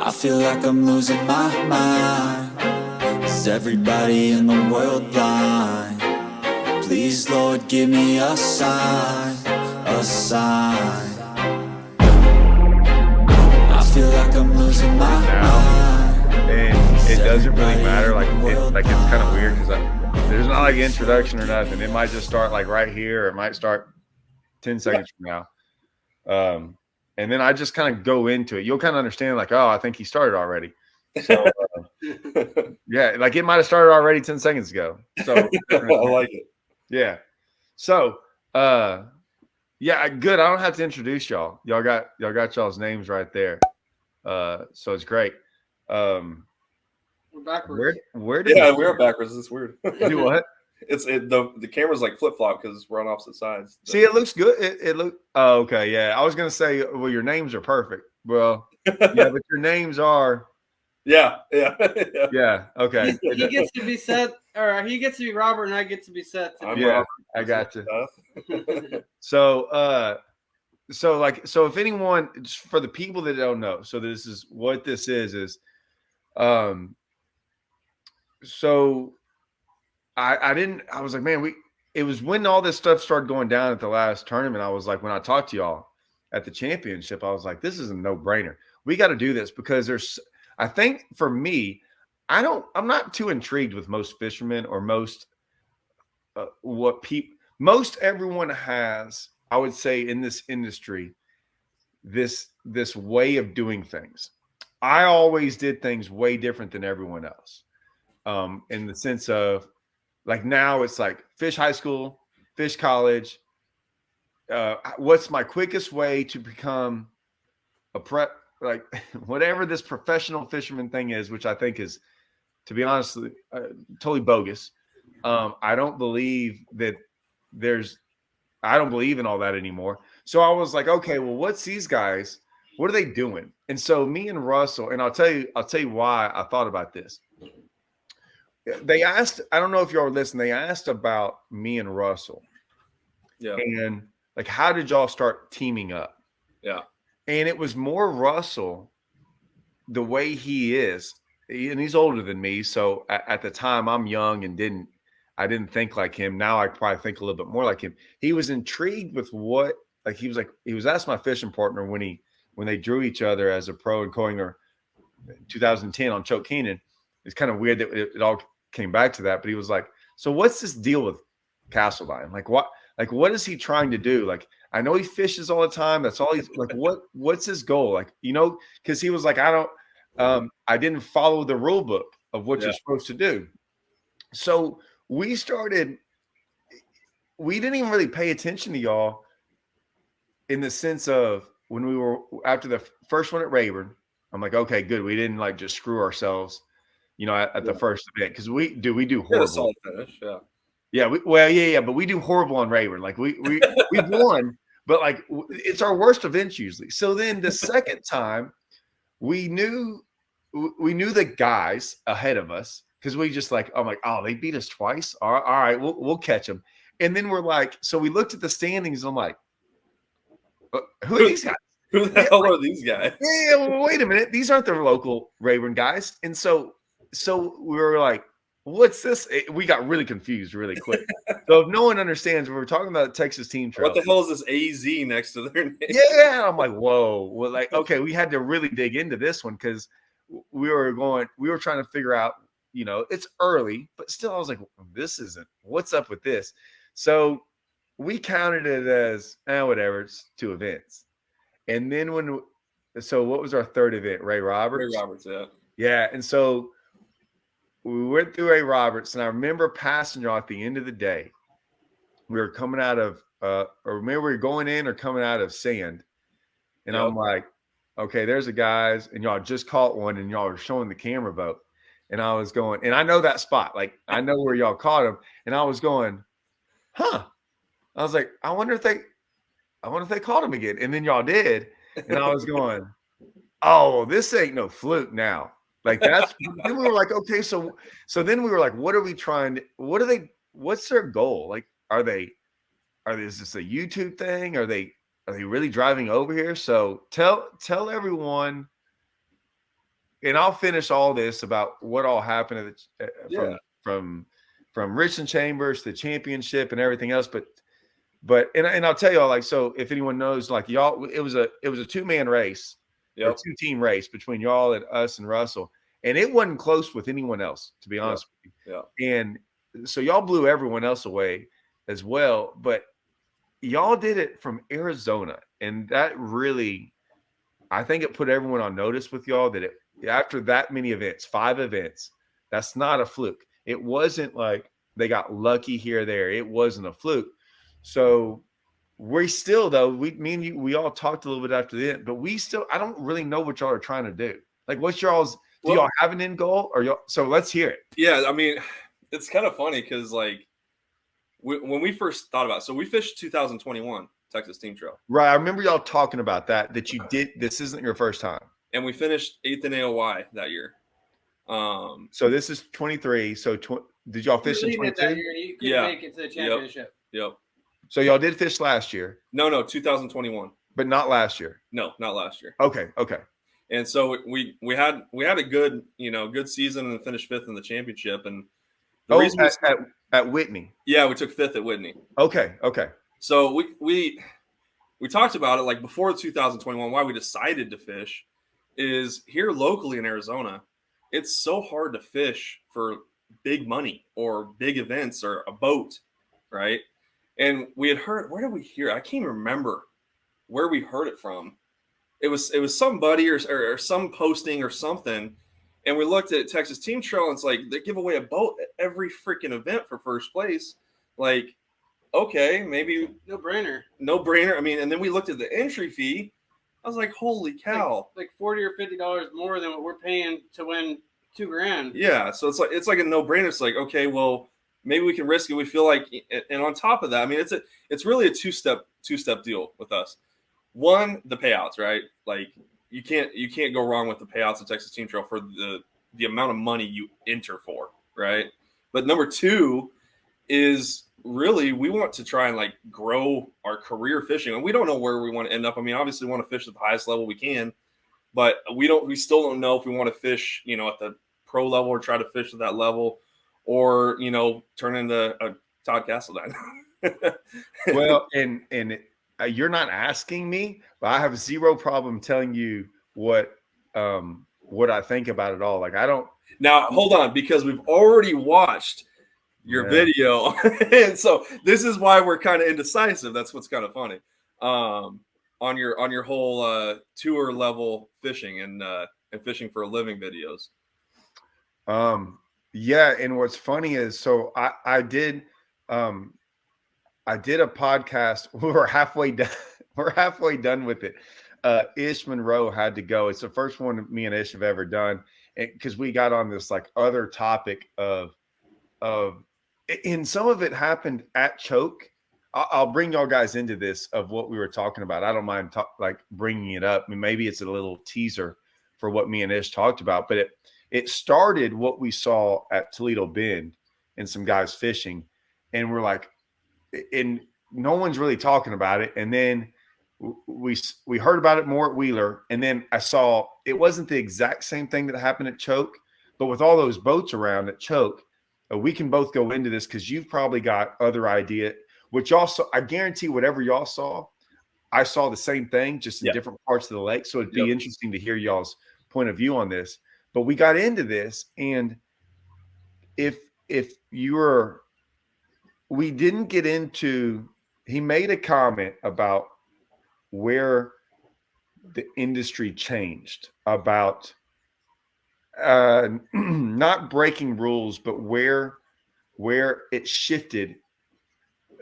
I feel like I'm losing my mind. Is everybody in the world blind? Please, Lord, give me a sign, a sign. I feel like I'm losing my mind. And it doesn't really matter. Like it's kind of weird because there's not like introduction or nothing. It might just start like right here, or it might start 10 seconds from now. And then I just kind of go into it. You'll kind of understand, like, oh, I think he started already. So, yeah, like it might have started already 10 seconds ago. So, I like it. Yeah. So, yeah, good. I don't have to introduce y'all. Y'all got y'all's names right there. So it's great. We're backwards. Where did we're backwards. It's weird. Do what? The camera's like flip flop because we're on opposite sides. See, it looks good. It look. Oh, okay. Yeah, I was gonna say, well, your names are perfect. Well, yeah, but your names are. Yeah. Okay. He gets to be Seth, or he gets to be Robert, and I get to be Seth. Yeah, I got you. So if anyone, just for the people that don't know, so this is what this is, so I was like, man, it was when all this stuff started going down at the last tournament. I was like, when I talked to y'all at the championship, I was like, this is a no-brainer. We got to do this because I think for me, I'm not too intrigued with most fishermen or most most everyone has, I would say, in this industry, this way of doing things. I always did things way different than everyone else. In the sense of, like, now it's like fish high school, fish college. What's my quickest way to become a prep, like whatever this professional fisherman thing is, which I think is, to be honest, totally bogus. I don't believe that I don't believe in all that anymore. So I was like, okay, well, what's these guys? What are they doing? And so me and Russell, and I'll tell you why I thought about this. They asked, I don't know if y'all were listening, they asked about me and Russell. Yeah. And like, how did y'all start teaming up? Yeah. And it was more Russell, the way he is, and he's older than me. So at the time, I'm young and I didn't think like him. Now I probably think a little bit more like him. He was intrigued with he was asking my fishing partner when they drew each other as a pro and co-angler in 2010 on Choke Canyon. It's kind of weird that it all came back to that, but he was like, so what's this deal with Castledine? Like what is he trying to do? Like, I know he fishes all the time. That's all he's like, what's his goal? Like, cause he was like, I didn't follow the rule book of what you're supposed to do. So we didn't even really pay attention to y'all in the sense of when we were after the first one at Rayburn. I'm like, okay, good. We didn't like just screw ourselves, at the first event. Cause we do horrible. Solid finish. Yeah. Yeah. But we do horrible on Rayburn. Like we won, but like it's our worst events usually. So then the second time we knew the guys ahead of us. Because we just like, I'm like, oh, they beat us twice. All right, we'll catch them. And then we're like, so we looked at the standings. And I'm like, who are these guys? Who the hell are these guys? Yeah, well, wait a minute. These aren't the local Rayburn guys. And so we were like, what's this? We got really confused really quick. So if no one understands, we were talking about Texas Team Trail. What the hell is this AZ next to their name? Yeah, I'm like, whoa. Well, like, okay, we had to really dig into this one because we were trying to figure out. It's early, but still I was like, what's up with this? So we counted it as, whatever, it's 2 events. And then what was our third event? Ray Roberts? Ray Roberts, yeah. Yeah. And so we went through Ray Roberts, and I remember passing y'all at the end of the day. We were coming out of, or maybe we were going in or coming out of sand. And I'm like, okay, there's the guys, and y'all just caught one, and y'all were showing the camera boat. And I was going, and I know that spot. Like, I know where y'all caught him. And I was going, I was like, I wonder if they caught him again. And then y'all did. And I was going, oh, this ain't no fluke now. Like, then we were like, okay, so then we were like, what's their goal? Like, is this a YouTube thing? Are they really driving over here? So tell everyone and I'll finish all this about what all happened from Richland Chambers, the championship, and everything else. But I'll tell y'all, like, so if anyone knows, like, y'all, it was a 2-man race or 2-team race between y'all and us and Russell, and it wasn't close with anyone else, to be honest with you. Yeah. And so y'all blew everyone else away as well, but y'all did it from Arizona, and that really, I think it put everyone on notice with y'all that after that many events, 5 events, that's not a fluke. It wasn't like they got lucky here or there. It wasn't a fluke. So we still, though, me and you, we all talked a little bit after the end, but I don't really know what y'all are trying to do. Like, what's y'all's, do y'all have an end goal? Or y'all, so let's hear it. Yeah, I mean, it's kind of funny because, like, when we first thought about it, so we fished 2021 Texas Team Trail. Right. I remember y'all talking about that you did. This isn't your first time. And we finished 8th in AOY that year. So this is 23. So did y'all fish in 22? That year, you couldn't make it to the championship. Yep. So y'all did fish last year? No, 2021. But not last year. No, not last year. Okay. And so we had a good, good season and finished 5th in the championship. And the reason at Whitney. Yeah, we took 5th at Whitney. Okay. So we talked about it, like, before 2021. Why we decided to fish is here locally in Arizona, it's so hard to fish for big money or big events or a boat, right? And we had heard, where did we hear? I can't even remember where we heard it from. It was somebody or some posting or something. And we looked at Texas Team Trail, and it's like they give away a boat at every freaking event for first place. Like, okay, maybe no brainer. I mean, and then we looked at the entry fee. I was like, holy cow! Like $40 or $50 more than what we're paying to win $2,000. Yeah, so it's like a no brainer. It's like, okay, well, maybe we can risk it. We feel like, and on top of that, I mean, it's really a two-step deal with us. One, the payouts, right? Like, you can't go wrong with the payouts of Texas Team Trail for the amount of money you enter for, right? But number 2 is really we want to try and, like, grow our career fishing, and we don't know where we want to end up. I mean, obviously we want to fish at the highest level we can, but we still don't know if we want to fish, at the pro level or try to fish at that level, or turn into a Todd Castledine. Well, and you're not asking me, but I have zero problem telling you what I think about it all. Like, I don't. Now, hold on, because we've already watched your video, and so this is why we're kind of indecisive. That's what's kind of funny. On your whole tour level fishing and fishing for a living videos. Yeah, and what's funny is, so I did a podcast. We're halfway done with it. Ish Monroe had to go. It's the first one me and Ish have ever done, because we got on this, like, other topic of and some of it happened at Choke. I'll bring y'all guys into this of what we were talking about. I don't mind bringing it up. I mean, maybe it's a little teaser for what me and Ish talked about, but it started what we saw at Toledo Bend and some guys fishing, and we're like, and no one's really talking about it. And then we heard about it more at Wheeler, and then I saw it wasn't the exact same thing that happened at Choke, but with all those boats around at Choke, we can both go into this because you've probably got other idea. Which also, I guarantee whatever y'all saw, I saw the same thing, just in different parts of the lake. So it'd be interesting to hear y'all's point of view on this. But we got into this, and if we didn't get into, he made a comment about where the industry changed, about not breaking rules, but where it shifted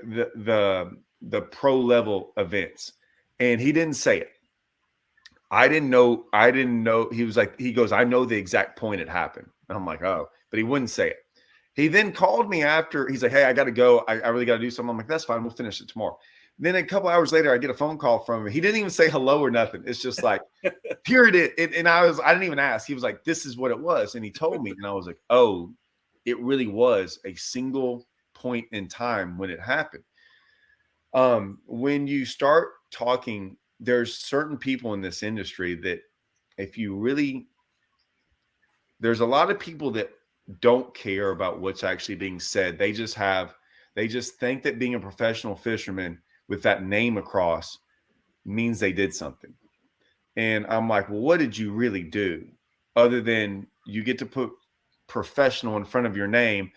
the pro level events. And he didn't say it. I didn't know. He goes, I know the exact point it happened. And I'm like, oh, but he wouldn't say it. He then called me after. He's like, hey, I got to go. I really got to do something. I'm like, that's fine. We'll finish it tomorrow. Then a couple hours later, I get a phone call from him. He didn't even say hello or nothing. It's just like, here it is. And I didn't even ask. He was like, this is what it was. And he told me, and I was like, oh, it really was a single point in time when it happened. When you start talking, there's certain people in this industry that if you really there's a lot of people that don't care about what's actually being said. They just think that being a professional fisherman with that name across means they did something. And I'm like, well, what did you really do other than you get to put professional in front of your name?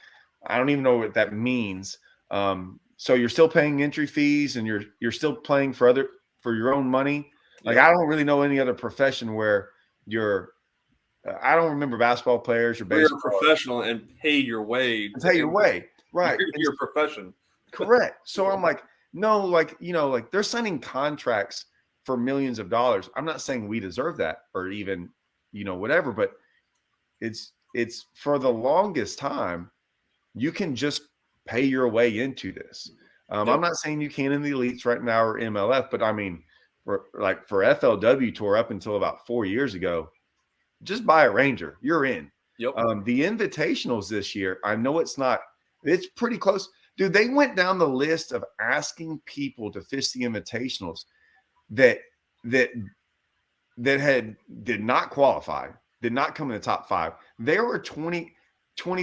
I don't even know what that means. So you're still paying entry fees and you're still playing for your own money. Like, I don't really know any other profession where I don't remember basketball players or baseball. You're a professional and pay your way. Pay your way. Right. Your profession. Correct. So I'm like, no, like, like they're signing contracts for millions of dollars. I'm not saying we deserve that or even, whatever, but it's for the longest time, you can just pay your way into this. I'm not saying you can in the elites right now or MLF, but I mean, for FLW tour up until about 4 years ago, just buy a Ranger, you're in. Yep. The invitationals this year, I know it's pretty close. Dude, they went down the list of asking people to fish the invitationals that did not qualify, did not come in the top 5. There were 20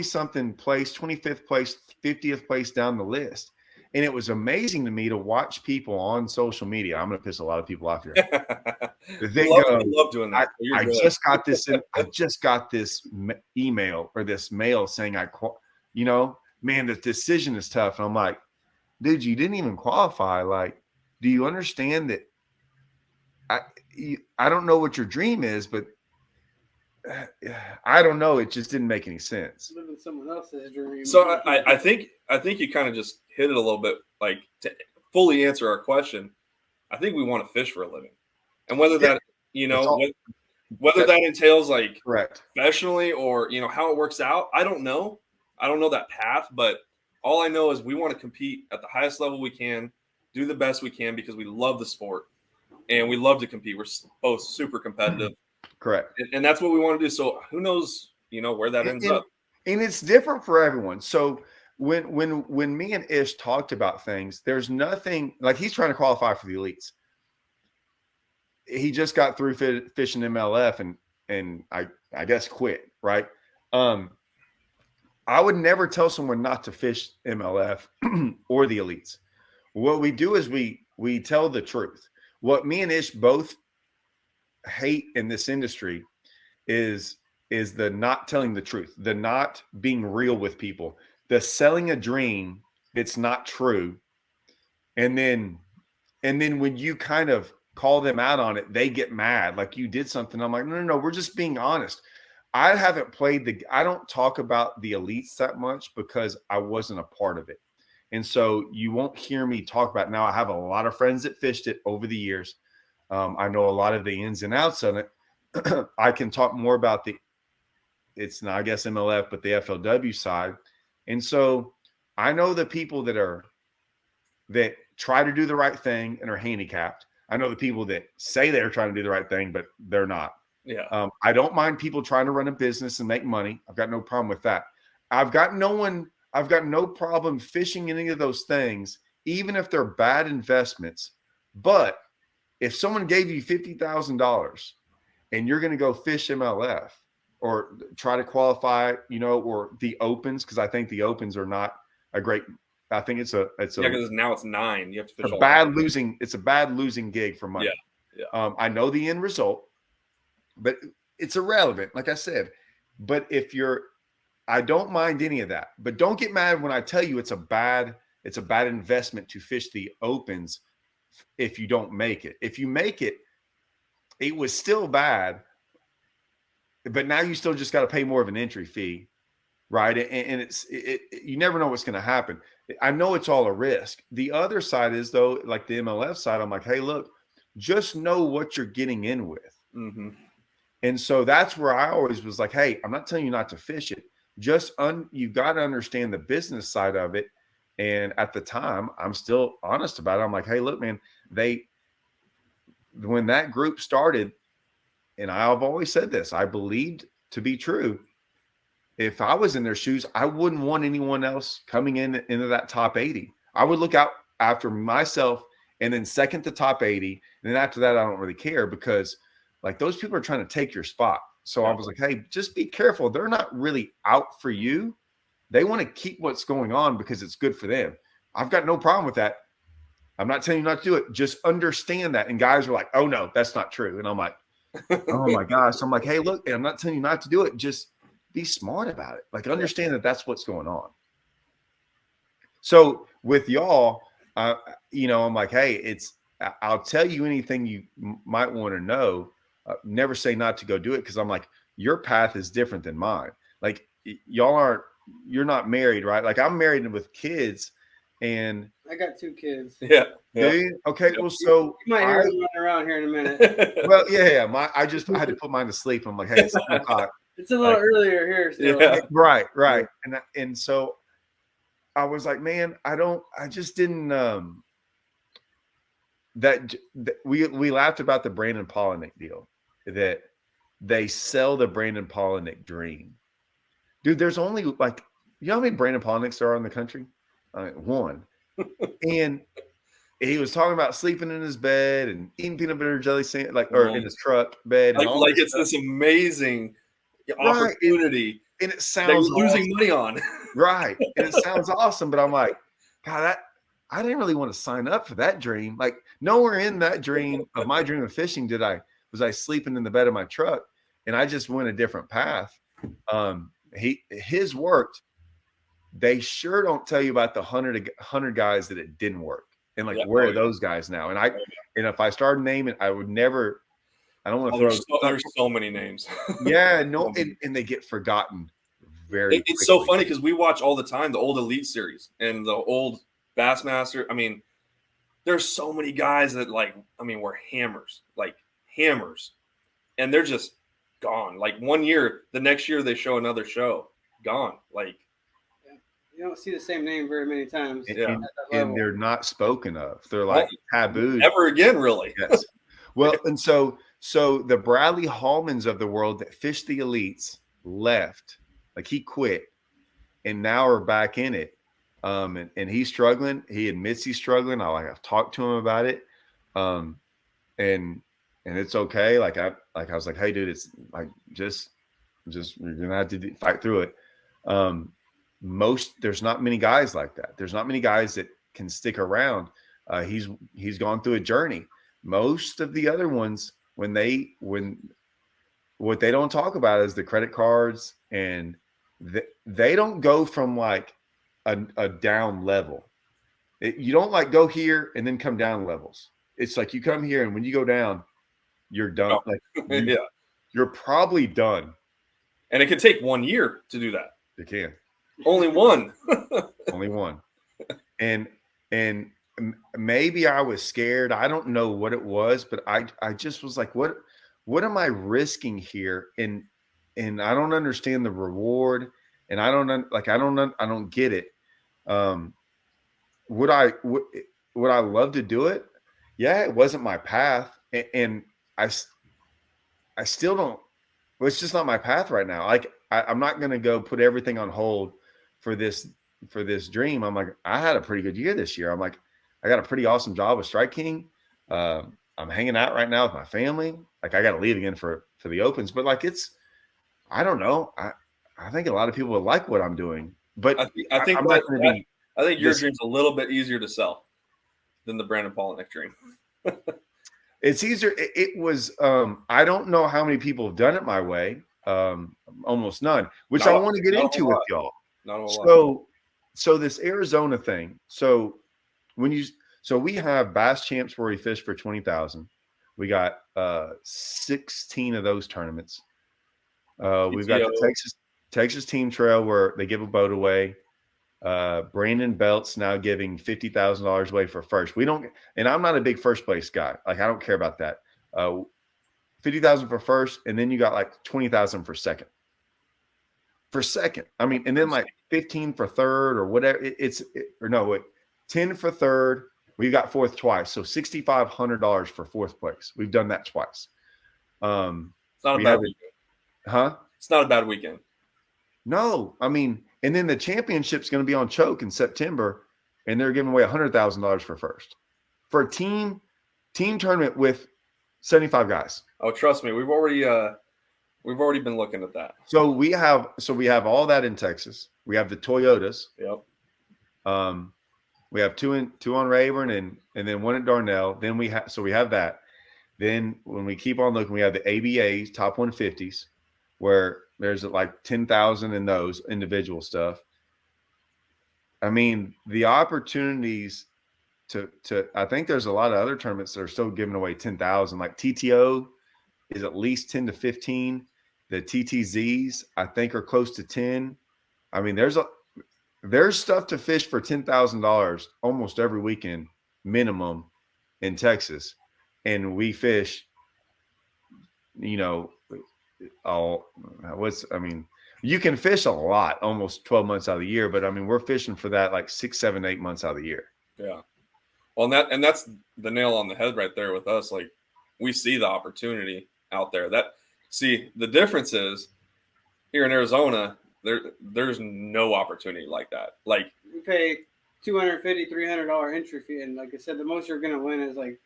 something place, 25th place, 50th place down the list. And it was amazing to me to watch people on social media. I'm going to piss a lot of people off here. They love doing that. I just got this. I just got this email or this mail saying man, the decision is tough. And I'm like, dude, you didn't even qualify. Like, do you understand that? I don't know what your dream is, but I don't know. It just didn't make any sense. Living someone else's dream. So I think you kind of just hit it a little bit. Like, to fully answer our question, I think we want to fish for a living, and whether that whether that entails like correct professionally or how it works out, I don't know. I don't know that path, but all I know is we want to compete at the highest level we can, do the best we can because we love the sport and we love to compete. We're both super competitive. Correct. And that's what we want to do. So who knows, where that ends up. And it's different for everyone. So when me and Ish talked about things, there's nothing like he's trying to qualify for the elites. He just got through fishing MLF and I guess quit. Right. I would never tell someone not to fish MLF or the elites. What we do is we tell the truth. What me and Ish both hate in this industry is the not telling the truth, the not being real with people, the selling a dream that's not true. And then when you kind of call them out on it, they get mad like you did something. I'm like, no, we're just being honest. I don't talk about the elites that much because I wasn't a part of it. And so you won't hear me talk about it. Now I have a lot of friends that fished it over the years. I know a lot of the ins and outs of it. I can talk more about it's not, I guess, MLF, but the FLW side. And so I know the people that try to do the right thing and are handicapped. I know the people that say they're trying to do the right thing, but they're not. Yeah. I don't mind people trying to run a business and make money. I've got no problem with that. I've got no problem fishing any of those things, even if they're bad investments. But if someone gave you $50,000 and you're going to go fish MLF or try to qualify, or the opens, because I think the opens are not a great. I think it's because now it's 9. You have to fish It's a bad losing gig for money. Yeah. I know the end result, but it's irrelevant, like I said. But I don't mind any of that. But don't get mad when I tell you it's a bad investment to fish the opens if you don't make it. If you make it, it was still bad, but now you still just got to pay more of an entry fee, right? And you never know what's going to happen. I know it's all a risk. The other side is, though, like the MLF side, I'm like, hey, look, just know what you're getting in with. Mm-hmm. And so that's where I always was like, hey, I'm not telling you not to fish it. Just you got to understand the business side of it. And at the time, I'm still honest about it. I'm like, hey, look, man, when that group started, and I've always said this, I believed to be true. If I was in their shoes, I wouldn't want anyone else coming into that top 80. I would look out after myself and then second to top 80. And then after that, I don't really care because like those people are trying to take your spot. So I was like, hey, just be careful. They're not really out for you. They want to keep what's going on because it's good for them. I've got no problem with that. I'm not telling you not to do it. Just understand that. And guys are like, oh, no, that's not true. And I'm like, oh, my gosh. I'm like, hey, look, I'm not telling you not to do it. Just be smart about it. Like, understand that that's what's going on. So with y'all, you know, I'm like, hey, I'll tell you anything you might want to know. Never say not to go do it, because I'm like, your path is different than mine. Like, you're not married, right? Like, I'm married with kids, and I got 2 kids. Yeah. do you? Okay, well, so You might hear them running around here in a minute. well, yeah. I had to put mine to sleep. I'm like, hey, it's 7 o'clock. It's a little earlier here still. Yeah. Right. And so I was like, man, I just didn't. That we laughed about the Brandon Polinick deal, that they sell the Brandon Polinick dream. Dude, there's only like, you know how many Brandon Polinicks there are in the country? One. And he was talking about sleeping in his bed and eating peanut butter and jelly sandwich, like, or in his truck bed. And all like this it's stuff. this amazing opportunity and it that sounds you're losing money on. right. And it sounds awesome, but I'm like, God, I didn't really want to sign up for that dream. Like, nowhere in that dream of my dream of fishing was I sleeping in the bed of my truck, and I just went a different path. His worked. They sure don't tell you about the 100 guys that it didn't work, and like, where are those guys now? And if I started naming, I would never. I don't want to throw. There's so many names. Yeah, no, and they get forgotten very. It's so funny because we watch all the time the old Elite series and the old Bassmaster. I mean, there's so many guys that were hammers, and they're just gone. Like, one year, the next year they show another show, gone. Like, you don't see the same name very many times. And they're not spoken of. They're like tabooed. Never again, really. Yes. Well, and so the Bradley Hallmans of the world that fished the elites left, like, he quit, and now are back in it. And he's struggling. He admits he's struggling. I've talked to him about it. And it's okay. Like, I was like, hey, dude, it's like, just you're gonna have to fight through it. There's not many guys like that. There's not many guys that can stick around. He's gone through a journey. Most of the other ones, what they don't talk about is the credit cards, and they don't go from like a down level. You don't like go here and then come down levels. It's like you come here, and when you go down, you're done. Like, you're probably done. And it could take 1 year to do that. It can. Only one. Only one. And maybe I was scared. I don't know what it was, but I just was like, what am I risking here? And I don't understand the reward, and I don't get it. Would I love to do it? Yeah, it wasn't my path, and I still don't. Well, it's just not my path right now. Like, I'm not going to go put everything on hold for this dream. I'm like, I had a pretty good year this year. I'm like, I got a pretty awesome job with Strike King. I'm hanging out right now with my family. Like, I got to leave again for the opens, but like, I don't know. I think a lot of people would like what I'm doing, but I think your dream's a little bit easier to sell than the Brandon Polinick dream. It's easier. It was. I don't know how many people have done it my way. Almost none. Which I want to get into with y'all. Not a lot. So this Arizona thing. So we have Bass Champs where we fish for 20,000. We got 16 of those tournaments. We've got the Texas Team Trail where they give a boat away. Brandon Belt's now giving $50,000 away for first. And I'm not a big first place guy. Like, I don't care about that. 50,000 for first, and then you got like 20,000 for second. For second, I mean, and then like 15 for third or whatever. 10 for third. We got fourth twice, so $6,500 for fourth place. We've done that twice. It's not a bad weekend. Huh? It's not a bad weekend. No, I mean, and then the championship's going to be on Choke in September, and they're giving away $100,000 for first for a team tournament with 75 guys. Oh, trust me, we've already We've already been looking at that. So we have all that in Texas. We have the Toyotas. Yep. We have two on Rayburn and then one at Darnell. Then we have that. Then when we keep on looking, we have the ABAs, top 150s, where there's like 10,000 in those individual stuff. I mean, the opportunities to I think there's a lot of other tournaments that are still giving away 10,000. Like TTO is at least 10 to 15. The TTZs I think are close to 10. I mean, there's stuff to fish for $10,000 almost every weekend minimum in Texas, and we fish. You can fish a lot almost 12 months out of the year, but I mean, we're fishing for that like 6, 7, 8 months out of the year. Yeah. Well, that's the nail on the head right there with us. Like, we see the opportunity out there. The difference is here in Arizona, there's no opportunity like that. Like, you pay $250, $300 entry fee, and like I said, the most you're gonna win is like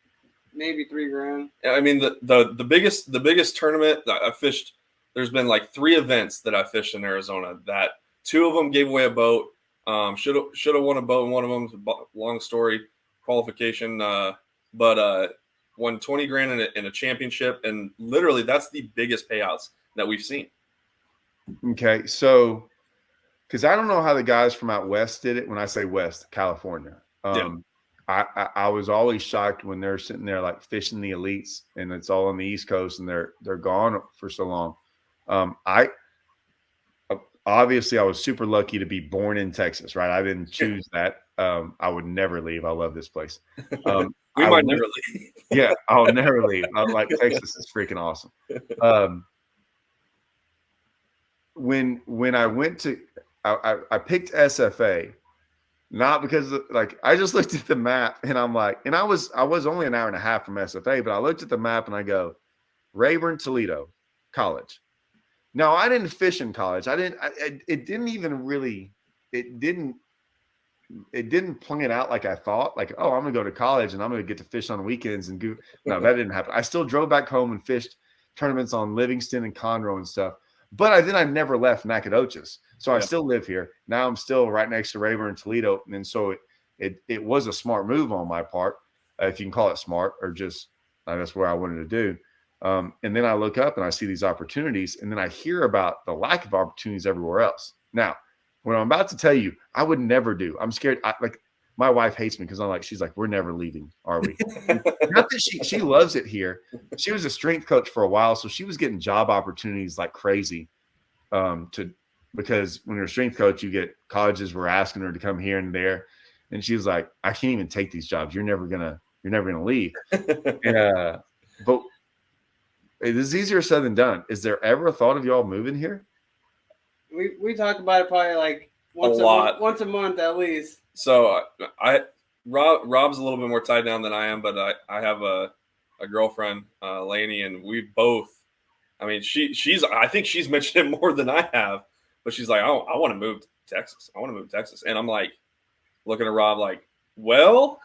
maybe $3,000. I mean, the biggest tournament that I fished, there's been like 3 events that I fished in Arizona that 2 of them gave away a boat. Should have won a boat, and one of them's long story qualification, but won $20,000 in a championship, and literally that's the biggest payouts that we've seen. Okay, so because I don't know how the guys from out west did it. When I say west, California, I was always shocked when they're sitting there like fishing the elites, and it's all on the East Coast, and they're gone for so long. Obviously I was super lucky to be born in Texas, right? I didn't choose that. I would never leave. I love this place. We might never leave. Yeah, I'll never leave. Like, Texas is freaking awesome. When I went to, I picked SFA, not because I just looked at the map and I'm like, and I was only an hour and a half from SFA, but I looked at the map and I go, Rayburn, Toledo, college. Now, I didn't fish in college. It didn't plan out like I thought. Like, oh, I'm going to go to college and I'm going to get to fish on weekends and go. No, that didn't happen. I still drove back home and fished tournaments on Livingston and Conroe and stuff. But I never left Nacogdoches. So I still live here. Now I'm still right next to Rayburn and Toledo. And so it was a smart move on my part, if you can call it smart, or just that's what I wanted to do. And then I look up and I see these opportunities, and then I hear about the lack of opportunities everywhere else. Now, what I'm about to tell you, I would never do. I'm scared. My wife hates me because she's like, we're never leaving, are we? Not that she loves it here. She was a strength coach for a while, so she was getting job opportunities like crazy. Because when you're a strength coach, you get colleges were asking her to come here and there, and she was like, I can't even take these jobs. You're never gonna leave. But it is easier said than done. Is there ever a thought of y'all moving here? We talk about it probably like once a month at least. So Rob's a little bit more tied down than I am, but I have a girlfriend, Lainey, and we both. I mean, I think she's mentioned it more than I have, but she's like, I want to move to Texas. I want to move to Texas, and I'm like looking at Rob like, well,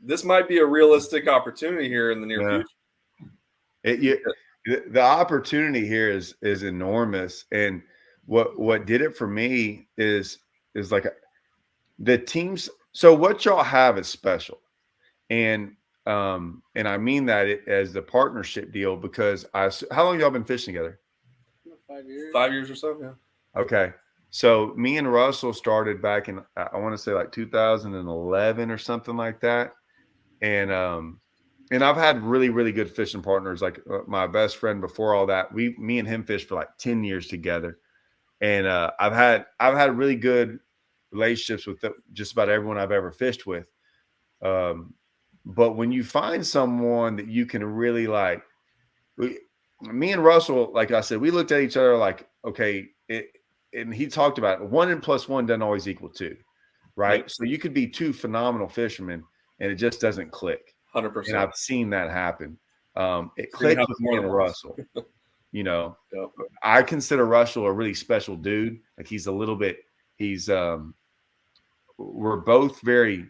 this might be a realistic opportunity here in the near future. The opportunity here is enormous, and what did it for me is like the teams. So what y'all have is special, and I mean that as the partnership deal, because how long y'all been fishing together? 5 years. 5 years or so, yeah. Okay, so me and Russell started back in I want to say like 2011 or something like that, and I've had really, really good fishing partners. Like my best friend before all that, me and him fished for like 10 years together. And I've had really good relationships with just about everyone I've ever fished with. But when you find someone that you can really like, me and Russell, like I said, we looked at each other like, okay, and he talked about it, 1 + 1 doesn't always equal 2, right? So you could be 2 phenomenal fishermen and it just doesn't click. 100%. And I've seen that happen. It clicked with me and Russell. I consider Russell a really special dude. Like we're both very,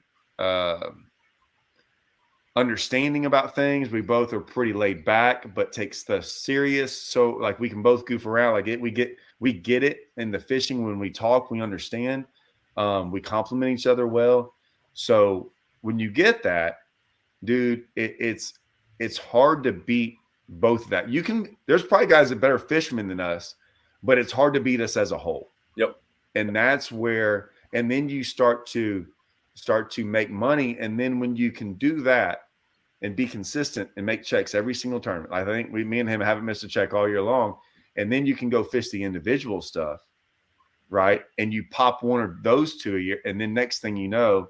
understanding about things. We both are pretty laid back, but take stuff serious. So like we can both goof around. Like we get it in the fishing. When we talk, we understand. We complement each other well. So when you get that, dude, it's hard to beat both of that. There's probably guys that are better fishermen than us, but it's hard to beat us as a whole. Yep. And that's where, and then you start to make money. And then when you can do that and be consistent and make checks every single tournament, I think me and him haven't missed a check all year long. And then you can go fish the individual stuff, right? And you pop one of those 2 a year, and then next thing you know,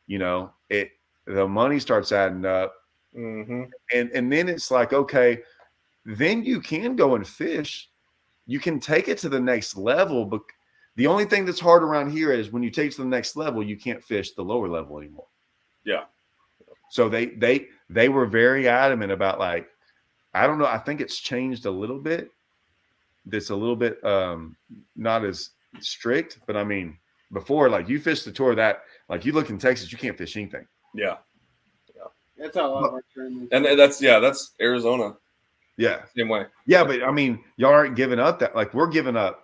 the money starts adding up. Mm-hmm. And then it's like, okay, then you can go and fish. You can take it to the next level. But the only thing that's hard around here is when you take it to the next level, you can't fish the lower level anymore. Yeah. So they were very adamant about, like, I don't know. I think it's changed a little bit. That's a little bit not as strict, but I mean, before, like, you fish the tour that, like, you look in Texas, you can't fish anything. Yeah. That's how a lot of our tournaments. And that's Arizona. Yeah. Same way. Yeah, but I mean, y'all aren't giving up that. Like, we're giving up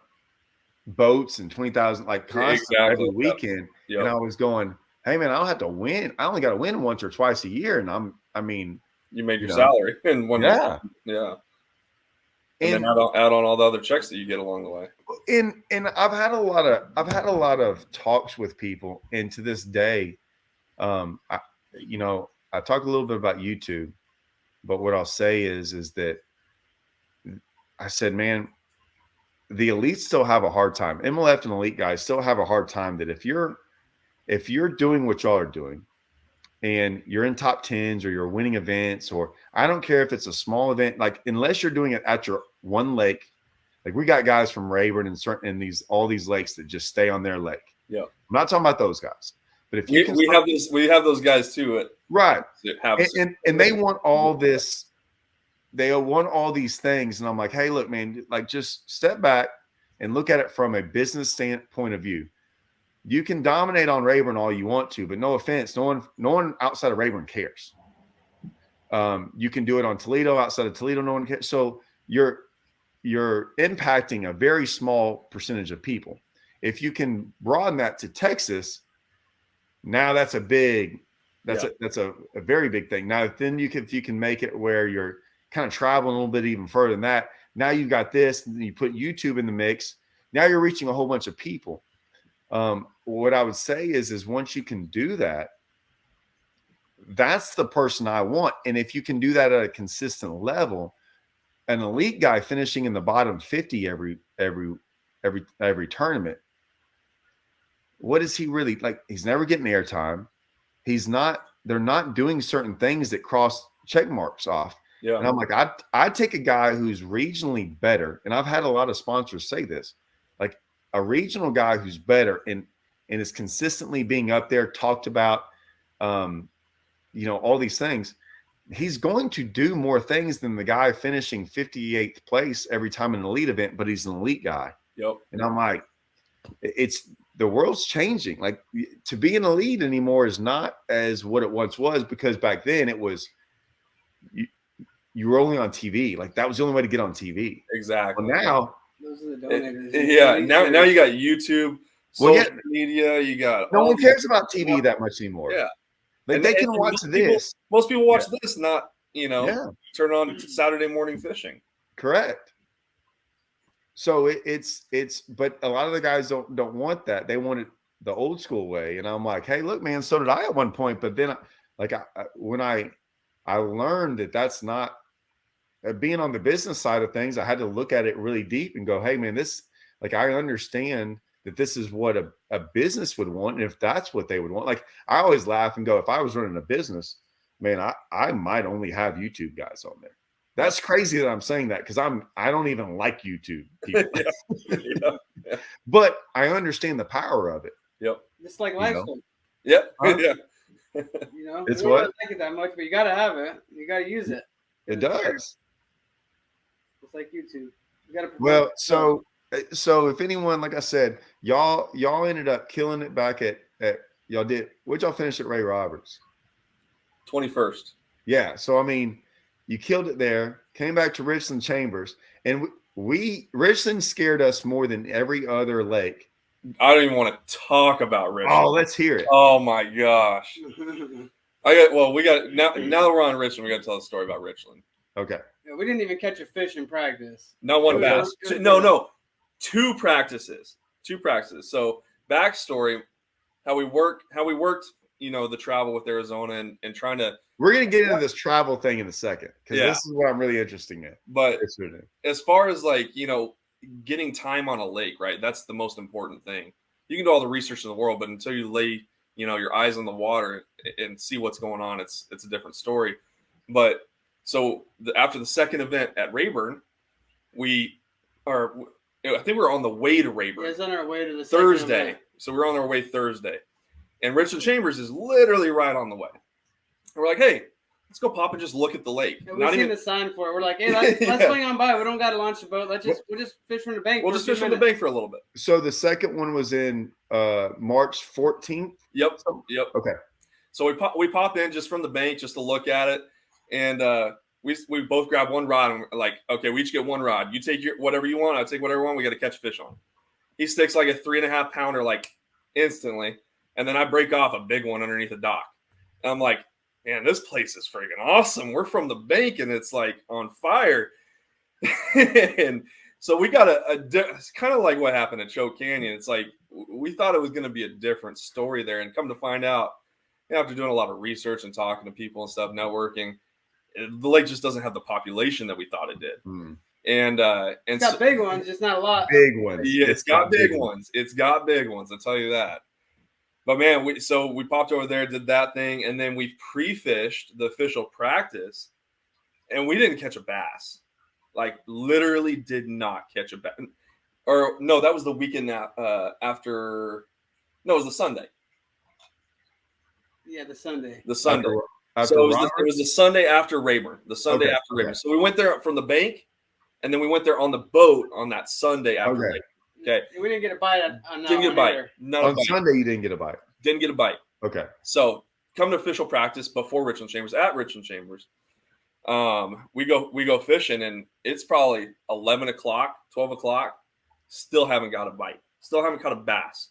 boats and 20,000 like constantly every weekend. Yep. And I was going, hey man, I don't have to win. I only got to win once or twice a year, and I mean, you made your salary in one yeah, yeah. And then add on all the other checks that you get along the way. And I've had a lot of talks with people, and to this day, I talk a little bit about YouTube, but what I'll say is that I said, man, the elites still have a hard time. MLF and elite guys still have a hard time that if you're doing what y'all are doing and you're in top 10s or you're winning events, or I don't care if it's a small event, like, unless you're doing it at your one lake, like we got guys from Rayburn and all these lakes that just stay on their lake. Yeah. I'm not talking about those guys, but if you we have those guys too. Right. And they want all this. They want all these things. And I'm like, hey, look, man, like, just step back and look at it from a business standpoint of view. You can dominate on Rayburn all you want to, but no offense, no one outside of Rayburn cares. You can do it on Toledo, outside of Toledo, no one cares. So you're impacting a very small percentage of people. If you can broaden that to Texas, now that's a very big thing. Now, then if you can make it where you're kind of traveling a little bit even further than that, now you've got this, and then you put YouTube in the mix. Now you're reaching a whole bunch of people. What I would say is once you can do that, that's the person I want. And if you can do that at a consistent level, an elite guy finishing in the bottom 50 every tournament, what is he really like? He's never getting airtime. They're not doing certain things that cross check marks off. Yeah. And I'm like, I'd take a guy who's regionally better. And I've had a lot of sponsors say this, like, a regional guy who's better and is consistently being up there, talked about, all these things. He's going to do more things than the guy finishing 58th place every time in an elite event, but he's an elite guy. Yep. And I'm like, the world's changing. Like, to be an elite anymore is not as what it once was, because back then it was you were only on TV. Like, that was the only way to get on TV. Exactly. Well, now, those are the donators. Yeah. Now you got YouTube, social media. You got no one cares about TV that much anymore. Yeah. Like, they can watch this. Most people watch this, not turn on Saturday morning fishing. Correct. So but a lot of the guys don't want that. They want it the old school way. And I'm like, hey, look, man, so did I at one point. But then, when I learned that that's not being on the business side of things, I had to look at it really deep and go, hey, man, I understand that this is what a business would want. And if that's what they would want, like, I always laugh and go, if I was running a business, man, I might only have YouTube guys on there. That's crazy that I'm saying that, because I don't even like YouTube people. Yeah. But I understand the power of it. Yep. Just like lifestyle. Yep. Huh? Yeah. It's we what? don't like it that much, but you got to have it. You got to use it. It does. It's like YouTube. You got to. Well, so if anyone, like I said, y'all ended up killing it back at y'all did. What'd y'all finish at Ray Roberts? 21st. Yeah. So, I mean, you killed it there, came back to Richland Chambers, and Richland scared us more than every other lake. I don't even want to talk about Richland. Oh, let's hear it. Oh my gosh. We got now that we're on Richland, we got to tell the story about Richland. Okay. Yeah, we didn't even catch a fish in practice. Not one It bass. was- it was No, good. no. Two practices. So backstory, how we worked, the travel with Arizona and trying to. We're going to get into this travel thing in a second because Yeah. this is what I'm really interested in. But as far as getting time on a lake, right? That's the most important thing. You can do all the research in the world, but until you lay, your eyes on the water and see what's going on, it's a different story. But so after the second event at Rayburn, I think we were on the way to Rayburn. Yeah, it's on our way to the Thursday. second event. So we're on our way Thursday. And Richland Chambers is literally right on the way. And we're like, hey, let's go pop and just look at the lake. Yeah, we've seen the sign for it. We're like, hey, let's swing on by. We don't got to launch the boat. We'll just fish from the bank. We'll just fish from the bank for a little bit. So the second one was in March 14th? Yep. Okay. So we pop in just from the bank just to look at it. And we both grab one rod and we're like, okay, we each get one rod. You take whatever you want. I take whatever I want. We got to catch fish on. He sticks like a 3.5 pounder instantly. And then I break off a big one underneath the dock. And I'm like, man, this place is freaking awesome. We're from the bank and it's on fire. And so we got it's kind of like what happened at Choke Canyon. It's we thought it was going to be a different story there. And come to find out, after doing a lot of research and talking to people and stuff, networking, the lake just doesn't have the population that we thought it did. And it's got big ones, just not a lot. Big ones. Yeah, it's got big ones. It's got big ones. I'll tell you that. But man, we popped over there, did that thing, and then we pre-fished the official practice, and we didn't catch a bass. Literally did not catch a bass. Or no, that was the weekend after. No, it was the Sunday. Yeah, the Sunday. The Sunday. After So it was the Sunday after Rayburn. The Sunday Okay, after Rayburn. okay. So we went there from the bank, and then we went there on the boat on that Sunday after Okay. Rayburn. Okay. We didn't get a bite on that Didn't get a one bite. either. Not a On bite. Sunday, you didn't get a bite. Didn't get a bite. Okay. So come to official practice before Richland Chambers at Richland Chambers. We go fishing, and it's probably 11 o'clock, 12 o'clock. Still haven't got a bite. Still haven't caught a bass.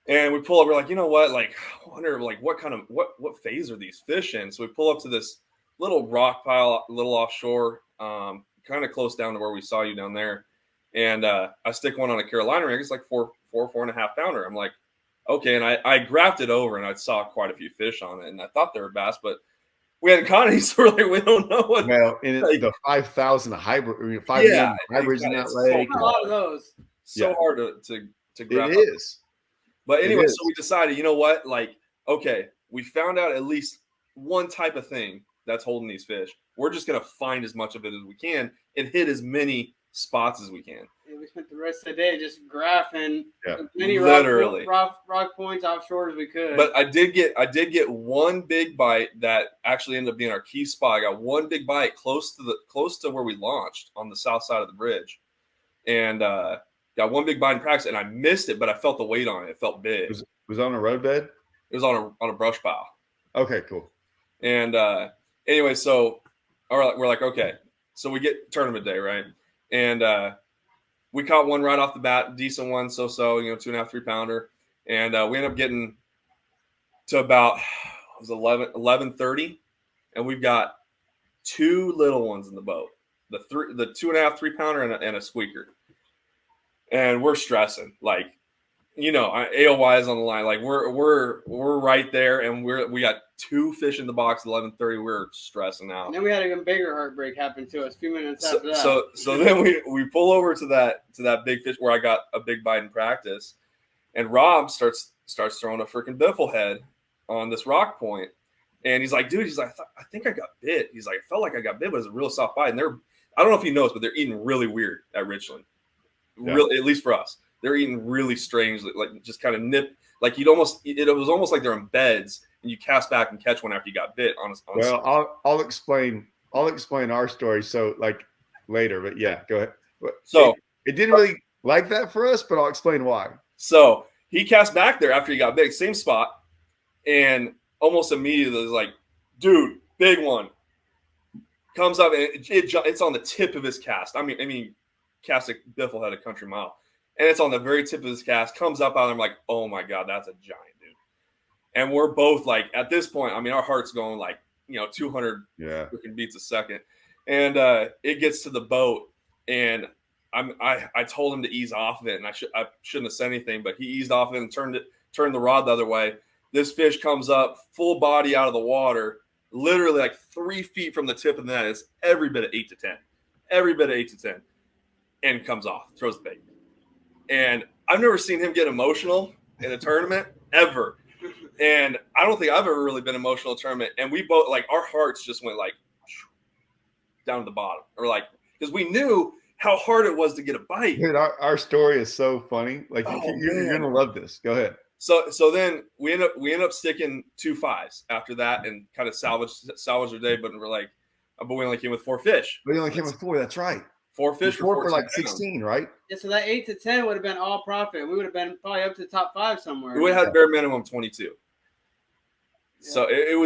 And we pull up. We're like, you know what? I wonder what phase are these fish in? So we pull up to this little rock pile, a little offshore, kind of close down to where we saw you down there. And I stick one on a Carolina rig. It's 4.5 pounder. I'm like, okay. And I graphed it over, and I saw quite a few fish on it, and I thought they were bass, but we hadn't caught any, so we're like, we don't know what. Well, and it's the 5,000 hybrid, 5 million hybrids in that lake. A lot of those. So hard to grab. It is. But anyway, It is. so we decided, you know what? Okay, we found out at least one type of thing that's holding these fish. We're just going to find as much of it as we can and hit as many spots as we can. Yeah, we spent the rest of the day just graphing Yeah. as many Literally. rock points offshore as we could. But I did get one big bite that actually ended up being our key spot. I got one big bite close to where we launched on the south side of the bridge, and got one big bite in practice, and I missed it, but I felt the weight on it. It felt big. Was it on a roadbed? It was on a brush pile. Okay, cool. And anyway, so we're like, okay, so we get tournament day, right? And we caught one right off the bat, decent one, so 2.5, 3 pounder, and we ended up getting to about 11:30, and we've got 2 little ones in the boat, the 2.5, 3 pounder and a squeaker, and we're stressing AOY is on the line, we're right there, and we got 2 fish in the box at 11:30. We're stressing out. And then we had a bigger heartbreak happen to us a few minutes after that. So then we pull over to that big fish where I got a big bite in practice, and Rob starts throwing a freaking biffle head on this rock point, and he's like, dude, I think I got bit. He's like, I felt like I got bit, but it's a real soft bite. And I don't know if you noticed, but they're eating really weird at Richland. Yeah. Really, at least for us, they're eating really strangely, just kind of nip. It was almost like they're in beds, and you cast back and catch one after you got bit. Well, I'll explain our story later, but yeah, go ahead. So it didn't really like that for us, but I'll explain why. So he cast back there after he got big, same spot, and almost immediately was like, dude, big one. Comes up and it's on the tip of his cast. I mean, cast a biffle head a country mile, and it's on the very tip of his cast. Comes up out, and I'm like, oh my god, that's a giant dude. And we're both like, at this point, I mean, our heart's going like 200 freaking beats a second, and it gets to the boat, and I told him to ease off of it, and I shouldn't have said anything, but he eased off of it and turned the rod the other way. This fish comes up full body out of the water, literally like 3 feet from the tip of the net. It's every bit of 8 to 10, and comes off, throws the bait. And I've never seen him get emotional in a tournament ever. And I don't think I've ever really been emotional in a tournament. And we both, like, our hearts just went like down to the bottom, or like, because we knew how hard it was to get a bite. Dude, our story is so funny. Like, you're gonna love this. Go ahead. So then we end up sticking 2 5s after that, and kind of salvage our day. But we're like, but we only came with 4 fish. We only came with 4. That's right. 4 fish for like 16, right? Yeah, so that 8 to 10 would have been all profit. We would have been probably up to the top 5 somewhere. We would have had bare minimum 22. Yeah. So it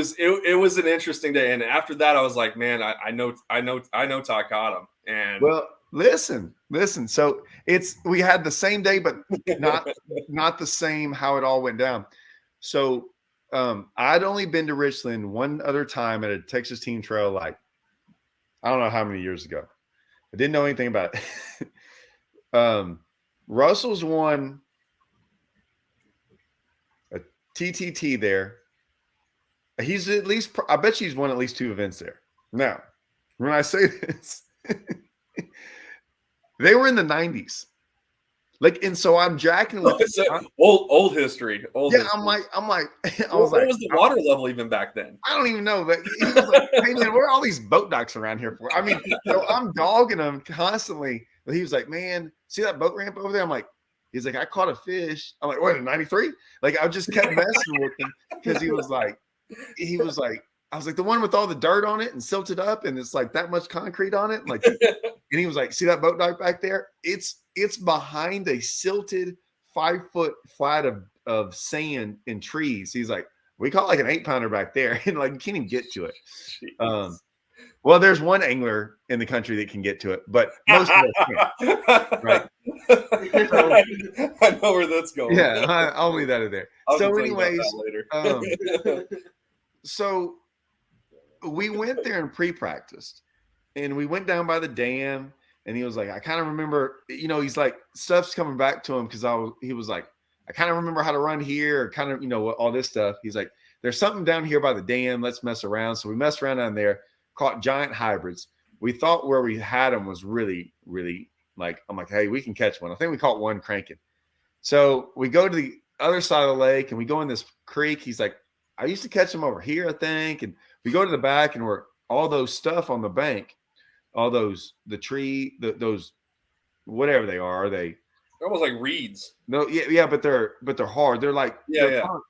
was an interesting day, and after that, I was like, man, I know Todd caught him. And well, listen. So we had the same day, but not the same how it all went down. So I'd only been to Richland one other time at a Texas Team Trail, like I don't know how many years ago. I didn't know anything about it. Russell's won a TTT there. He's at least, I bet you he's won at least 2 events there. Now, when I say this, they were in the 90s. Like, and so I'm jacking with old history. History. I'm like, what was the water level even back then? I don't even know. But he was like, hey man, where are all these boat docks around here for? I mean, so I'm dogging him constantly. But he was like, man, see that boat ramp over there? I'm like, he's like, I caught a fish. I'm like, what, 93? Like, I just kept messing with him because he was like, I was like, the one with all the dirt on it and silted up, and it's like that much concrete on it. Like, and he was like, see that boat dock back there? It's behind a silted 5-foot flat of sand and trees. He's like, we caught like an 8-pounder back there, and like you can't even get to it. Well, there's one angler in the country that can get to it, but most of us can't. Right? I know where that's going. Yeah, I'll leave that in there. So, anyways, so we went there and pre-practiced, and we went down by the dam, and he was like, I kind of remember, he's like, stuff's coming back to him because he was like, I kind of remember how to run here, or kind of, all this stuff. He's like, there's something down here by the dam. Let's mess around. So we messed around down there, caught giant hybrids. We thought where we had them was really, really like, I'm like, hey, we can catch one. I think we caught one cranking. So we go to the other side of the lake, and we go in this creek. He's like, I used to catch them over here, I think. And we go to the back, and we're all those stuff on the bank, all those, those, whatever they are they almost like reeds? No, yeah, but they're hard. They're like,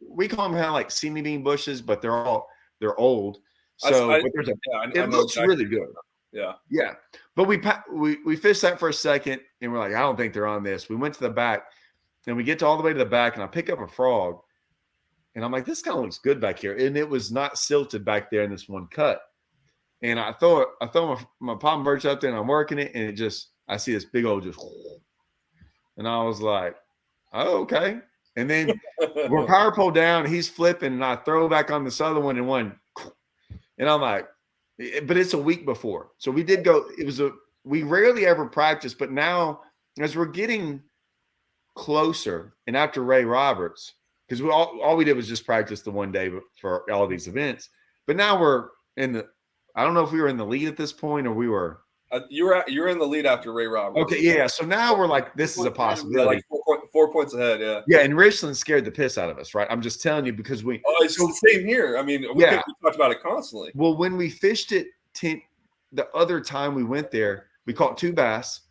we call them kind of like seamy bean bushes, but they're old. So it looks really good. Yeah. But we fished that for a second, and we're like, I don't think they're on this. We went to the back, and we get to all the way to the back, and I pick up a frog, and I'm like, this kind of looks good back here. And it was not silted back there in this one cut. And I throw my palm birch up there, and I'm working it, and I see this big old just, and I was like, oh, okay. And then we're power pole down, he's flipping, and I throw back on this other one, and I'm like, but it's a week before. So we did go, we rarely ever practice, but now as we're getting closer, and after Ray Roberts, because all we did was just practice the one day for all these events. But now we're I don't know if we were in the lead at this point, or we were. You were in the lead after Ray Roberts. Okay, yeah. So now we're like, this is a possibility. Like 4 points ahead, yeah. Yeah, and Richland scared the piss out of us, right? I'm just telling you because we. Oh, it's the same here. I mean, we talked about it constantly. Well, when we fished it, the other time we went there, we caught 2 bass.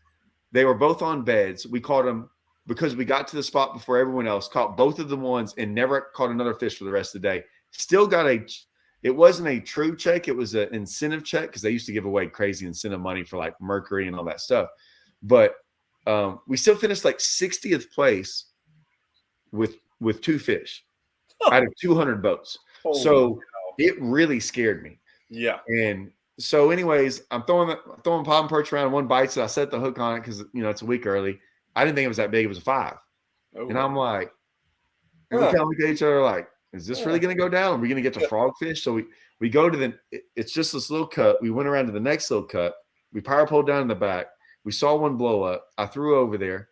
They were both on beds. We caught them because we got to the spot before everyone else, caught both of the ones, and never caught another fish for the rest of the day. Still got it wasn't a true check. It was an incentive check because they used to give away crazy incentive money for like mercury and all that stuff. But we still finished like 60th place with 2 fish out of 200 boats. So it really scared me. Yeah. And so, anyways, I'm throwing pop and perch around. One bites it. I set the hook on it because it's a week early. I didn't think it was that big. It was a 5, and I'm like, and we kind of look at each other like, is this really going to go down? Are we going to get to frogfish? So we go to it's just this little cut. We went around to the next little cut. We power pulled down in the back. We saw one blow up. I threw over there.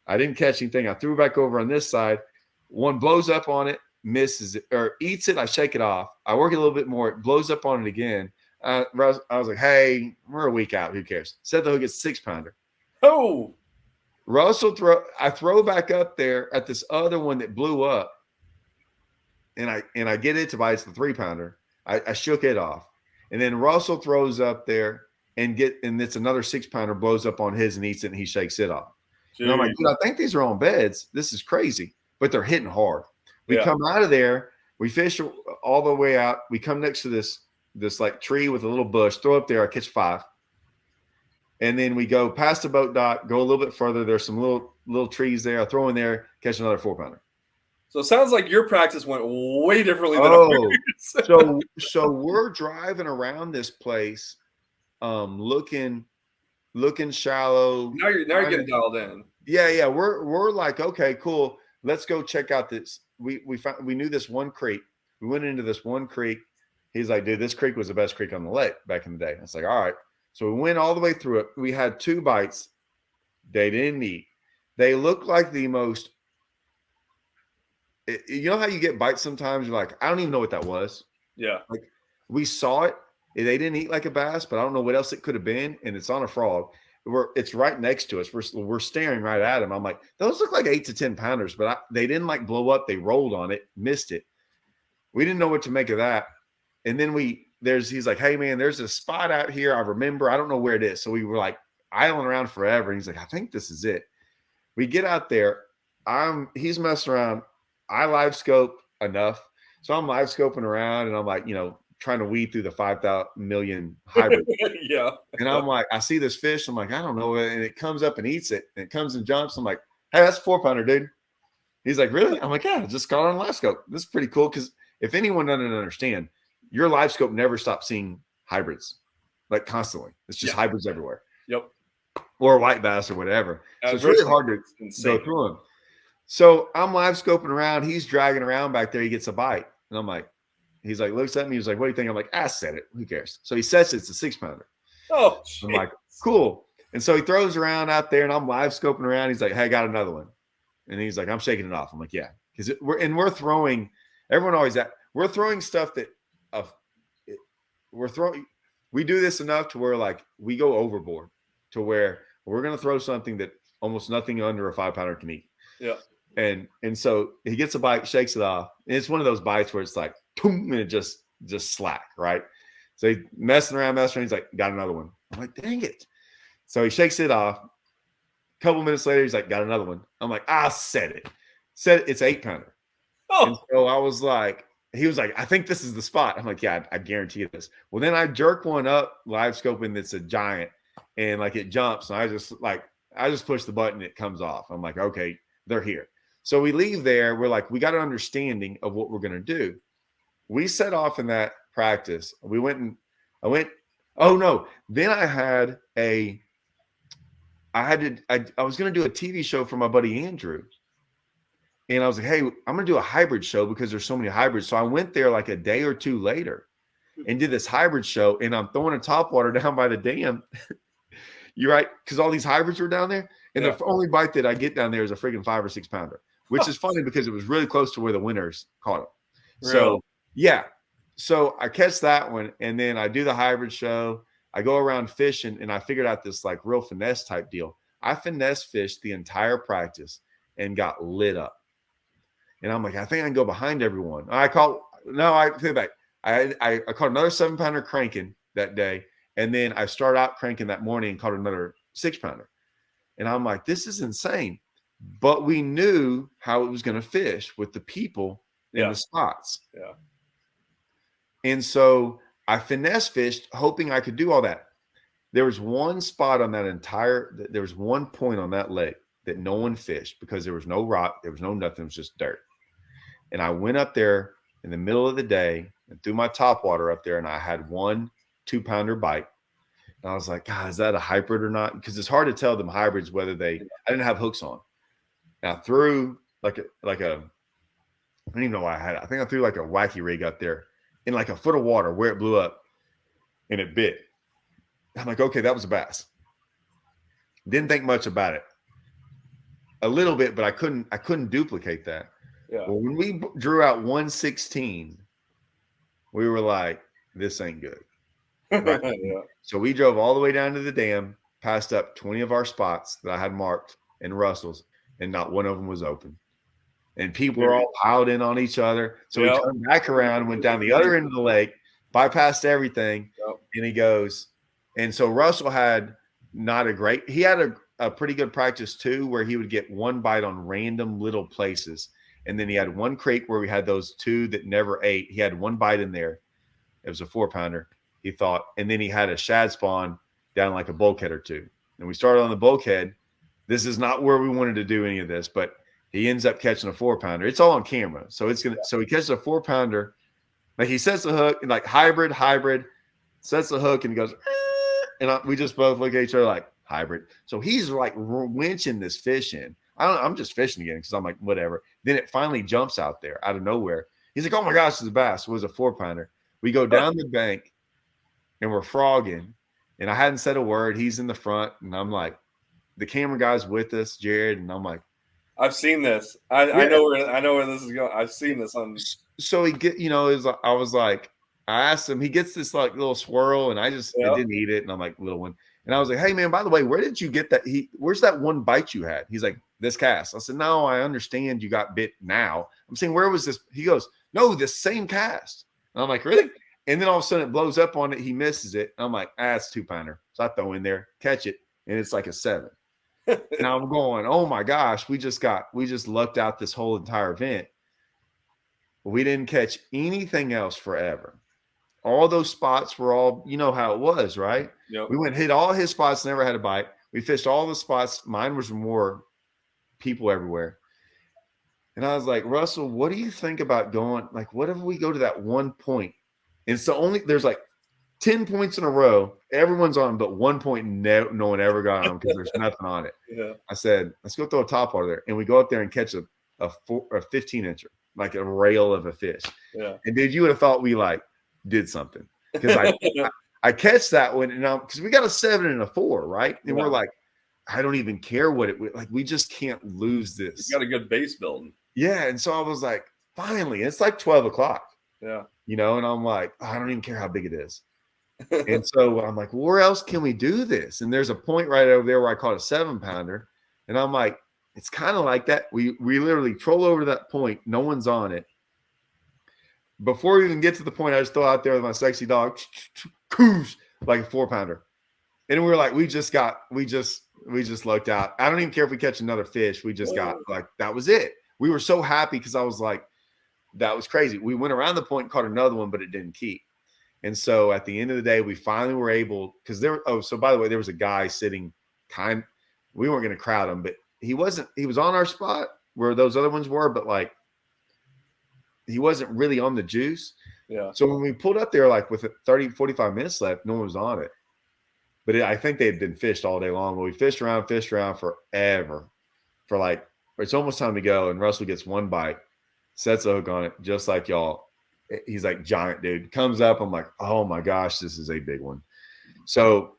I didn't catch anything. I threw back over on this side. One blows up on it, misses it, or eats it. I shake it off. I work it a little bit more. It blows up on it again. I was like, hey, we're a week out. Who cares? Set the hook at 6-pounder. Oh. I throw back up there at this other one that blew up. And I get it to bite. It's the 3-pounder. I shook it off. And then Russell throws up there and it's another 6-pounder blows up on his and eats it and he shakes it off. Jeez. And I'm like, dude, I think these are on beds. This is crazy. But they're hitting hard. We come out of there. We fish all the way out. We come next to this like tree with a little bush. Throw up there. I catch 5. And then we go past the boat dock, go a little bit further. There's some little trees there. I throw in there, catch another 4-pounder. So it sounds like your practice went way differently than ours. So we're driving around this place, looking shallow. Now you're getting dialed in. Yeah. We're like, okay, cool. Let's go check out this. We knew this one creek. We went into this one creek. He's like, dude, this creek was the best creek on the lake back in the day. I was like, all right. So we went all the way through it. We had 2 bites. They didn't eat. They looked like the most. You know how you get bites sometimes? You're like, I don't even know what that was. Yeah. Like we saw it. They didn't eat like a bass, but I don't know what else it could have been. And it's on a frog. It's right next to us. We're staring right at them. I'm like, those look like 8 to 10 pounders, but they didn't like blow up. They rolled on it, missed it. We didn't know what to make of that. And then he's like, hey man, there's a spot out here. I remember, I don't know where it is. So we were like idling around forever. And he's like, I think this is it. We get out there. He's messing around. I live scope enough. So I'm live scoping around and I'm like, trying to weed through the 5,000 million hybrids. Yeah. And I'm like, I see this fish. I'm like, I don't know. And it comes up and eats it. And it comes and jumps. I'm like, hey, that's a 4-pounder, dude. He's like, really? I'm like, yeah, just caught on live scope. This is pretty cool. Because if anyone doesn't understand, your live scope never stops seeing hybrids, like constantly. It's just hybrids everywhere. Yep. Or white bass or whatever. So it's really hard to go through them. So I'm live scoping around. He's dragging around back there. He gets a bite. And I'm like, he's like, looks at me. He's like, what do you think? I'm like, I said it. Who cares? So he says it's a 6-pounder. Oh, I'm like, cool. And so he throws around out there and I'm live scoping around. He's like, hey, I got another one. And he's like, I'm shaking it off. I'm like, yeah. Because we're throwing, everyone always we're throwing stuff that we do this enough to where like we go overboard to where we're going to throw something that almost nothing under a 5-pounder can eat. Yeah. And so he gets a bite, shakes it off. And it's one of those bites where it's like, boom, and it just slack, right? So he's messing around. He's like, got another one. I'm like, dang it. So he shakes it off. A couple minutes later, he's like, got another one. I'm like, I said it. Said it's 8-pounder. Oh. And so I was like, he was like, I think this is the spot. I'm like, yeah, I guarantee this. Well, then I jerk one up live scoping that's a giant and like it jumps. And I just push the button. It comes off. I'm like, okay, they're here. So we leave there. We're like, we got an understanding of what we're going to do. We set off in that practice. I was going to do a TV show for my buddy Andrew. And I was like, hey, I'm going to do a hybrid show because there's so many hybrids. So I went there like a day or 2 later and did this hybrid show. And I'm throwing a topwater down by the dam. You're right. Because all these hybrids were down there. And the only bite that I get down there is a freaking 5 or 6-pounder, which is funny because it was really close to where the winners caught them. Really? So, yeah. So I catch that one. And then I do the hybrid show. I go around fishing and I figured out this like real finesse type deal. I finesse fished the entire practice and got lit up. And I'm like, I think I can go behind everyone. I take it back. I caught another 7-pounder cranking that day. And then I started out cranking that morning and caught another 6-pounder. And I'm like, this is insane. But we knew how it was going to fish with the people in the spots. Yeah. And so I finesse fished, hoping I could do all that. There was one spot on there was one point on that lake that no one fished because there was no rock, there was no nothing, it was just dirt. And I went up there in the middle of the day and threw my top water up there, and I had 1 2-pounder bite. And I was like, God, is that a hybrid or not? Because it's hard to tell them hybrids whether I didn't have hooks on. And I threw like a I don't even know why I had it. I think I threw like a wacky rig up there in like a foot of water where it blew up and it bit. I'm like, okay, that was a bass. Didn't think much about it. A little bit, but I couldn't duplicate that. Yeah. Well, when we drew out 116, we were like, this ain't good. Right? Yeah. So we drove all the way down to the dam, passed up 20 of our spots that I had marked in Russell's, and not one of them was open. And people were all piled in on each other. So we turned back around, went down the other end of the lake, bypassed everything, and he goes. And so Russell had he had a pretty good practice too, where he would get 1 bite on random little places. And then he had 1 creek where we had those 2 that never ate. He had 1 bite in there. It was a 4-pounder, he thought. And then he had a shad spawn down like a bulkhead or 2. And we started on the bulkhead. This is not where we wanted to do any of this, but he ends up catching a 4-pounder. It's all on camera. So so he catches a 4-pounder. Like he sets the hook and like hybrid, sets the hook and he goes, and we just both look at each other like hybrid. So he's like winching this fish in. I'm just fishing again because I'm like, whatever. Then it finally jumps out there out of nowhere. He's like, oh my gosh, it's a bass. It was a 4-pounder. We go down the bank and we're frogging. And I hadn't said a word. He's in the front. And I'm like, the camera guy's with us, Jared. And I'm like, I've seen this. I know where this is going. I've seen this on. So he I was like, I asked him, he gets this like little swirl and I didn't eat it. And I'm like, little one. And I was like, hey man, by the way, where did you get that? Where's that 1 bite you had? He's like, this cast. I said, no, I understand you got bit now. I'm saying, where was this? He goes, no, this same cast. And I'm like, really? And then all of a sudden it blows up on it. He misses it. I'm like, it's 2-pounder. So I throw in there, catch it. And it's like a 7. And I'm going, oh my gosh, we just lucked out this whole entire event. We didn't catch anything else forever. All those spots were all, you know how it was, right? Yep. We went hit all his spots, never had a bite. We fished all the spots. Mine was more people everywhere. And I was like, Russell, what do you think about going? Like, what if we go to that 1 point? And it's there's like 10 points in a row. Everyone's on, but 1 point, no one ever got on because there's nothing on it. Yeah. I said, let's go throw a top water there. And we go up there and catch a 15-incher, like a rail of a fish. Yeah. And dude, you would have thought we like did something because I catch that one and because we got a 7 and a 4, right? And we're like, I don't even care what we just can't lose this. You got a good base building. Yeah. And so I was like, finally, it's like 12 o'clock. Yeah. And I'm like, I don't even care how big it is. And so I'm like, well, where else can we do this? And there's a point right over there where I caught a 7-pounder. And I'm like, it's kind of like that. We literally troll over to that point. No one's on it. Before we even get to the point, I just throw out there with my sexy dog, like a 4-pounder. And we were like, we just lucked out. I don't even care if we catch another fish. We just got like, that was it. We were so happy because I was like, that was crazy. We went around the point and caught another one, but it didn't keep. And so at the end of the day, we finally were able, because so by the way, there was a guy sitting we weren't going to crowd him, but he was on our spot where those other ones were, but like, he wasn't really on the juice. Yeah. So when we pulled up there, like with 30, 45 minutes left, no one was on it. But I think they had been fished all day long. But we fished around forever for like, it's almost time to go. And Russell gets 1 bite, sets a hook on it, just like y'all. He's like giant, dude. Comes up. I'm like, oh my gosh, this is a big one. So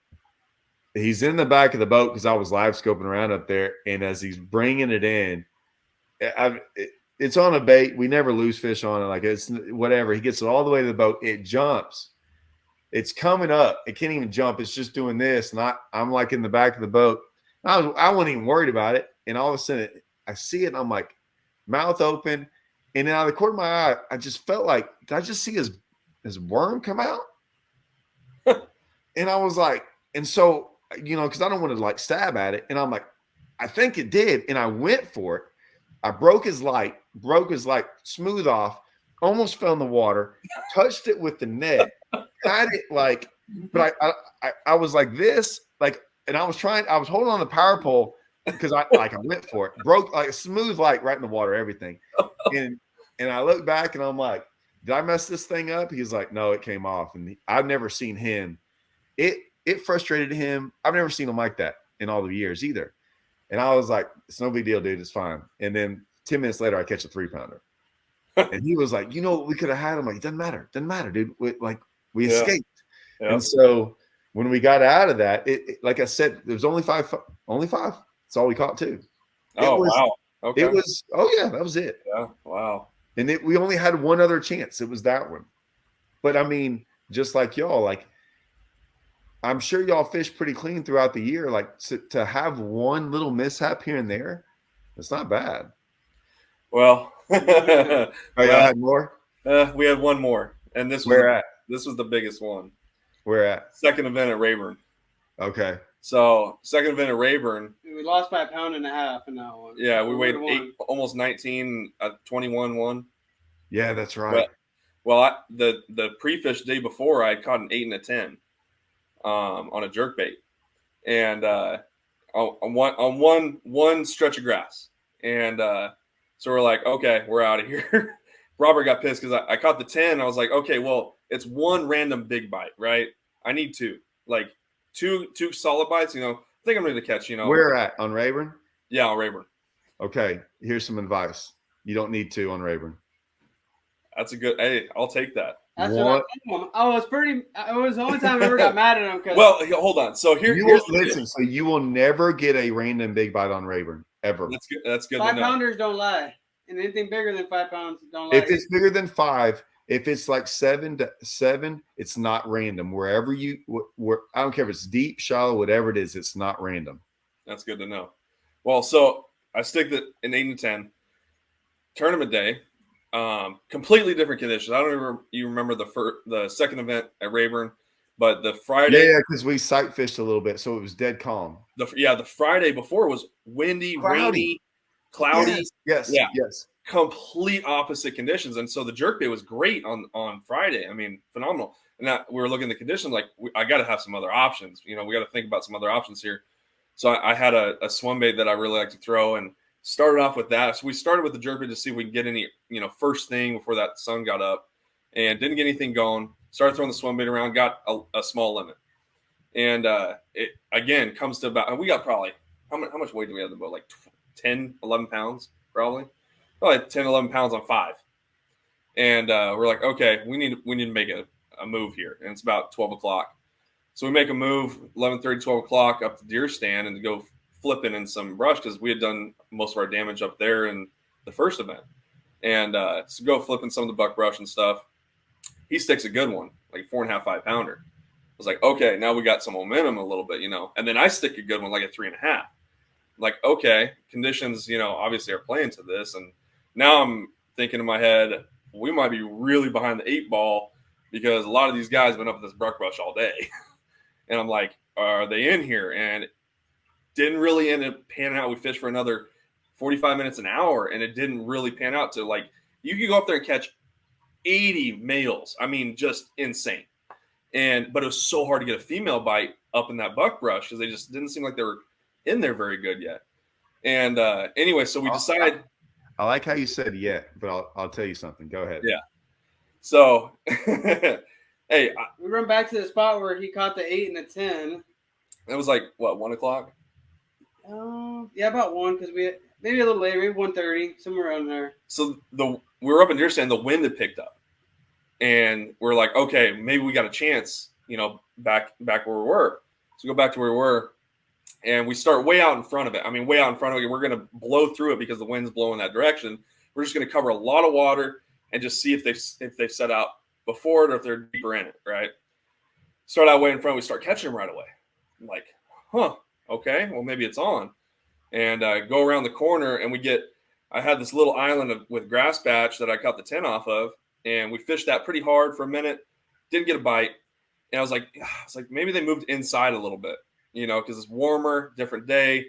he's in the back of the boat because I was live scoping around up there. And as he's bringing it in, it's on a bait. We never lose fish on it. Like it's whatever. He gets it all the way to the boat. It jumps. It's coming up. It can't even jump. It's just doing this. And I'm like in the back of the boat. I wasn't even worried about it. And all of a sudden I see it and I'm like mouth open. And then out of the corner of my eye, I just felt like, did I just see his worm come out? And I was like, and so, because I don't want to like stab at it. And I'm like, I think it did. And I went for it. I broke his light, smooth off, almost fell in the water, touched it with the net, had it like, but I was like this, like, and I was holding on the power pole because I went for it, broke like smooth light right in the water, everything. And I look back and I'm like, did I mess this thing up? He's like, no, it came off. And I've never seen him. It frustrated him. I've never seen him like that in all the years either. And I was like, it's no big deal, dude. It's fine. And then 10 minutes later, I catch a 3-pounder. And he was like, we could have had him. Like, doesn't matter, dude. We escaped. Yeah. And so when we got out of that, like I said, there was only five. That's all we caught too. Wow. Okay. It was. Oh yeah, that was it. Yeah. Wow. And we only had one other chance. It was that one. But I mean, just like y'all, like I'm sure y'all fish pretty clean throughout the year. Like to have one little mishap here and there, it's not bad. Well, y'all had more? We had one more, and this was the biggest one. Where at? Second event at Rayburn. Okay. So second event at Rayburn. We lost by 1.5 pounds in that one. Yeah, we weighed almost 19, 21-1. Yeah, that's right. Well, the pre-fish day before, I had caught an 8 and a 10 on a jerkbait, and on one stretch of grass, and so we're like, okay, we're out of here. Robert got pissed because I caught the 10. I was like, okay, well, it's one random big bite, right? I need two, like two solid bites. I think I'm ready to catch. Where at on Rayburn? Yeah, on Rayburn. Okay, here's some advice. You don't need two on Rayburn. That's a good. Hey, I'll take that. That's what I told him. It was the only time I ever got mad at him. Well, hold on. So listen. So you will never get a random big bite on Rayburn ever. That's good. That's good. 5-pounders don't lie, and anything bigger than 5 pounds don't lie. If it's bigger than 5, if it's like 7 to 7, it's not random. Where I don't care if it's deep, shallow, whatever it is, it's not random. That's good to know. Well, so I stick an 8 and 10 tournament day. Completely different conditions. I don't even you remember the second event at Rayburn, but the Friday. Yeah, because we sight fished a little bit, so it was dead calm. The Friday before was windy, rainy, cloudy. Yes. Complete opposite conditions, and so the jerkbait was great on Friday. I mean, phenomenal. And that we were looking at the conditions like I got to have some other options. We got to think about some other options here. So I had a swim bait that I really like to throw and started off with that. So we started with the jerkbait to see if we can get any, first thing before that sun got up, and didn't get anything going. Started throwing the swim bait around, got a small limit. And it, again, comes to about, we got probably, how much weight do we have in the boat? Like 10, 11 pounds, probably 10, 11 pounds on 5. And we're like, okay, we need to make a move here. And it's about 12 o'clock. So we make a move, 11:30, 12 o'clock up the deer stand and to go flipping in some brush because we had done most of our damage up there in the first event. And so go flipping some of the buck brush and stuff. He sticks a good one, like 4.5, 5 pounder. I was like, okay, now we got some momentum a little bit, And then I stick a good one, like a 3.5. Like, okay, conditions, obviously are playing to this. And now I'm thinking in my head, we might be really behind the 8 ball because a lot of these guys have been up at this buck brush all day. And I'm like, are they in here? And it didn't really end up panning out. We fished for another 45 minutes, an hour, and it didn't really pan out to like, you could go up there and catch 80 males. I mean, just insane. But it was so hard to get a female bite up in that buck brush because they just didn't seem like they were in there very good yet. And anyway, so we decided. I like how you said yet, but I'll tell you something. Go ahead. Yeah. So, hey, we run back to the spot where he caught the 8 and the 10. It was like what, 1 o'clock? Yeah, about 1 because we maybe a little later, maybe 1:30, somewhere around there. So we were up in deer stand, the wind had picked up, and we're like, okay, maybe we got a chance, back where we were. So go back to where we were, and we start way out in front of it. I mean, way out in front of it. We're going to blow through it because the wind's blowing that direction. We're just going to cover a lot of water and just see if they've set out before it or if they're deeper in it, right? Start out way in front. We start catching them right away. I'm like, okay, well, maybe it's on. And go around the corner, and I had this little island with grass patch that I caught the 10 off of, and we fished that pretty hard for a minute. Didn't get a bite. And I was like, maybe they moved inside a little bit, because it's warmer, different day.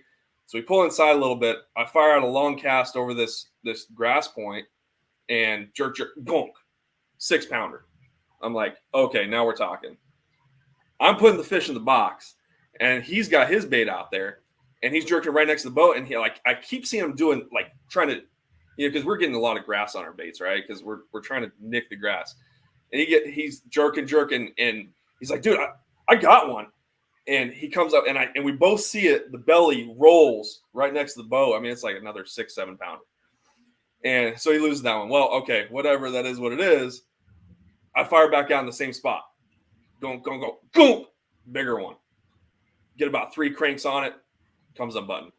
So we pull inside a little bit. I fire out a long cast over this grass point and jerk, gonk, 6 pounder. I'm like, okay, now we're talking. I'm putting the fish in the box, and he's got his bait out there, and he's jerking right next to the boat. And I keep seeing him doing, like, trying to because we're getting a lot of grass on our baits, right? Because we're trying to nick the grass, and he's jerking, and he's like, dude, I got one, and he comes up, and we both see it. The belly rolls right next to the bow. I mean, it's like another 6-7 pounder, and so he loses that one. Well, okay, whatever, that is what it is. I fire back out in the same spot, go, boom, bigger one. Get about 3 cranks on it, comes unbuttoned,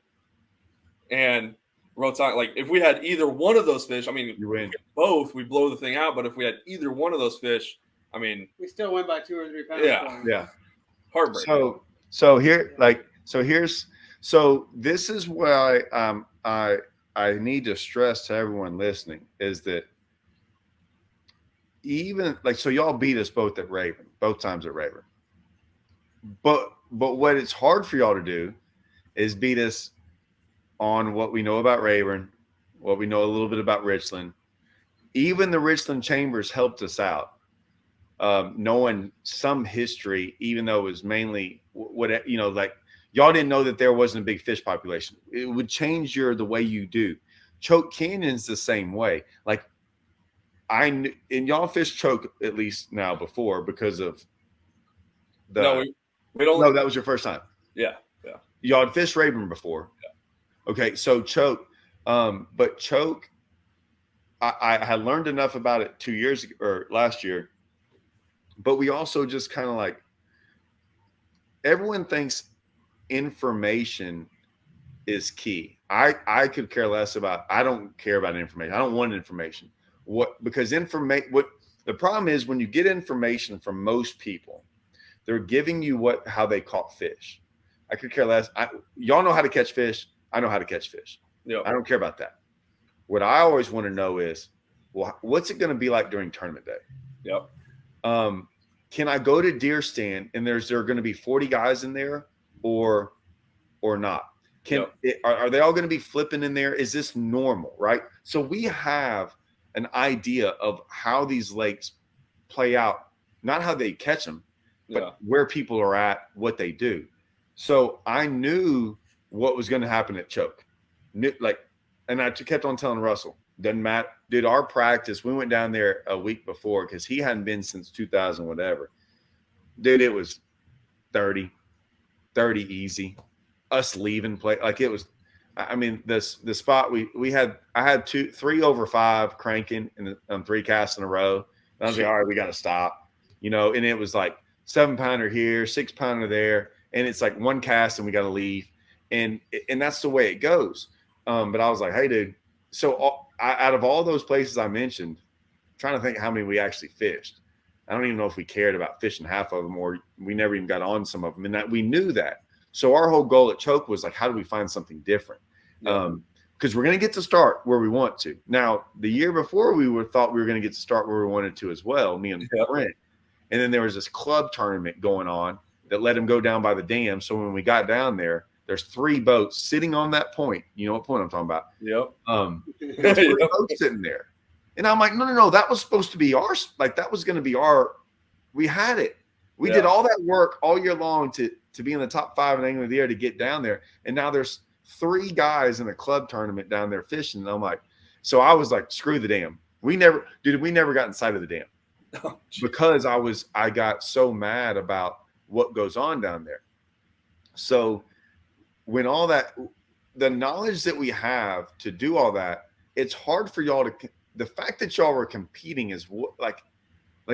and like if we had either one of those fish, I mean, You win. both, we blow the thing out. But if we had either one of those fish, I mean, We still win by 2 or 3 pounds. Yeah. heartbreak. So this is why I need to stress to everyone listening is that even like, so y'all beat us both times at Rayburn. But what it's hard for y'all to do is beat us on what we know about Rayburn, what we know a little bit about Richland. Even the Richland Chambers helped us out, knowing some history, even though it was mainly what, you know, like y'all didn't know that there wasn't a big fish population. It would change the way you do. Choke Canyon's the same way. Like and y'all fish Choke at least now before because of the. No, we don't. No, that was your first time. Yeah. Y'all had fished Rayburn before. Yeah. Okay, so Choke, but Choke, I had learned enough about it 2 years ago, or last year, but we also just kind of like, everyone thinks information is key. I could care less about, I don't care about information. I don't want information. Because the problem is when you get information from most people, they're giving you how they caught fish. I could care less. Y'all know how to catch fish. I know how to catch fish. Yep. I don't care about that. What I always want to know is, well, what's it going to be like during tournament day? Yep. Can I go to deer stand and there going to be 40 guys in there or not? Are they all going to be flipping in there? Is this normal? Right. So we have an idea of how these lakes play out, not how they catch them, but where people are at, what they do. So I knew what was going to happen at Choke. And I kept on telling Russell, doesn't matter. Did our practice, we went down there a week before because he hadn't been since 2000, whatever. Dude, it was 30 easy. Us leaving play, like it was, I mean, the spot I had 3 over 5 cranking and 3 casts in a row. And I was like, all right, we got to stop, you know, and it was like 7 pounder here, 6 pounder there. And it's like 1 cast and we got to leave. And that's the way it goes. But I was like, hey, dude. So out of all those places I mentioned, I'm trying to think how many we actually fished. I don't even know if we cared about fishing half of them, or we never even got on some of them. And that we knew that. So our whole goal at Choke was like, how do we find something different? Because we're going to get to start where we want to. Now, the year before, thought we were going to get to start where we wanted to as well, me and Brent. And then there was this club tournament going on that let him go down by the dam. So when we got down there, there's 3 boats sitting on that point. You know what point I'm talking about? Yep. There's 3 boats sitting there. And I'm like, no, that was supposed to be ours. Like that was going to be we had it. We did all that work all year long to be in the top 5 in England of the year to get down there. And now there's 3 guys in a club tournament down there fishing. And I'm like, so I was like, screw the dam. We never got inside of the dam because I got so mad about what goes on down there. So when all that, the knowledge that we have to do all that, it's hard for y'all the fact that y'all were competing is like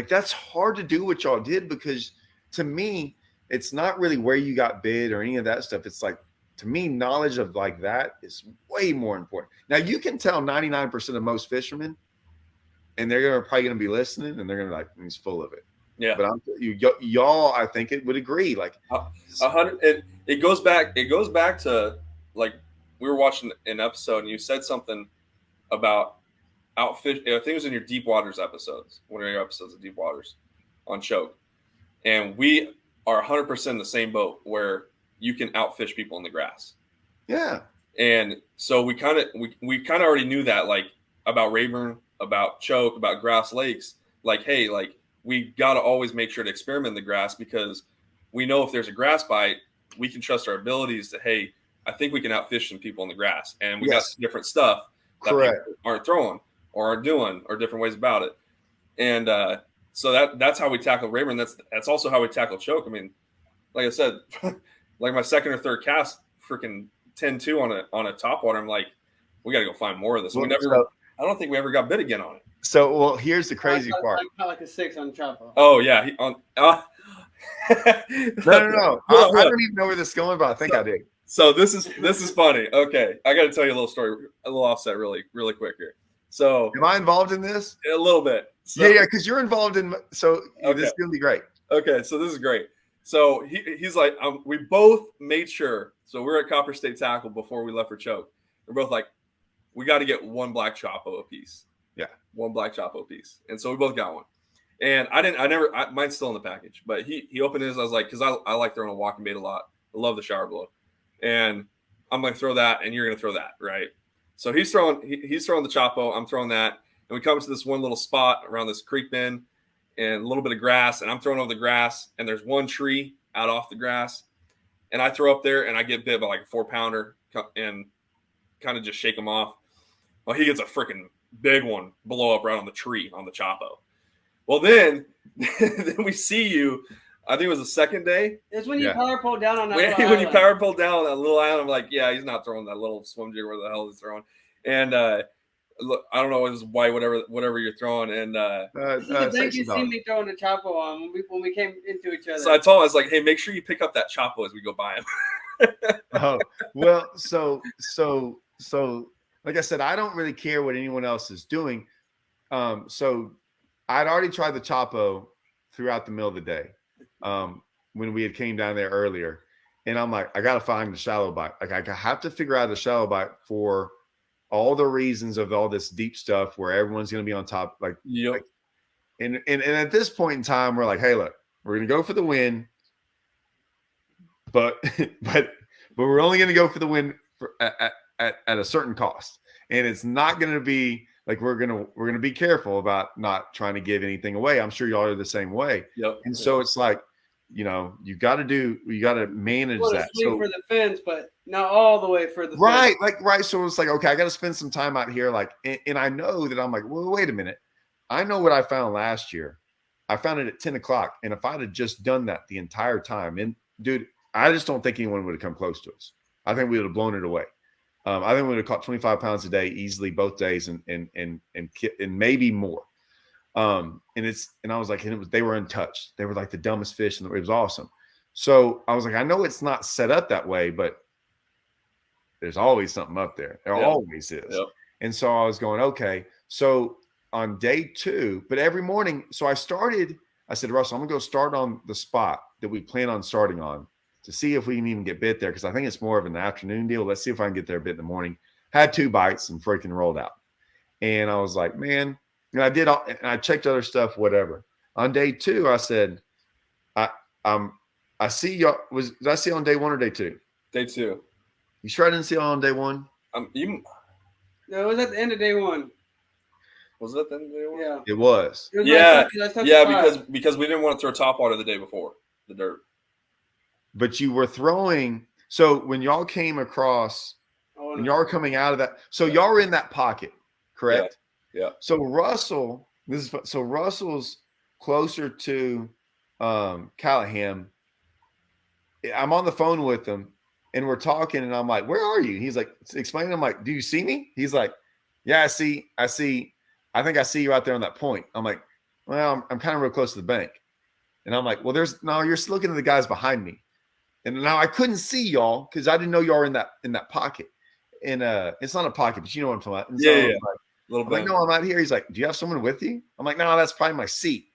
that's hard to do what y'all did, because to me, it's not really where you got bid or any of that stuff. It's like, to me, knowledge of like that is way more important. Now you can tell 99% of most fishermen, and they're probably going to be listening and they're going to be like, he's full of it. Yeah. But y'all, I think it would agree. Like 100. It goes back to, like, we were watching an episode and you said something about outfish. I think it was in your Deep Waters episodes, one of your episodes of Deep Waters on Choke. And we are 100% in the same boat where you can outfish people in the grass. Yeah. And so we kind of already knew that, like, about Rayburn, about Choke, about grass lakes. Like, hey, like, we got to always make sure to experiment in the grass, because we know if there's a grass bite, we can trust our abilities to, hey, I think we can outfish some people in the grass. And we got some different stuff. Correct. people aren't throwing or aren't doing or different ways about it. And so that's how we tackle Rayburn. That's also how we tackle choke. I mean, like I said, like my second or third cast, freaking 10-2 on a topwater. I'm like, we got to go find more of this. Well, I don't think we ever got bit again on it. So, well, here's the crazy part. I caught like a 6 on Chapo. Oh yeah, No. I don't even know where this is going, but I think I did. So this is funny. Okay, I got to tell you a little story, a little offset, really quick here. So, am I involved in this? A little bit. So, yeah, because you're involved in. So okay. This is gonna be great. Okay, so this is great. So he's like, we both made sure. So we're at Copper State Tackle before we left for choke. We're both like, we got to get one black Chapo a piece. Yeah, one black Chapo piece. And so we both got one. And mine's still in the package. But he opened his. I was like, because I like throwing a walking bait a lot. I love the shower blow. And I'm going to throw that, and you're going to throw that, right? So he's throwing the Chapo. I'm throwing that. And we come to this one little spot around this creek bend and a little bit of grass. And I'm throwing over the grass. And there's one tree out off the grass. And I throw up there, and I get bit by like a 4-pounder and kind of just shake him off. Well, he gets a freaking big one blow up right on the tree on the Chapo. Well, then we see you. I think it was the second day. It's when you power pull down on that little island. When you power pull down on that little island, I'm like, yeah, he's not throwing that little swim jig where the hell he's throwing. And look, I don't know, it was white, whatever you're throwing. And thank you see me throwing the Chapo on when we came into each other. So I told him, I was like, hey, make sure you pick up that Chapo as we go by him. Oh, well, so like I said, I don't really care what anyone else is doing. So I'd already tried the Chapo throughout the middle of the day when we had came down there earlier. And I'm like, I got to find the shallow bite. Like I have to figure out the shallow bite for all the reasons of all this deep stuff where everyone's going to be on top. Like, yep. Like, and at this point in time, we're like, hey, look, we're going to go for the win. But we're only going to go for the win at a certain cost, and it's not going to be like we're gonna be careful about not trying to give anything away. I'm sure y'all are the same way. Yep. And so it's like, you got to manage that. So for the fence, but not all the way for the right, fence. right. So it's like, okay, I got to spend some time out here, like, and I know that I'm like, well, wait a minute, I know what I found last year. I found it at 10 o'clock, and if I'd have just done that the entire time, and dude, I just don't think anyone would have come close to us. I think we would have blown it away. I think we would have caught 25 pounds a day easily both days and maybe more. And I was like, they were untouched. They were like the dumbest fish, and it was awesome. So I was like, I know it's not set up that way, but there's always something up there. There always is. Yep. And so I was going, okay. So on day 2, but every morning, so I said, Russell, I'm gonna go start on the spot that we plan on starting on, to see if we can even get bit there, because I think it's more of an afternoon deal. Let's see if I can get there a bit in the morning. Had 2 bites and freaking rolled out. And I was like, man, and I did all, and I checked other stuff, whatever. On day 2, I said, I see y'all. Did I see on day 1 or day 2? Day 2. You sure I didn't see y'all on day 1? No, it was at the end of day 1. Was it at the end of day 1? Yeah. It was. Because we didn't want to throw topwater the day before, the dirt. But you were throwing. So when y'all came across, when y'all were coming out of that, so y'all were in that pocket, correct? Yeah. So Russell's closer to Callahan. I'm on the phone with him, and we're talking, and I'm like, "Where are you?" He's like, explaining. I'm like, "Do you see me?" He's like, "Yeah, I see. I think I see you out there on that point." I'm like, "Well, I'm kind of real close to the bank," and I'm like, "Well, you're looking at the guys behind me." And now I couldn't see y'all because I didn't know y'all were in that pocket. And it's not a pocket, but you know what I'm talking about. And so I'm like, no, I'm out here. He's like, do you have someone with you? I'm like, no, that's probably my seat.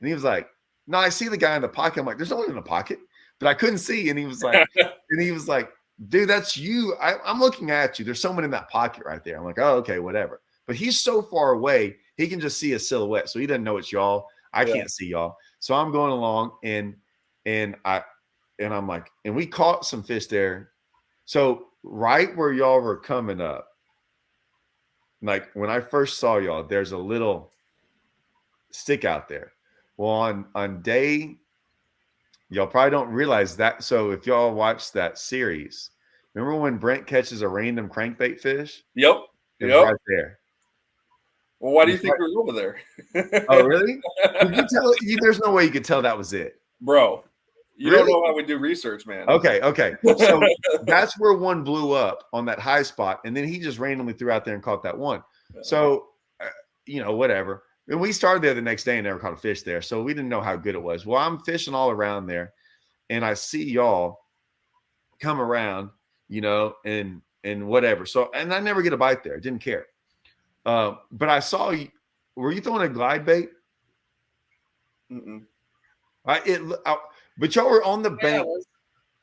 And he was like, no, I see the guy in the pocket. I'm like, there's no one in the pocket, but I couldn't see. And he was like, dude, that's you. I'm looking at you. There's someone in that pocket right there. I'm like, oh, okay, whatever. But he's so far away, he can just see a silhouette. So he doesn't know it's y'all. I can't see y'all. So I'm going along, and I'm like, and we caught some fish there. So right where y'all were coming up, like when I first saw y'all, there's a little stick out there. Well, on day, y'all probably don't realize that. So if y'all watch that series, remember when Brent catches a random crankbait fish? Yep. It was Yep. right there. Well, why do you think we were over there? Oh, really? Could you tell? There's no way you could tell that was it. Bro, you Really? don't know how we do research, man. Okay. So that's where one blew up on that high spot, and then he just randomly threw out there and caught that one. So, whatever. And we started there the next day and never caught a fish there, so we didn't know how good it was. Well, I'm fishing all around there, and I see y'all come around, and whatever. So, and I never get a bite there. Didn't care. But I saw you. Were you throwing a glide bait? Mm-mm. But y'all were on the bank.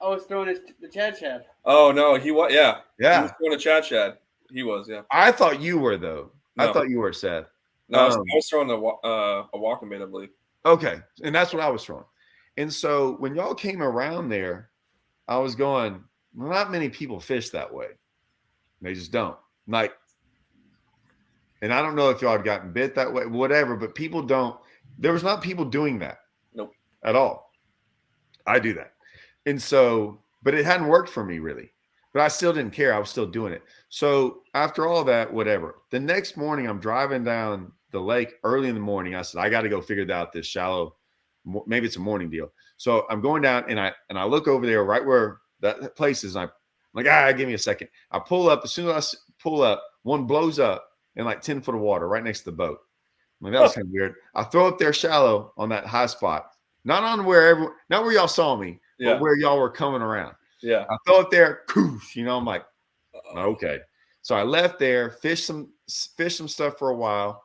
I was throwing the Chad. Oh no, he was. Yeah. He Yeah. was throwing a Chad. He was. Yeah. I thought you were though. No. I thought you were, Seth. No, I was throwing a walking bait, I believe. Okay, and that's what I was throwing. And so when y'all came around there, I was going, well, not many people fish that way. They just don't. Like, and I don't know if y'all had gotten bit that way, whatever, but people don't. There was not people doing that. Nope. At all. I do that. And so, but it hadn't worked for me really. But I still didn't care. I was still doing it. So after all that, whatever. The next morning, I'm driving down the lake early in the morning. I said, I got to go figure out this shallow. Maybe it's a morning deal. So I'm going down and I look over there right where that place is. And I'm like, give me a second. I pull up. As soon as I pull up, one blows up in like 10 foot of water right next to the boat. I'm like, that was kind of weird. I throw up there shallow on that high spot. Not where y'all saw me, but where y'all were coming around. Yeah. I throw it there. I'm like, okay. So I left there, fish some stuff for a while,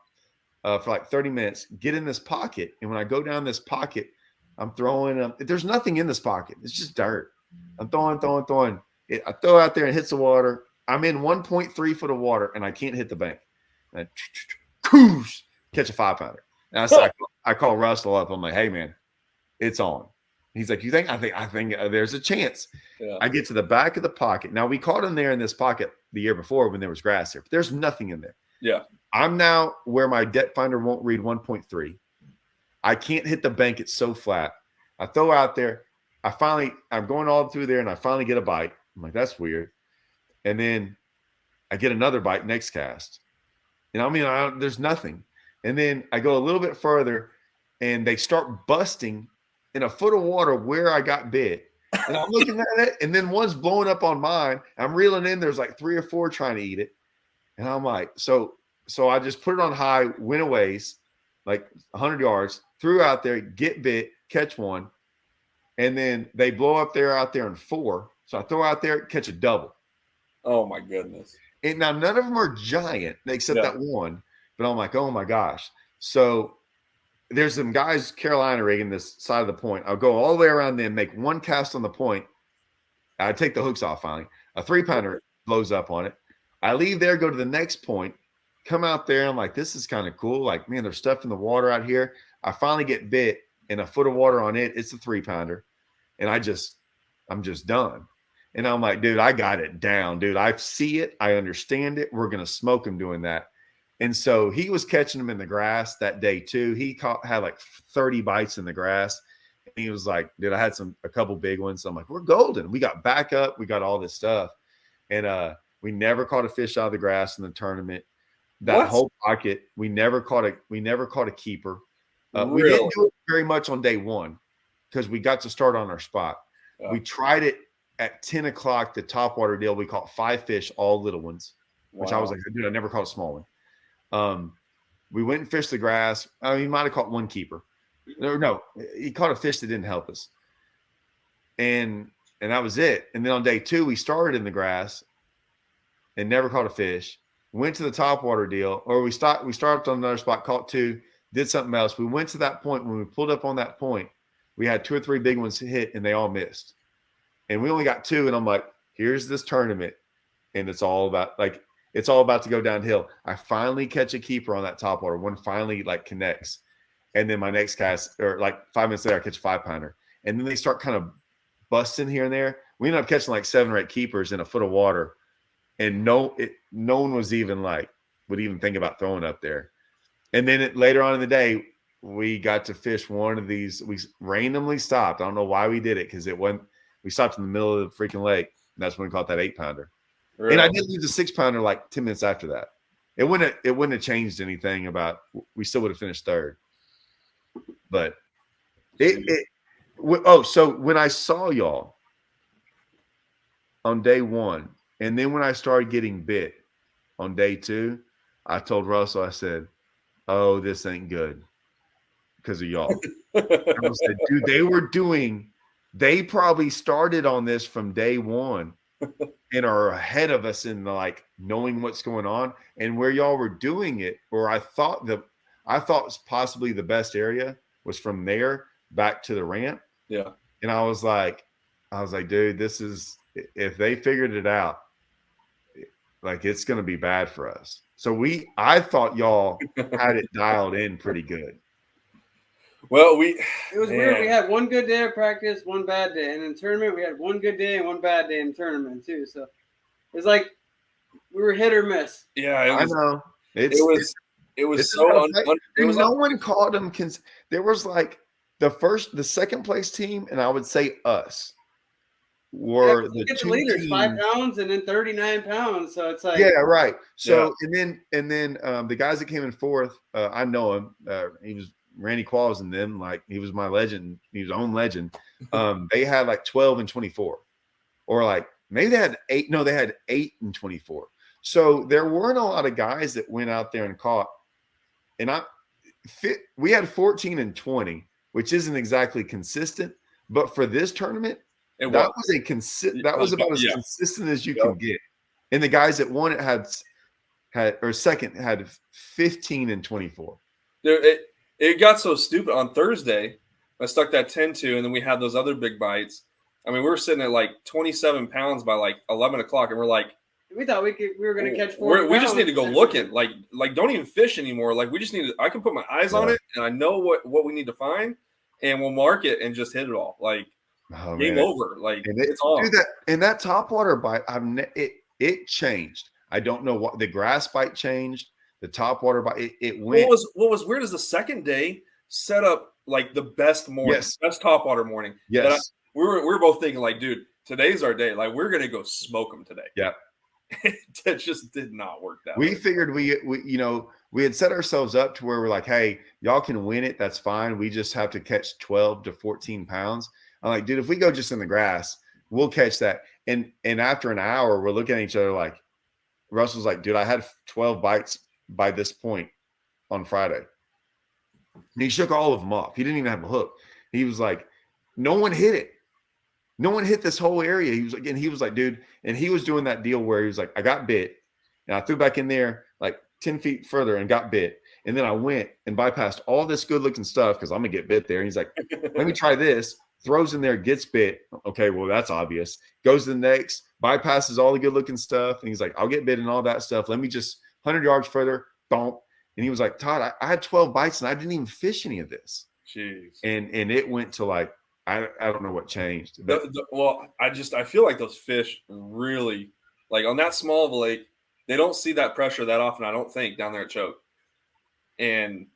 for like 30 minutes, get in this pocket. And when I go down this pocket, I'm throwing there's nothing in this pocket. It's just dirt. I'm throwing. I throw out there and hits the water. I'm in 1.3 foot of water and I can't hit the bank. And catch a 5-pounder. And I call Russell up. I'm like, hey man, it's on. He's like, you think? I think there's a chance. Yeah. I get to the back of the pocket. Now we caught him there in this pocket the year before when there was grass there, but there's nothing in there. Yeah. I'm now where my depth finder won't read 1.3. I can't hit the bank. It's so flat. I throw out there. I'm going all through there and I finally get a bite. I'm like, that's weird. And then I get another bite next cast. And there's nothing. And then I go a little bit further and they start busting in a foot of water where I got bit. And I'm looking at it, and then one's blowing up on mine. I'm reeling in. There's like 3 or 4 trying to eat it. And I'm like, so I just put it on high, went a ways, like 100 yards, threw out there, get bit, catch one. And then they blow up there out there in 4. So I throw out there, catch a double. Oh my goodness. And now none of them are giant except that one. But I'm like, oh my gosh. So there's some guys Carolina rigging this side of the point. I'll go all the way around them, make one cast on the point. I take the hooks off finally. A 3-pounder blows up on it. I leave there, go to the next point, come out there. I'm like, this is kind of cool. Like, man, there's stuff in the water out here. I finally get bit in a foot of water on it. It's a 3-pounder. And I'm just done. And I'm like, dude, I got it down, dude. I see it. I understand it. We're going to smoke him doing that. And so he was catching them in the grass that day too. He had like 30 bites in the grass. And he was like, dude, I had a couple big ones. So I'm like, we're golden. We got backup. We got all this stuff. And we never caught a fish out of the grass in the tournament. That whole pocket, we never caught a keeper. Really? We didn't do it very much on day one because we got to start on our spot. Yeah. We tried it at 10 o'clock, the topwater deal. We caught 5 fish, all little ones, which I was like, dude, I never caught a small one. We went and fished the grass. He might have caught 1 keeper. No, he caught a fish that didn't help us. And that was it. And then on day 2, we started in the grass and never caught a fish. Went to the topwater deal, or we started on another spot, caught 2, did something else. We went to that point. When we pulled up on that point, we had 2 or 3 big ones hit and they all missed. And we only got 2. And I'm like, here's this tournament. And it's all about to go downhill. I finally catch a keeper on that topwater. One finally connects. And then my next cast, or like 5 minutes later, I catch a 5-pounder. And then they start kind of busting here and there. We ended up catching like 7 or 8 keepers in a foot of water. And no one was even would even think about throwing up there. And then later on in the day, we got to fish one of these. We randomly stopped. I don't know why we did it, because we stopped in the middle of the freaking lake. And that's when we caught that 8-pounder. Really? And I did lose a 6-pounder like 10 minutes after that. It wouldn't have changed anything about. We still would have finished third. But so when I saw y'all on day one, and then when I started getting bit on day two, I told Russell, I said, "Oh, this ain't good because of y'all." I said, "Dude, they probably started on this from day one and are ahead of us in like knowing what's going on, and where y'all were doing it, or I thought possibly the best area was from there back to the ramp." Yeah. And I was like, dude, this is, if they figured it out, like it's going to be bad for us. So I thought y'all had it dialed in pretty good. Well, it was weird. We had one good day of practice, one bad day, and in tournament we had one good day and one bad day in tournament too. So it was like we were hit or miss. Yeah, I know. It was so no one called them. There was like the second place team, and I would say us were the two leaders, teams. 5 pounds and then 39 pounds. So it's like, yeah, right. So and then the guys that came in fourth, I know him. He was Randy Qualls, and them, like he was my legend. He was own legend. They had like 12 and 24, or like maybe they had 8. No, they had 8 and 24. So there weren't a lot of guys that went out there and caught. And we had 14 and 20, which isn't exactly consistent, but for this tournament, that was about as consistent as you can get. And the guys that won it had second had 15 and 24. It got so stupid on Thursday. I stuck that 10-2, and then we had those other big bites. I mean, we were sitting at like 27 pounds by like 11 o'clock, and we're like, we thought we were going to catch 4. We just need to go looking. Like don't even fish anymore. Like we just need to. I can put my eyes on it, and I know what we need to find, and we'll mark it and just hit it all. Like game over. Like it's on. And that topwater bite, it changed. I don't know what the grass bite changed. The topwater bite, it went. What was weird is the second day set up like the best morning, best topwater morning. Yes, we were both thinking like, dude, today's our day. Like we're gonna go smoke them today. Yeah. It just did not work that way. We figured we had set ourselves up to where we're like, hey, y'all can win it. That's fine. We just have to catch 12 to 14 pounds. I'm like, dude, if we go just in the grass, we'll catch that. And after an hour, we're looking at each other like, Russell's like, dude, I had 12 bites by this point on Friday. And he shook all of them off. He didn't even have a hook. He was like, no one hit it. No one hit this whole area. He was like, dude, and he was doing that deal where he was like, I got bit, and I threw back in there like 10 feet further and got bit. And then I went and bypassed all this good looking stuff because I'm gonna get bit there. And he's like, let me try this. Throws in there, gets bit. Okay, well, that's obvious. Goes to the next, bypasses all the good looking stuff. And he's like, I'll get bit and all that stuff. Let me just 100 yards further, boom. And he was like, Todd, I had 12 bites and I didn't even fish any of this. Jeez. And it went to like, I don't know what changed. I feel like those fish really, like on that small of a lake, they don't see that pressure that often, I don't think, down there at Choke. And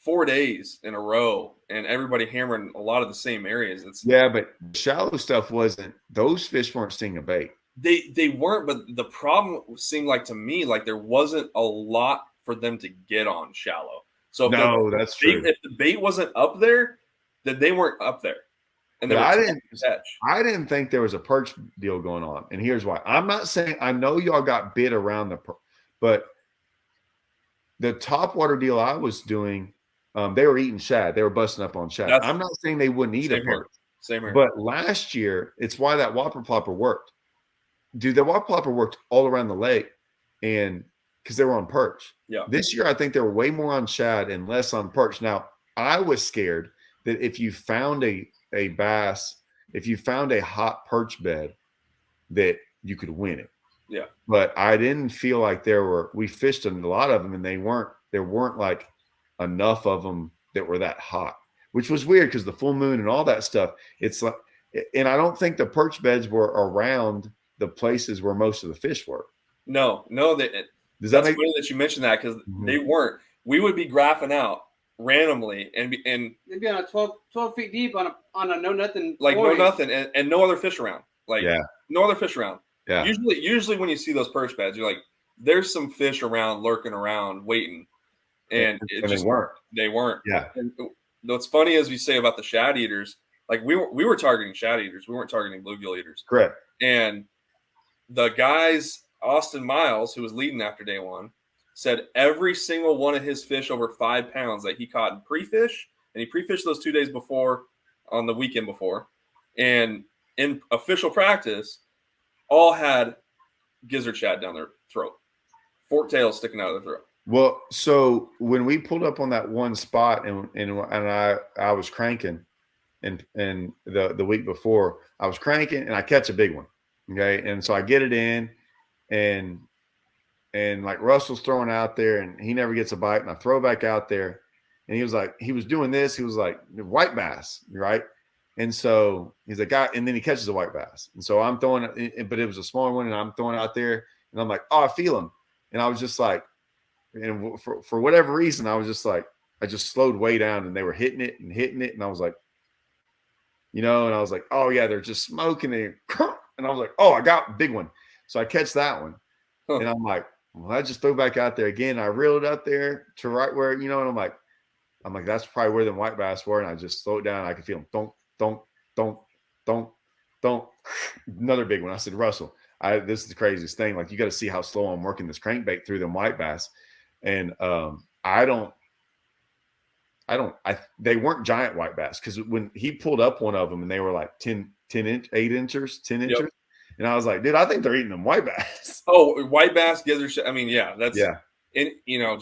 4 days in a row and everybody hammering a lot of the same areas. But shallow stuff wasn't, those fish weren't seeing a bait. They weren't, but the problem seemed like to me, like there wasn't a lot for them to get on shallow. So that's true. If the bait wasn't up there, then they weren't up there. And I didn't think there was a perch deal going on. And here's why. I'm not saying, I know y'all got bit around but the topwater deal I was doing, they were eating shad. They were busting up on shad. I'm not saying they wouldn't eat a perch. Same here. But last year, it's why that whopper plopper worked. Dude, the whopper plopper worked all around the lake, and because they were on perch. Yeah. This year, I think they were way more on shad and less on perch. Now, I was scared that if you found a bass, if you found a hot perch bed, that you could win it. Yeah. But I didn't feel like we fished a lot of them, and there weren't like enough of them that were that hot, which was weird because the full moon and all that stuff. It's like, and I don't think the perch beds were around the places where most of the fish were. No, that's funny that you mentioned that because they weren't. We would be graphing out randomly and they'd be on a 12 feet deep on a no nothing, like point. No nothing and no other fish around, like no other fish around. Yeah. Usually when you see those perch beds, you're like, there's some fish around, lurking around, waiting, and they weren't. Yeah. And what's funny is we say about the shad eaters, like we were targeting shad eaters, we weren't targeting bluegill eaters. Correct. And the guys, Austin Miles, who was leading after day one, said every single one of his fish over 5 pounds that he caught in pre-fish, and he pre-fished those 2 days before, on the weekend before, and in official practice, all had gizzard shad down their throat, fork tails sticking out of their throat. Well, so when we pulled up on that one spot, and I was cranking, and the week before I was cranking, and I catch a big one, okay, and so I get it in, and like Russell's throwing out there, and he never gets a bite, and I throw back out there, and he was doing this, he was like, white bass, right? And so he's like, and then he catches a white bass, and so I'm throwing it, but it was a smaller one, and I'm throwing out there, and I'm like, oh, I feel him, and I was just like, and for whatever reason, I was just like, I just slowed way down, and they were hitting it, and I was like, and I was like, oh yeah, they're just smoking it, and I was like, oh, I got a big one, so I catch that one, and I'm like, well, I just throw back out there again. I reeled up there to right where, and I'm like, that's probably where the white bass were, and I just slowed down. I could feel them, don't, another big one. I said, Russell, this is the craziest thing. Like, you got to see how slow I'm working this crankbait through them white bass, and they weren't giant white bass, because when he pulled up one of them, and they were like 10 inches. Yep. And I was like, dude, I think they're eating them white bass. Oh, white bass, gizzard shad. I mean, yeah, that's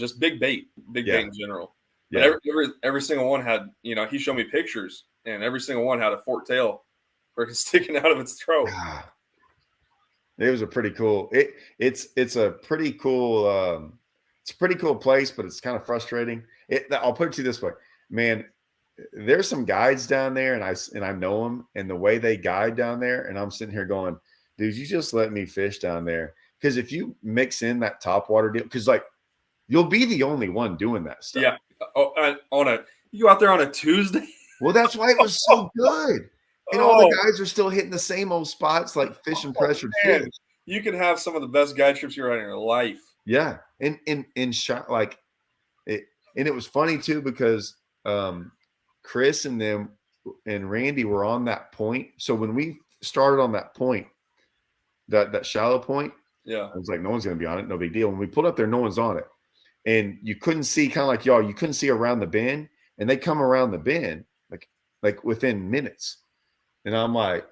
just big bait in general. Yeah. But every single one had, he showed me pictures, and every single one had a fork tail sticking out of its throat. It was a pretty cool. It's a pretty cool. It's a pretty cool place, but it's kind of frustrating. I'll put it to you this way, man. There's some guides down there, and I know them, and the way they guide down there, and I'm sitting here going, dude, you just let me fish down there, because if you mix in that topwater deal, because like you'll be the only one doing that stuff. Yeah. You go out there on a Tuesday. Well, that's why it was so good. And all the guys are still hitting the same old spots, like fishing pressured fish. You can have some of the best guide trips you're on in your life. Yeah. And shot like it, and it was funny too, because Chris and them and Randy were on that point. So when we started on that point, that shallow point, yeah, I was like, no one's going to be on it. No big deal. When we pulled up there, no one's on it. And you couldn't see, kind of like y'all, you couldn't see around the bend, and they come around the bend like within minutes. And I'm like,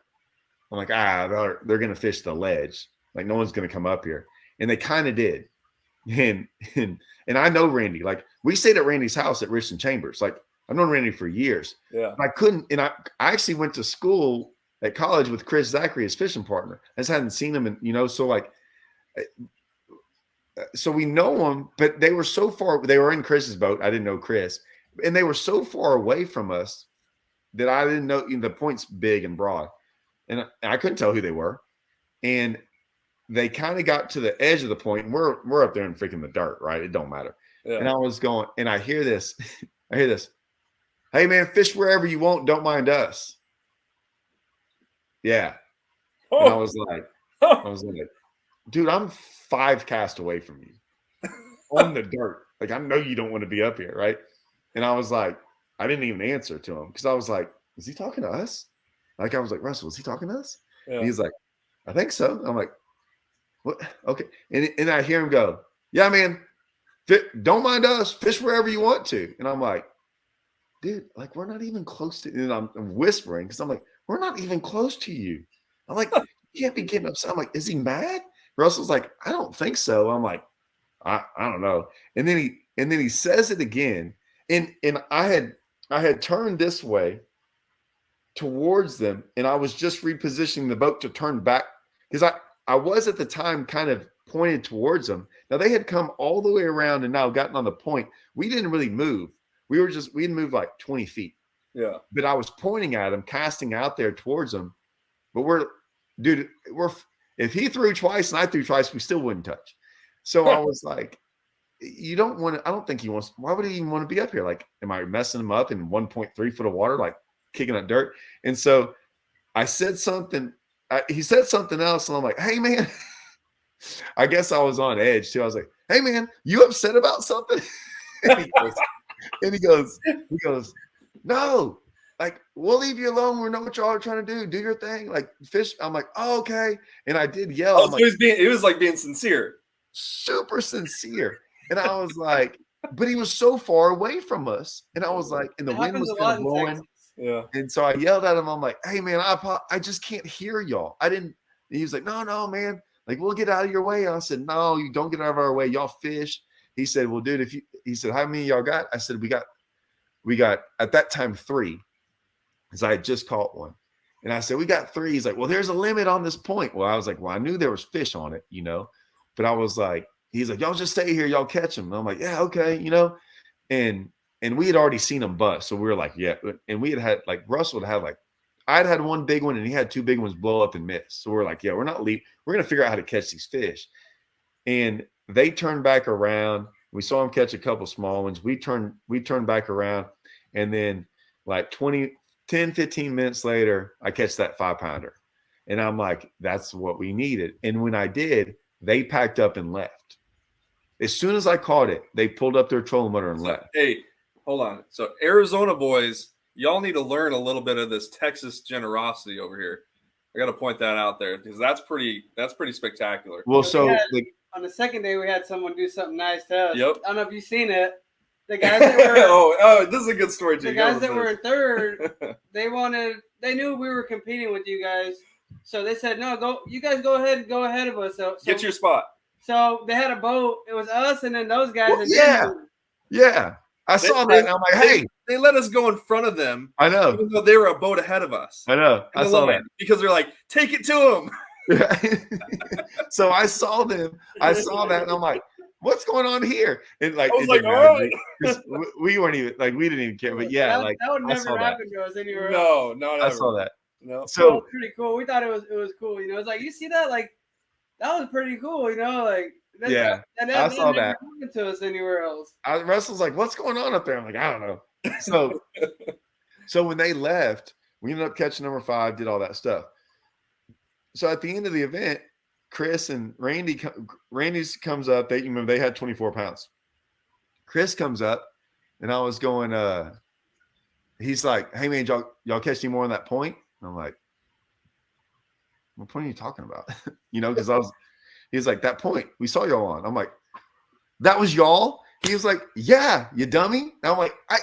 they're going to fish the ledge. Like, no one's going to come up here. And they kind of did. And I know Randy. Like, we stayed at Randy's house at Richland Chambers. Like, I've known Randy for years. Yeah. I couldn't, and I actually went to school at college with Chris Zachary, his fishing partner. I just hadn't seen him, and so like, so we know him, but they were so far. They were in Chris's boat. I didn't know Chris, and they were so far away from us that I didn't know. The point's big and broad, and I couldn't tell who they were. And they kind of got to the edge of the point, and we're up there in freaking the dirt, right? It don't matter. Yeah. And I was going, and I hear this. Hey man, fish wherever you want. Don't mind us. Yeah. Oh. And I was like, dude, I'm 5 casts away from you on the dirt. Like, I know you don't want to be up here, right? And I was like, I didn't even answer to him, because I was like, is he talking to us? Like, I was like, Russell, is he talking to us? Yeah. He's like, I think so. I'm like, what? Okay. And I hear him go, yeah, man, don't mind us. Fish wherever you want to. And I'm like, dude, like, we're not even close to, and I'm whispering, because I'm like, we're not even close to you. I'm like, you can't be getting upset. I'm like, is he mad? Russell's like, I don't think so. I'm like, I don't know. And then he says it again. And I had turned this way towards them, and I was just repositioning the boat to turn back, because I was at the time kind of pointed towards them. Now they had come all the way around and now gotten on the point. We didn't really move. We had moved like 20 feet. Yeah. But I was pointing at him, casting out there towards him. But if he threw twice and I threw twice, we still wouldn't touch. So I was like, you don't want to, I don't think he wants, why would he even want to be up here? Like, am I messing him up in 1.3 foot of water, like kicking up dirt? And so I said something, he said something else, and I'm like, hey man, I guess I was on edge too. I was like, "Hey man, you upset about something?" and he goes, "No, like we'll leave you alone. We know what y'all are trying to do. Do your thing, like fish." I'm like, "Oh, okay." And I did yell. Oh, I'm so like, he was like being sincere. super sincere. And I was like, but he was so far away from us. And I was like, and the It wind happens was a kind lot of in blowing. Texas. Yeah. And so I yelled at him. I'm like, "Hey man, I just can't hear y'all. I didn't." And he was like, "No, man. Like we'll get out of your way." And I said, "No, you don't get out of our way. Y'all fish." He said, "Well, dude, he said, how many y'all got?" I said, we got at that time 3. Because I had just caught one. And I said, "We got 3." He's like, "Well, there's a limit on this point." Well, I was like, "Well, I knew there was fish on it, But I was like, he's like, "Y'all just stay here, y'all catch them." And I'm like, "Yeah, okay, And we had already seen him bust. So we were like, yeah. And we had like Russell had like, I'd had one big one and he had 2 big ones blow up and miss. So we're like, yeah, we're not leaving. We're going to figure out how to catch these fish. And they turned back around. We saw him catch a couple small ones. We turned back around. And then like 10, 15 minutes later, I catch that 5-pounder. And I'm like, that's what we needed. And when I did, they packed up and left. As soon as I caught it, they pulled up their trolling motor and left. Hey, hold on. So Arizona boys, y'all need to learn a little bit of this Texas generosity over here. I got to point that out there because that's pretty spectacular. Well, so On the second day, we had someone do something nice to us. Yep. I don't know if you've seen it. The guys that were oh, this is a good story too. the guys that were in third, they knew we were competing with you guys, so they said, "No, you guys go ahead of us." So Get your spot. So they had a boat. It was us and then those guys. Well, yeah. I saw that. And I'm like, hey. They let us go in front of them. I know. Even though they were a boat ahead of us. I know. I saw that. Because they're like, take it to them. So I saw them. I saw that. And I'm like, what's going on here? And like, I was like, all right. We weren't even, like, we didn't even care. But yeah, that would never happen to us anywhere else. No, I saw that. No. So it was pretty cool. We thought it was cool. It's like, you see that? Like, that was pretty cool, like. Yeah, I saw that. Happened to us anywhere else. Russell's like, "What's going on up there?" I'm like, "I don't know." So when they left, we ended up catching number 5, did all that stuff. So at the end of the event, Chris and Randy's comes up. They had 24 pounds. Chris comes up, and I was going. He's like, "Hey man, y'all catch any more on that point?" And I'm like, "What point are you talking about?" Because I was. He's like, "That point we saw y'all on." I'm like, "That was y'all?" He was like, "Yeah, you dummy." And I'm like, I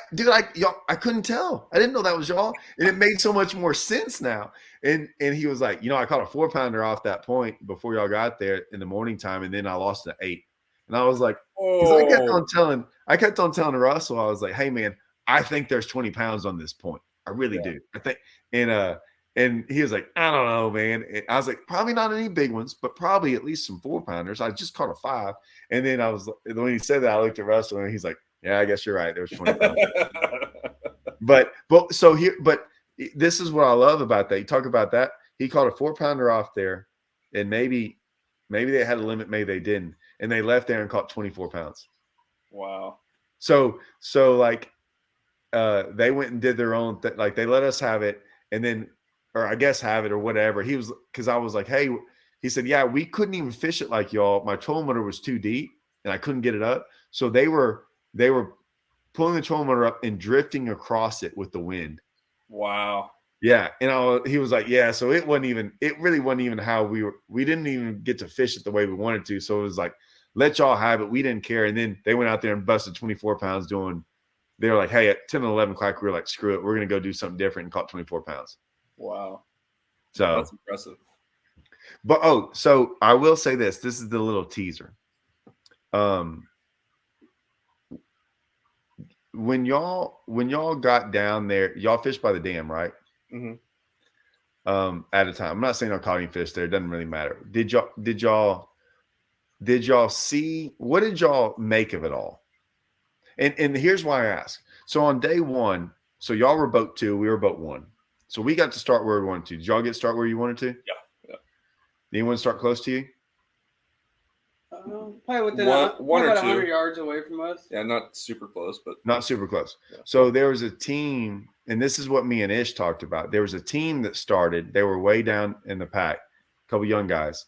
couldn't tell. I didn't know that was y'all. And it made so much more sense now. And he was like, I caught a 4-pounder off that point before y'all got there in the morning time. And then I lost an 8. And I was like, I kept on telling Russell, I was like, "Hey man, I think there's 20 pounds on this point. I really do. I think." And he was like, "I don't know, man." And I was like, "Probably not any big ones, but probably at least some 4-pounders. I just caught a 5." And then when he said that, I looked at Russell and he's like, "Yeah, I guess you're right. There was 20 pounds." but this is what I love about that. You talk about that. He caught a 4-pounder off there, and maybe they had a limit, maybe they didn't, and they left there and caught 24 pounds. Wow. So like, they went and did their own thing. Like they let us have it, and then. Or I guess have it or whatever. Because I was like, "Hey," he said, "Yeah, we couldn't even fish it like y'all. My trolling motor was too deep and I couldn't get it up." So they were pulling the trolling motor up and drifting across it with the wind. Wow. Yeah. And he was like, "Yeah." So it really wasn't even how we didn't even get to fish it the way we wanted to. So it was like, let y'all have it. We didn't care. And then they went out there and busted 24 pounds they were like, "Hey, at 10 and 11 o'clock, we were like, screw it. We're going to go do something different," and caught 24 pounds. Wow. So that's impressive. But so I will say this. This is the little teaser. When y'all got down there, y'all fished by the dam, right? Mm-hmm. At a time. I'm not saying y'all caught any fish there. It doesn't really matter. Did y'all see, what did y'all make of it all? And here's why I ask. So on day 1, so y'all were boat 2, we were boat 1. So we got to start where we wanted to. Did y'all start where you wanted to? Yeah. Did anyone start close to you? Probably within one or 100 2 yards away from us. Yeah, not super close, but not super close. Yeah. So there was a team, and this is what me and Ish talked about. There was a team that started. They were way down in the pack, a couple young guys,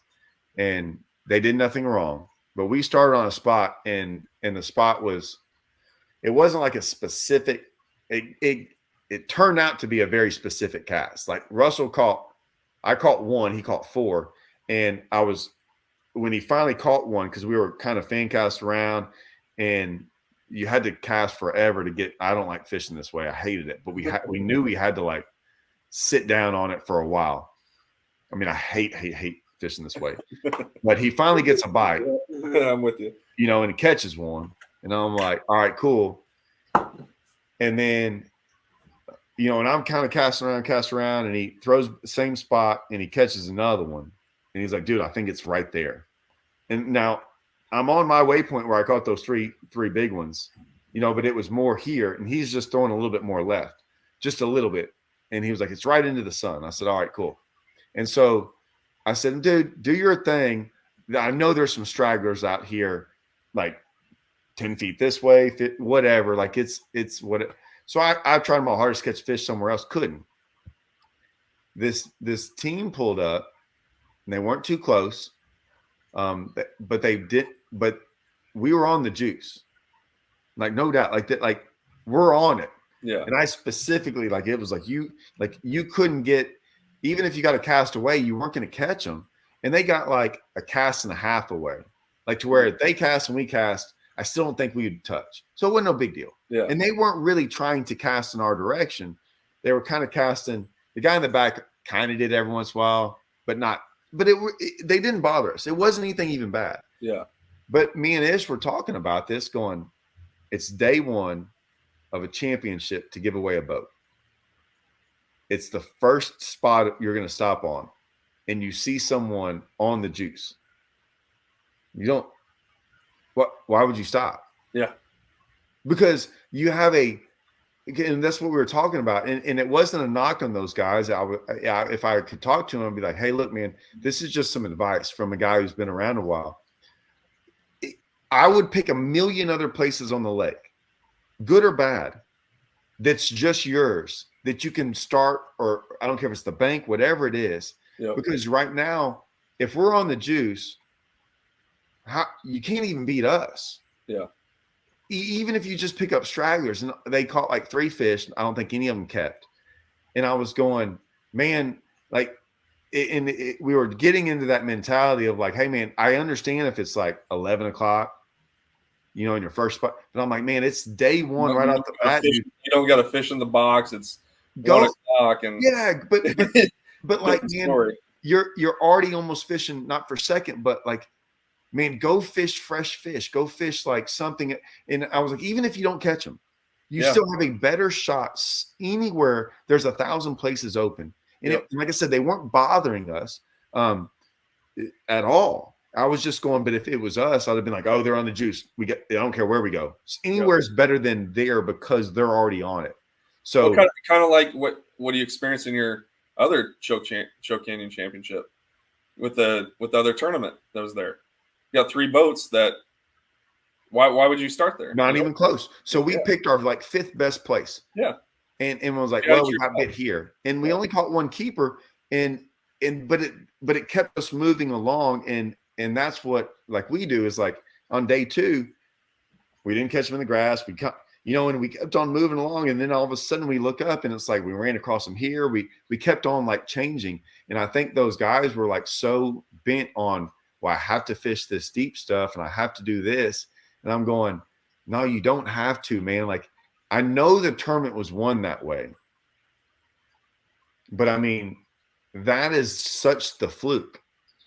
and they did nothing wrong, but we started on a spot, and the spot was, it wasn't like a specific, it turned out to be a very specific cast. Like I caught one, he caught four. And when he finally caught one, because we were kind of fan cast around, and you had to cast forever to get, I don't like fishing this way. I hated it, but we knew we had to like sit down on it for a while. I mean, I hate fishing this way, but he finally gets a bite. I'm with you. You know, and he catches one, and I'm like, all right, cool. And then, you know, and I'm kind of casting around, and he throws the same spot, and he catches another one, and he's like, dude, I think it's right there. And now I'm on my waypoint where I caught those three big ones, you know, but it was more here, and he's just throwing a little bit more left, just a little bit. And he was like, it's right into the sun. I said, all right, cool. And so I said, dude, do your thing. I know there's some stragglers out here, like 10 feet this way, whatever. Like it's what it. So I tried my hardest to catch fish somewhere else. Couldn't. This team pulled up, and they weren't too close. But they did, but we were on the juice. Like, no doubt, like that, like we're on it. Yeah. And I specifically, like, it was like you couldn't get, even if you got a cast away, you weren't going to catch them. And they got like a cast and a half away, like to where they cast and we cast, I still don't think we would touch. So it wasn't no big deal. Yeah. And they weren't really trying to cast in our direction. They were kind of casting. The guy in the back kind of did every once in a while, but not. But they didn't bother us. It wasn't anything even bad. Yeah. But me and Ish were talking about this, going, it's day one of a championship to give away a boat. It's the first spot you're going to stop on, and you see someone on the juice. You don't. Why would you stop? Yeah. Because you have and that's what we were talking about. And it wasn't a knock on those guys. If I could talk to them, I'd be like, hey, look, man, this is just some advice from a guy who's been around a while. I would pick a million other places on the lake, good or bad, that's just yours, that you can start, or I don't care if it's the bank, whatever it is. Yep. Because right now, if we're on the juice, you can't even beat us. Yeah. Even if you just pick up stragglers, and they caught like 3 fish, I don't think any of them kept. And I was going, man, like, we were getting into that mentality of like, hey, man, I understand if it's like 11 o'clock, you know, in your first spot. But I'm like, man, it's day one right off the bat. You don't got a fish in the box. It's go 1 o'clock. And yeah, but like, man, you're already almost fishing, not for second, but like, man, go fish fresh fish. Go fish like something. And I was like, even if you don't catch them, you still have a better shot anywhere. There's 1,000 places open. And like I said, they weren't bothering us at all. I was just going, but if it was us, I'd have been like, oh, they're on the juice. I don't care where we go. Anywhere is better than there because they're already on it. So kind of like what do you experience in your other Choke Canyon Championship with the other tournament that was there? You got 3 boats that. Why would you start there? Not even close. So we picked our like 5th best place. Yeah. And was like, well, we got bit here, and we only caught 1 keeper, but it kept us moving along, and that's what like we do is like on day 2, we didn't catch them in the grass, and we kept on moving along, and then all of a sudden we look up and it's like we ran across them here. We kept on like changing, and I think those guys were like so bent on, well, I have to fish this deep stuff and I have to do this, and I'm going, no, you don't have to, man. Like, I know the tournament was won that way, but I mean, that is such the fluke.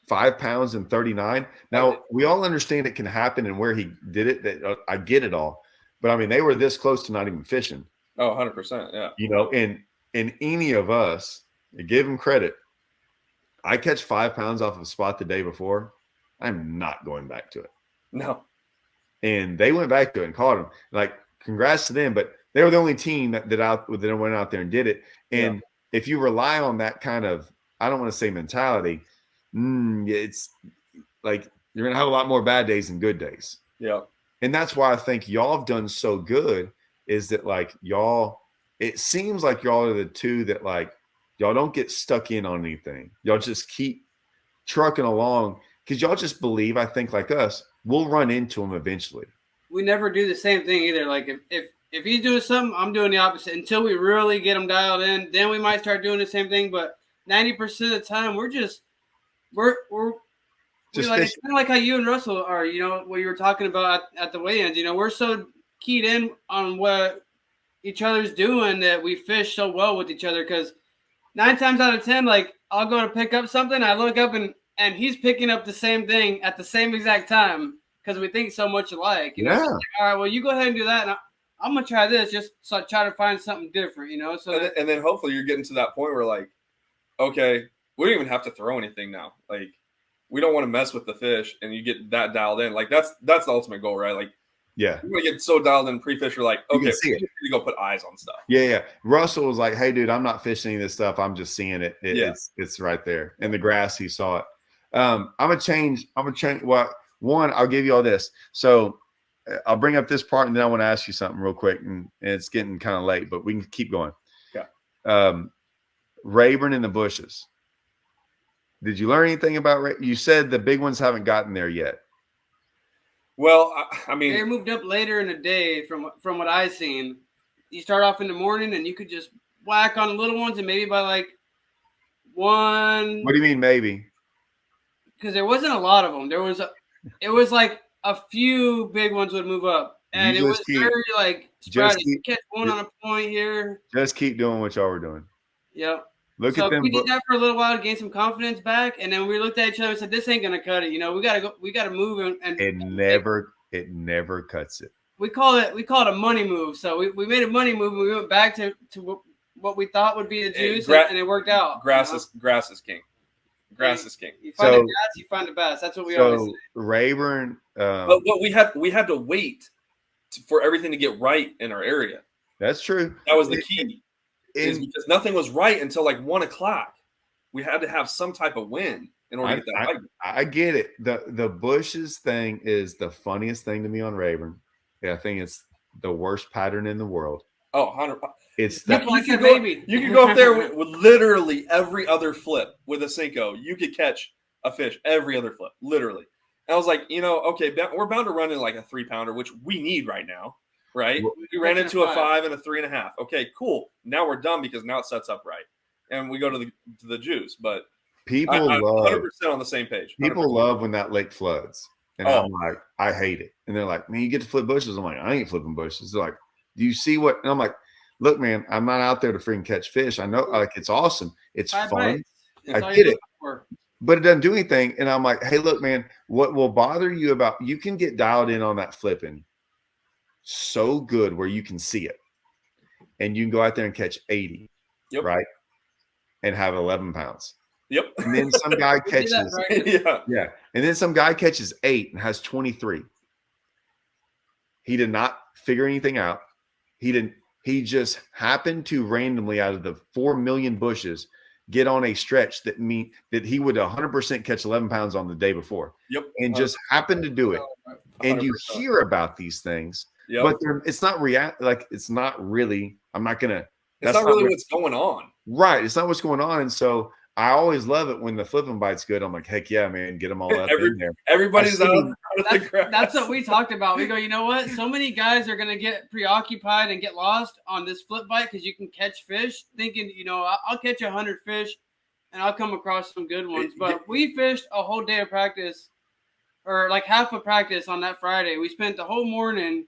5 pounds and 39. Now, we all understand it can happen and where he did it. That I get it all, but I mean, they were this close to not even fishing. Oh, 100%. Yeah. You know, and any of us, give him credit. I catch 5 pounds off of a spot the day before, I'm not going back to it. No. And they went back to it and caught him. Like, congrats to them, but they were the only team that went out there and did it. And if you rely on that kind of, I don't want to say mentality, it's like you're going to have a lot more bad days than good days. Yeah. And that's why I think y'all have done so good, is that like it seems like y'all are the two that like, y'all don't get stuck in on anything. Y'all just keep trucking along, because y'all just believe, I think, like us, we'll run into them eventually. We never do the same thing either. Like if he's doing something, I'm doing the opposite until we really get him dialed in. Then we might start doing the same thing. But 90% of the time, we're Just like, it's kind of like how you and Russell are. You know what you were talking about at the weigh-ins. You know, we're so keyed in on what each other's doing that we fish so well with each other. Because 9 times out of 10, like I'll go to pick up something, I look up and he's picking up the same thing at the same exact time because we think so much alike. You know, so like, all right, well, you go ahead and do that, and I'm gonna try this, just so try to find something different. You know, so and then hopefully you're getting to that point where like, okay, we don't even have to throw anything now. Like, we don't want to mess with the fish, and you get that dialed in. Like that's the ultimate goal, right? Like, yeah, you want to get so dialed in pre-fish, you're like, okay, we need to go put eyes on stuff. Yeah. Russell was like, hey, dude, I'm not fishing any of this stuff. I'm just seeing it. It's right there in the grass. He saw it. I'm gonna change. Well, one, I'll give you all this. So I'll bring up this part, and then I want to ask you something real quick. And it's getting kind of late, but we can keep going. Yeah. Rayburn in the bushes. Did you learn anything about? You said the big ones haven't gotten there yet. Well, I mean, they moved up later in the day from what I've seen. You start off in the morning, and you could just whack on the little ones, and maybe by like one. What do you mean, maybe? Because there wasn't a lot of them. It was like a few big ones would move up, and it was very like sporadic. You catch one on a point here. Just keep doing what y'all were doing. Yep. Look at them. We did that for a little while to gain some confidence back, and then we looked at each other and said, "This ain't gonna cut it. You know, we gotta go. We gotta move." And it never cuts it. We call it a money move. So we made a money move, and we went back to what we thought would be the juice, and it worked out. Grass is king. Grass is king. You find the grass, you find the bass. That's what we always say. Rayburn. But we had to wait for everything to get right in our area. That's true. That was the key. Is because nothing was right until like 1 o'clock. We had to have some type of win in order to get that right. I get it. The bushes thing is the funniest thing to me on Rayburn. Yeah, I think it's the worst pattern in the world. Oh, 100%. It's you could go up there with literally every other flip with a Cinco. You could catch a fish every other flip, literally. And I was like, okay, we're bound to run in like a 3-pounder, which we need right now. Right, we ran into a 5 and a 3.5. Okay, cool. Now we're done because now it sets up right, and we go to the juice. But people love 100% on the same page. 100%. People love when that lake floods, and I'm like, I hate it. And they're like, man, you get to flip bushes. I'm like, I ain't flipping bushes. They're like, do you see what? And I'm like, look, man, I'm not out there to freaking catch fish. I know, like, it's awesome. It's fun. I get it, but it doesn't do anything. And I'm like, hey, look, man, what will bother you about? You can get dialed in on that flipping so good where you can see it, and you can go out there and catch 80, right, and have 11 pounds. Yep. And then some guy catches, and then some guy catches 8 and has 23. He did not figure anything out. He just happened to randomly out of the 4 million bushes get on a stretch that he would 100% catch 11 pounds on the day before. Yep. And just happened to do it. 100%. And you hear about these things. Yep. But it's not it's not really, I'm not going to. It's not really what's going on. Right. It's not what's going on. And so I always love it when the flipping bite's good. I'm like, heck yeah, man, get them all up in there. Everybody's out. That's what we talked about. We go, you know what? So many guys are going to get preoccupied and get lost on this flip bite because you can catch fish thinking, I'll catch 100 fish and I'll come across some good ones. But we fished a whole day of practice, or like half of practice on that Friday. We spent the whole morning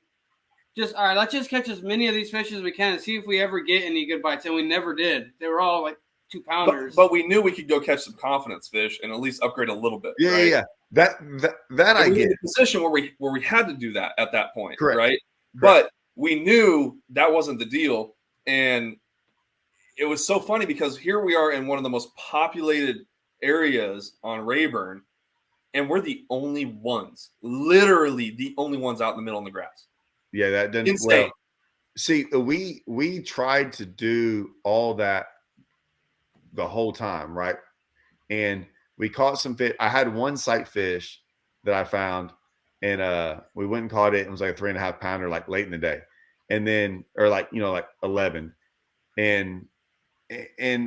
just, all right, let's just catch as many of these fish as we can and see if we ever get any good bites. And we never did. They were all like 2-pounders. But we knew we could go catch some confidence fish and at least upgrade a little bit. Yeah, right? yeah. That I get. We were in a position where we had to do that at that point. Correct. Right? Correct. But we knew that wasn't the deal. And it was so funny because here we are in one of the most populated areas on Rayburn, and we're the only ones, literally the only ones out in the middle in the grass. Yeah, that doesn't. Insane. Well, see, we tried to do all that the whole time, right? And we caught some fish. I had one sight fish that I found, and we went and caught it. It was like a 3.5 pounder, like late in the day, and then like 11, and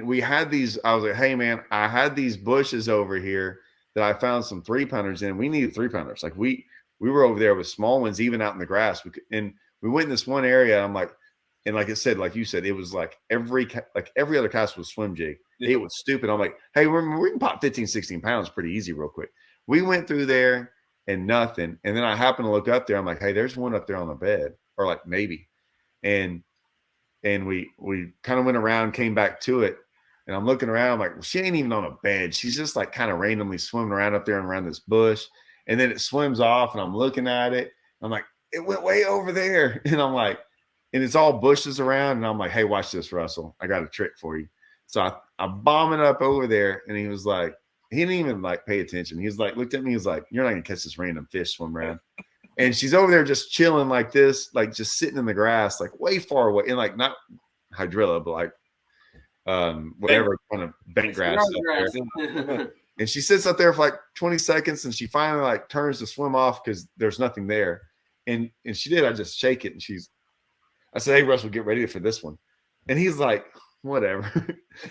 we had these. I was like, hey man, I had these bushes over here, that I found some 3-pounders in. We needed 3-pounders. Like we were over there with small ones, even out in the grass. And we went in this one area. I'm like, and like I said, like you said, it was like every other cast was swim jig. Yeah. It was stupid. I'm like, hey, we can pop 15, 16 pounds pretty easy real quick. We went through there and nothing. And then I happened to look up there. I'm like, hey, there's one up there on the bed, or like maybe. And we kind of went around, came back to it. And I'm looking around, I'm like, well, she ain't even on a bed. She's just like kind of randomly swimming around up there and around this bush. And then it swims off, and I'm looking at it. I'm like, it went way over there. And I'm like, and it's all bushes around. And I'm like, hey, watch this, Russell. I got a trick for you. So I bomb it up over there. And he was like, he didn't even like pay attention. He's like, looked at me. He's like, you're not going to catch this random fish swim around. And she's over there just chilling like this, like just sitting in the grass, like way far away. And like not hydrilla, but like whatever kind of bank grass up there. And she sits up there for like 20 seconds, and she finally like turns to swim off because there's nothing there. And she did. I just shake it, and I said, hey, Russell, get ready for this one. And he's like, whatever.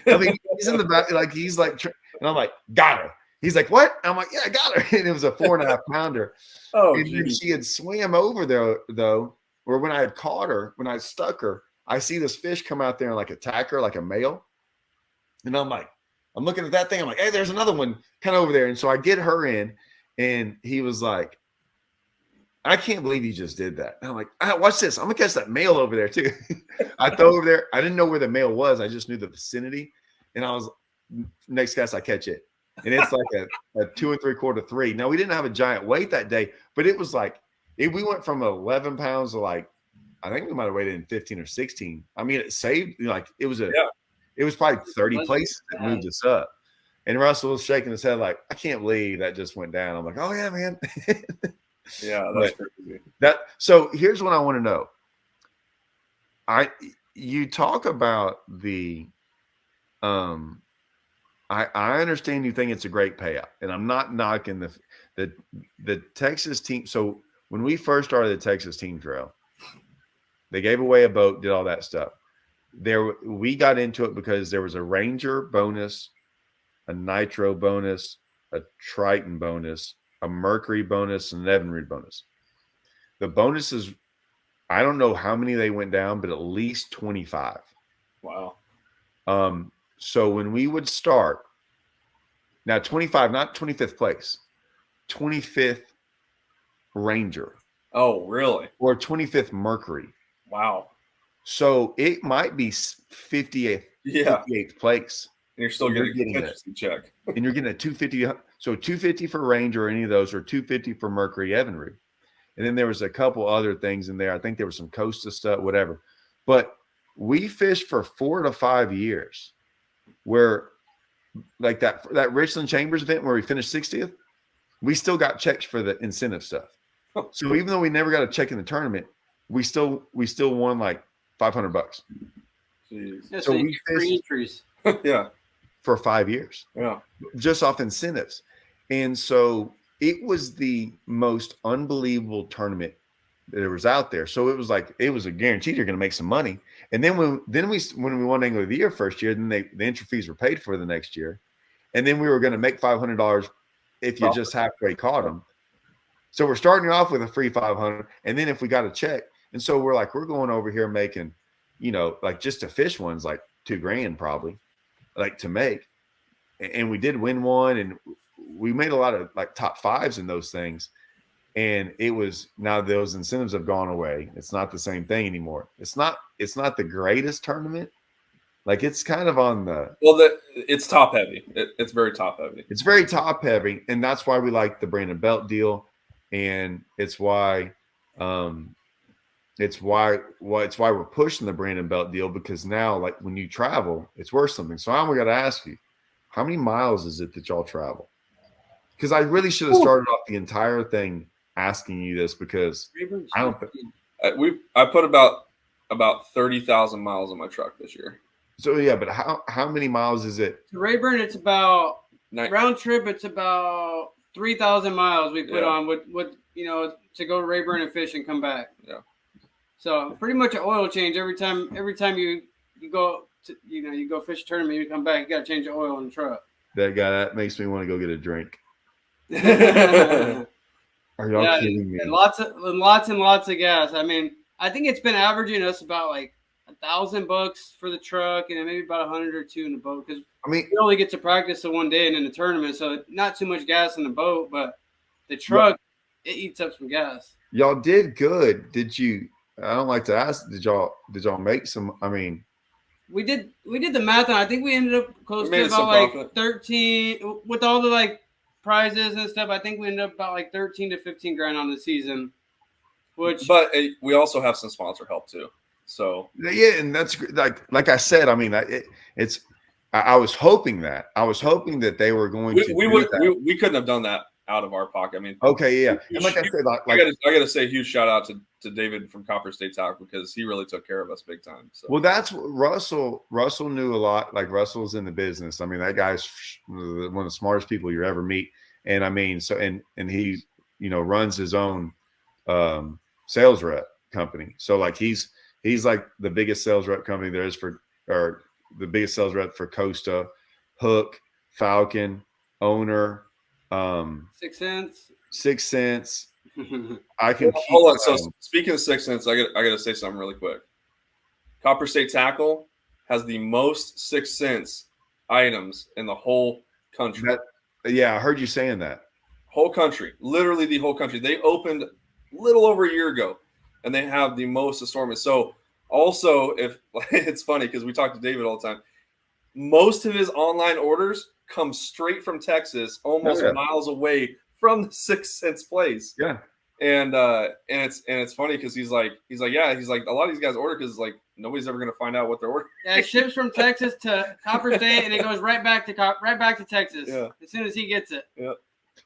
I mean, he's in the back, like he's like, and I'm like, got her. He's like, what? I'm like, yeah, I got her. And it was a 4.5 pounder. Oh, and then she had swam over there though, or when I had caught her, when I stuck her, I see this fish come out there and like attack her like a male. And I'm like, I'm looking at that thing. I'm like, hey, there's another one kind of over there. And so I get her in, and he was like, I can't believe you just did that. And I'm like, watch this. I'm going to catch that male over there too. I throw over there. I didn't know where the male was. I just knew the vicinity. And I was, next cast, I catch it. And it's like a 2 3/4 3. Now, we didn't have a giant weight that day, but it was like, we went from 11 pounds to like, I think we might have weighed in 15 or 16. I mean, it saved, like, it was it was probably 30 places that moved us up. And Russell was shaking his head like, I can't believe that just went down. I'm like, oh yeah, man. Yeah, that's crazy. So here's what I want to know. You talk about the I understand you think it's a great payout, and I'm not knocking the Texas team. So when we first started the Texas team trail, they gave away a boat, did all that stuff. We got into it because there was a Ranger bonus, a Nitro bonus, a Triton bonus, a Mercury bonus, and an Evinrude bonus. The bonuses, I don't know how many they went down, but at least 25. Wow. So when we would start, now 25, not 25th place, 25th Ranger. Oh, really? Or 25th Mercury. Wow. So it might be 58th place. And you're still getting a contingency check. And you're getting a 250. So 250 for Ranger or any of those, or 250 for Mercury Evinrude. And then there was a couple other things in there. I think there was some Costa stuff, whatever. But we fished for 4 to 5 years where like that Richland Chambers event where we finished 60th, we still got checks for the incentive stuff. So even though we never got a check in the tournament, we still won like $500. Yeah, so we fished entries. Yeah. For 5 years. Yeah. Just off incentives. And so it was the most unbelievable tournament that was out there. So it was like, it was a guarantee you're going to make some money. And then when we won Angler of the Year first year, then the entry fees were paid for the next year. And then we were going to make $500 if you just halfway caught them. So we're starting off with a free 500. And then if we got a check, and so we're like, we're going over here making, like just to fish ones, like $2,000 probably, like to make. And we did win one, and we made a lot of like top fives in those things. And it was, now those incentives have gone away. It's not the same thing anymore. It's not the greatest tournament. Like it's kind of on the, it's top heavy. It's very top heavy. It's very top heavy. And that's why we like the Brandon Belt deal. And it's why we're pushing the Brandon Belt deal, because now, like when you travel, it's worth something. So I'm going to ask you, how many miles is it that y'all travel? Because I really should have started off the entire thing asking you this, because I don't think I put about 30,000 miles on my truck this year. So yeah, but how many miles is it? To Rayburn, it's about round trip. It's about 3,000 miles we put on with to go to Rayburn and fish and come back. Yeah. So pretty much an oil change every time you go to you go fish a tournament, you come back, you got to change the oil in the truck. That makes me want to go get a drink. Are y'all Yeah, kidding me? and lots of gas. I mean, I think it's been averaging us about like $1,000 for the truck, and then maybe about 100 or 2 in the boat because I mean, we only get to practice the one day and in the tournament, so not too much gas in the boat, but the truck it eats up some gas. y'all did good. Did you? I don't like to ask. Did y'all make some? I mean, We did the math, and I think we ended up close We to made some about like profit. 13 with all the like prizes and stuff. I think we ended up about like 13 to 15 grand on the season, which But we also have some sponsor help too. So yeah, and that's like I said. I mean, it's. I was hoping that they were going to we do would that. we couldn't have done that out of our pocket. I mean, Okay, yeah, and like I said, like I gotta say a huge shout out to David from Copper State Tackle because he really took care of us big time. So well, that's what Russell knew a lot. Like Russell's in the business. I mean, that guy's one of the smartest people you ever meet. And I mean, so and he runs his own sales rep company. So like he's like the biggest sales rep company there is or the biggest sales rep for Costa, Hook, Falcon, Owner, 6 cents. 6 Cents. I can keep hold on. So going. speaking of 6 cents, I gotta say something really quick. Copper State Tackle has the most 6 cents items in the whole country. Yeah, I heard you saying that. Whole country, literally the whole country. They opened a little over a year ago, and they have the most assortment. So also, if it's funny because we talk to David all the time, most of his online orders come straight from Texas, almost miles away from the 6 cents place. Yeah. And it's funny because he's like a lot of these guys order because like nobody's ever gonna find out what they're ordering. Yeah, it ships from Texas to Copper State, and it goes right back to Texas as soon as he gets it.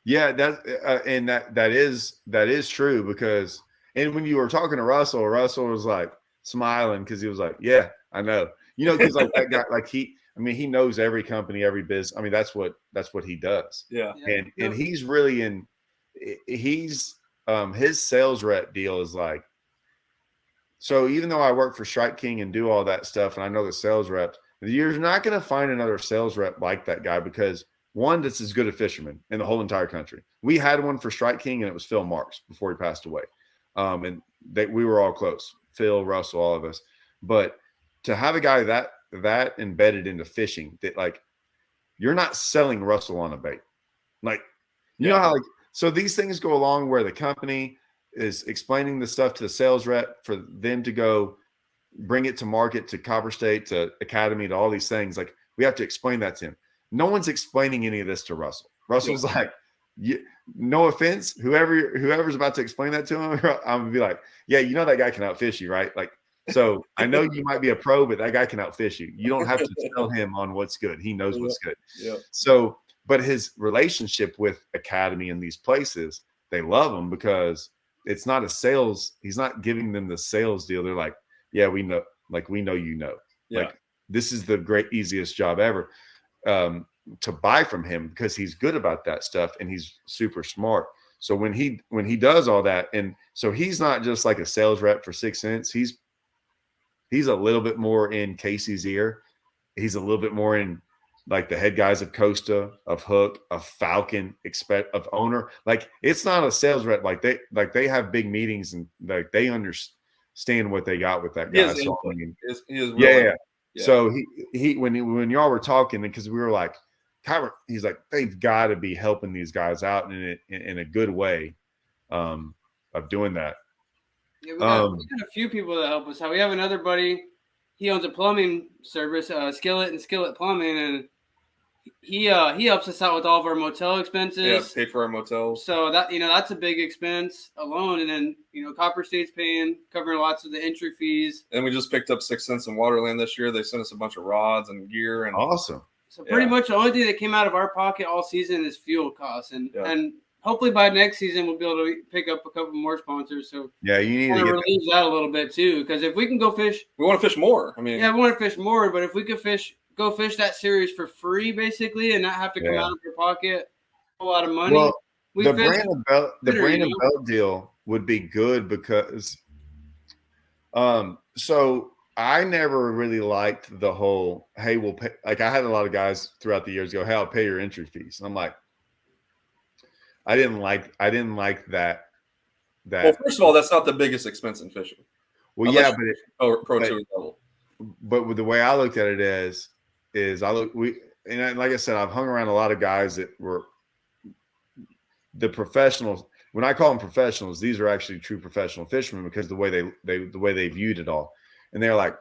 Yeah, that is true because when you were talking to Russell was like smiling because he was like, yeah, I know, because like that guy, like he knows every company, every business. I mean, that's what he does. Yeah. And he's really his sales rep deal is like, so even though I work for Strike King and do all that stuff, and I know the sales reps, you're not going to find another sales rep like that guy because one that's as good a fisherman in the whole entire country. We had one for Strike King, and it was Phil Marks before he passed away. And we were all close, Phil, Russell, all of us. But to have a guy that embedded into fishing, that like you're not selling Russell on a bait, like you know how like so these things go along where the company is explaining the stuff to the sales rep for them to go bring it to market, to Copper State, to Academy, to all these things. Like we have to explain that to him. No one's explaining any of this to Russell. Russell's like, no offense, whoever's about to explain that to him, I'm gonna be like, yeah, that guy can outfish you, right? Like, so I know you might be a pro, but that guy can outfish you. You don't have to tell him on what's good. He knows what's good. Yeah. So, but his relationship with Academy and these places, they love him because it's not a sales. He's not giving them the sales deal. They're like, yeah, we know, like like this is the easiest job ever to buy from him because he's good about that stuff and he's super smart. So when he does all that, and so he's not just like a sales rep for 6 cents. He's a little bit more in Casey's ear. He's a little bit more in like the head guys of Costa, of Hook, of Falcon, of Owner. Like it's not a sales rep. Like they have big meetings and like they understand what they got with that guy. So, I mean, yeah. So he when y'all were talking, because we were like, he's like, they've got to be helping these guys out in a good way of doing that. Yeah, we got a few people that help us out. We have another buddy. He owns a plumbing service, Skillet and Skillet Plumbing, and he helps us out with all of our motel expenses. Yeah, paid for our motels. So that that's a big expense alone, and then Copper State's covering lots of the entry fees. And we just picked up 6 cents in Waterland this year. They sent us a bunch of rods and gear and awesome. So pretty much the only thing that came out of our pocket all season is fuel costs, and hopefully by next season we'll be able to pick up a couple more sponsors. So yeah, you need to relieve that a little bit too, because if we can go fish, we want to fish more. I mean, we want to fish more, but if we could go fish that series for free, basically, and not have to come out of your pocket a lot of money. Well, the Brandon Belt deal would be good because, so I never really liked the whole, hey, we'll pay. Like I had a lot of guys throughout the years go, hey, I'll pay your entry fees. And I'm like, I didn't like that. Well, first of all, that's not the biggest expense in fishing. Well, Unless yeah, but pro tour level. But with the way I looked at it is like I said, I've hung around a lot of guys that were the professionals. When I call them professionals, these are actually true professional fishermen because the way they viewed it all, and they're like,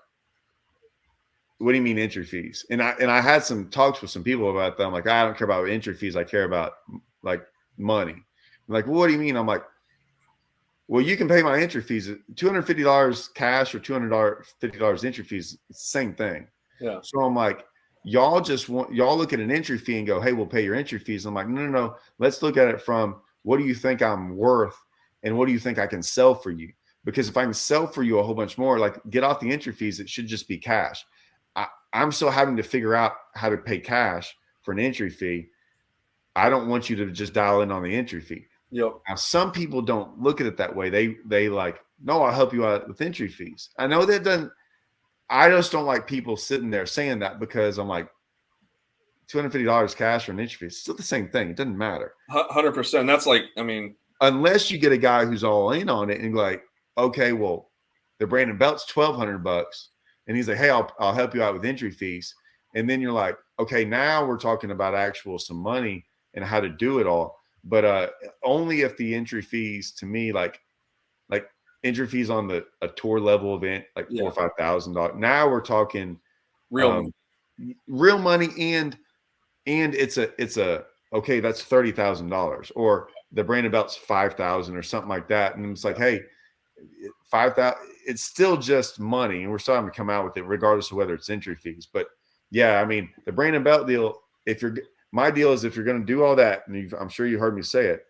"What do you mean entry fees?" And I had some talks with some people about that. I'm like, I don't care about entry fees. I care about like money. I'm like, well, what do you mean? I'm like, well, you can pay my entry fees. $250 cash or $250 entry fees. It's the same thing. Yeah. So I'm like, y'all look at an entry fee and go, hey, we'll pay your entry fees. I'm like, no. Let's look at it from what do you think I'm worth and what do you think I can sell for you? Because if I can sell for you a whole bunch more, like get off the entry fees, it should just be cash. I'm still having to figure out how to pay cash for an entry fee. I don't want you to just dial in on the entry fee. Yep. Now, some people don't look at it that way. They like, no, I'll help you out with entry fees. I know that doesn't. I just don't like people sitting there saying that because I'm like, $250 cash for an entry fee. It's still the same thing. It doesn't matter. 100%. That's like, I mean, unless you get a guy who's all in on it and like, okay, well, the Brandon Belt's $1,200, and he's like, hey, I'll help you out with entry fees, and then you're like, okay, now we're talking about some money and how to do it all. But only if the entry fees to me, like entry fees on a tour level event, like $4,000 or $5,000. Now we're talking real money, and it's a okay, that's $30,000, or the Brandon Belt's $5,000 or something like that, and it's like, hey, $5,000. It's still just money, and we're starting to come out with it, regardless of whether it's entry fees. But yeah, I mean, the Brandon Belt deal. My deal is if you're going to do all that, and I'm sure you heard me say it,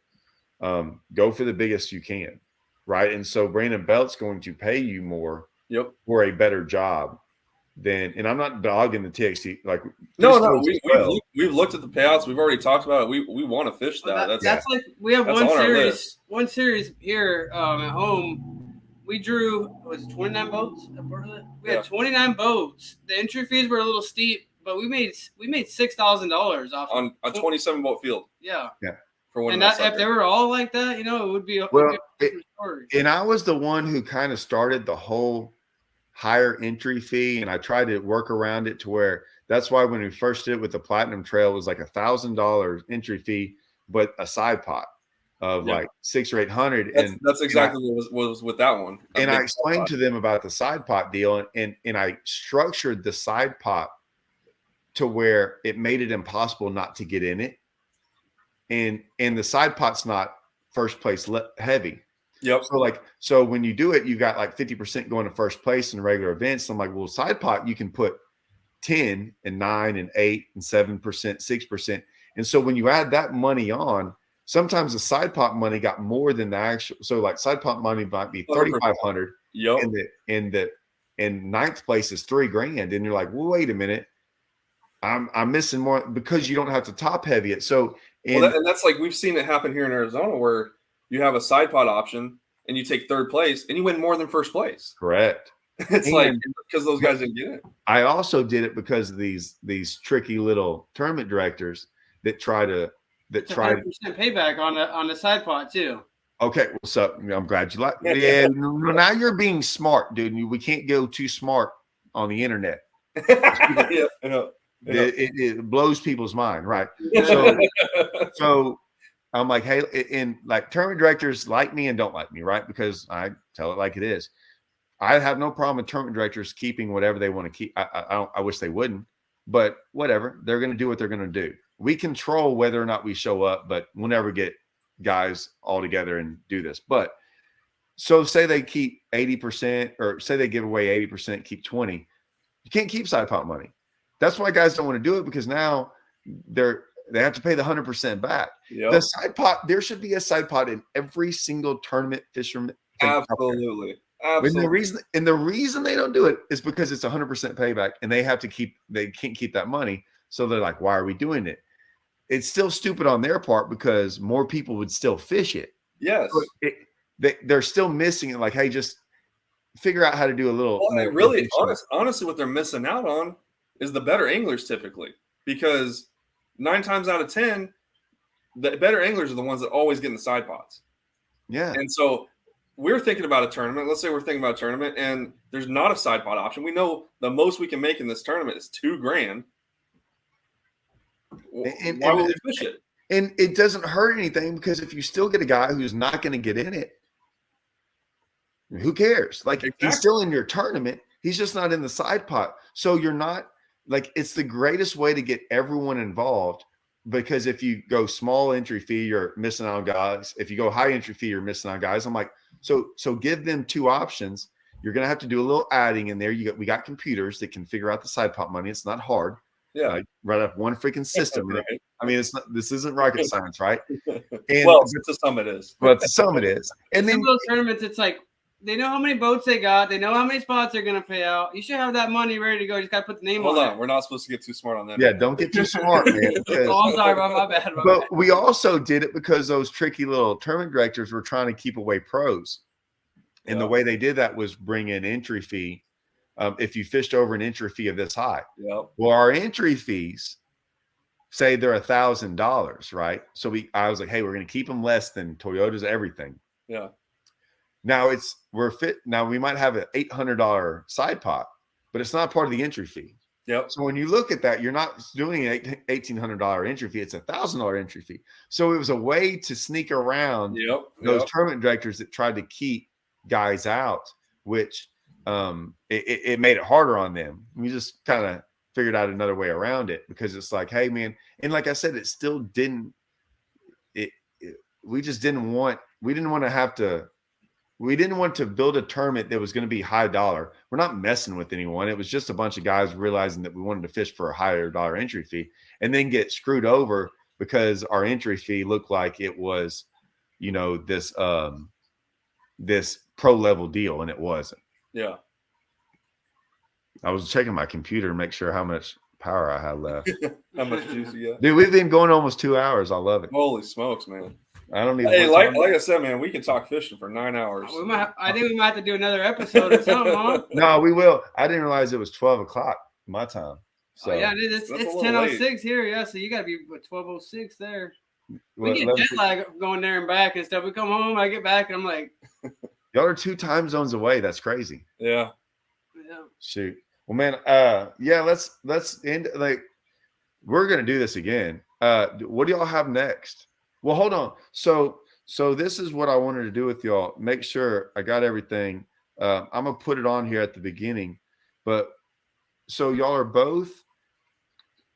go for the biggest you can, right? And so Brandon Belt's going to pay you more for a better job than. And I'm not dogging the TXT. Like no, we've looked at the payouts. We've already talked about it. We want to fish that. That's like we have one series here at home. We drew 29 boats. We had 29 boats. The entry fees were a little steep, but we made $6,000 off on a 27 boat field. Yeah. For one, and if they were all like that, it would be a different story. And I was the one who kind of started the whole higher entry fee, and I tried to work around it to where that's why when we first did it with the Platinum Trail, it was like $1,000 entry fee, but a side pot of like $600 or $800. That's exactly what was with that one. And I explained to them about the side pot deal, and I structured the side pot to where it made it impossible not to get in it. And the side pot's not first place heavy. Yep. So when you do it, you got like 50% going to first place in regular events. I'm like, well, side pot, you can put 10 and 9 and 8 and 7%, 6%. And so when you add that money on, sometimes the side pot money got more than the actual. So like side pot money might be $3,500. Yep. And ninth place is $3,000. And you're like, well, wait a minute. I'm missing more because you don't have to top heavy it. So and that's like we've seen it happen here in Arizona where you have a side pot option and you take third place and you win more than first place. Correct. It's like because those guys didn't get it. I also did it because of these tricky little tournament directors that try to 100% payback on the side pot too. Okay, well, so I'm glad you like. Yeah, now you're being smart, dude. We can't go too smart on the internet. It blows people's mind, right? So I'm like, hey, and like tournament directors like me and don't like me, right? Because I tell it like it is. I have no problem with tournament directors keeping whatever they want to keep. I wish they wouldn't, but whatever. They're going to do what they're going to do. We control whether or not we show up, but we'll never get guys all together and do this. But so say they keep 80%, or say they give away 80%, keep 20. You can't keep side pot money. That's why guys don't want to do it, because now they have to pay the 100% back. Yep. The side pot, there should be a side pot in every single tournament fisherman. Absolutely. And the reason they don't do it is because it's 100% payback, and they can't keep that money. So they're like, why are we doing it? It's still stupid on their part because more people would still fish it. Yes. They're still missing it. Like, hey, just figure out how to do a little. Well, really, honestly, what they're missing out on is the better anglers typically, because 9 times out of 10, the better anglers are the ones that always get in the side pots. Yeah. And so we're thinking about a tournament. Let's say we're thinking about a tournament and there's not a side pot option. We know the most we can make in this tournament is $2,000. Why would we fish it? And it doesn't hurt anything, because if you still get a guy who's not going to get in it, who cares? Like, Exactly. he's still in your tournament. He's just not in the side pot. So you're not like, it's the greatest way to get everyone involved, because if you go small entry fee, you're missing out on guys. If you go high entry fee, you're missing out on guys. I'm like, so give them two options. You're going to have to do a little adding in there. We got computers that can figure out the side pot money. It's not hard. Yeah. Right up one freaking system. Right. I mean, this isn't rocket science, right? And, well, to some it is. But to some it is. And then some of those tournaments, it's like they know how many boats they got. They know how many spots they're going to pay out. You should have that money ready to go. You just got to put the name Hold on on. it. We're not supposed to get too smart on that. Yeah, don't get too smart, man. Oh, I'm sorry, bro. My bad. But we also did it because those tricky little tournament directors were trying to keep away pros. And the way they did that was bring in entry fee. If you fished over an entry fee of this high. Yep. Well, our entry fees, say they're $1,000, right? So I was like, hey, we're going to keep them less than Toyota's everything. Yeah. Now we might have an $800 side pot, but it's not part of the entry fee. Yep. So when you look at that, you're not doing an $1,800 entry fee. It's a $1,000 entry fee. So it was a way to sneak around those tournament directors that tried to keep guys out, which it made it harder on them. We just kind of figured out another way around it, because it's like, hey, man. And like I said, it still didn't, we didn't want to build a tournament that was going to be high dollar. We're not messing with anyone. It was just a bunch of guys realizing that we wanted to fish for a higher dollar entry fee, and then get screwed over because our entry fee looked like it was, this pro level deal, and it wasn't. Yeah. I was checking my computer to make sure how much power I had left. How much juice you got? Dude, we've been going almost 2 hours. I love it. Holy smokes, man. I don't even. Hey, like I said, man, we can talk fishing for 9 hours. I think we might have to do another episode or something, huh? No, we will. I didn't realize it was 12 o'clock my time. So yeah, it's 10:06 here. Yeah, so you got to be 12:06 there. We get jet lag going there and back and stuff. We come home, I get back, and I'm like, y'all are 2 time zones away. That's crazy. Yeah. Shoot. Well, man, yeah, let's end. Like, we're gonna do this again. What do y'all have next? Well, hold on. So this is what I wanted to do with y'all. Make sure I got everything. I'm gonna put it on here at the beginning, but so y'all are both.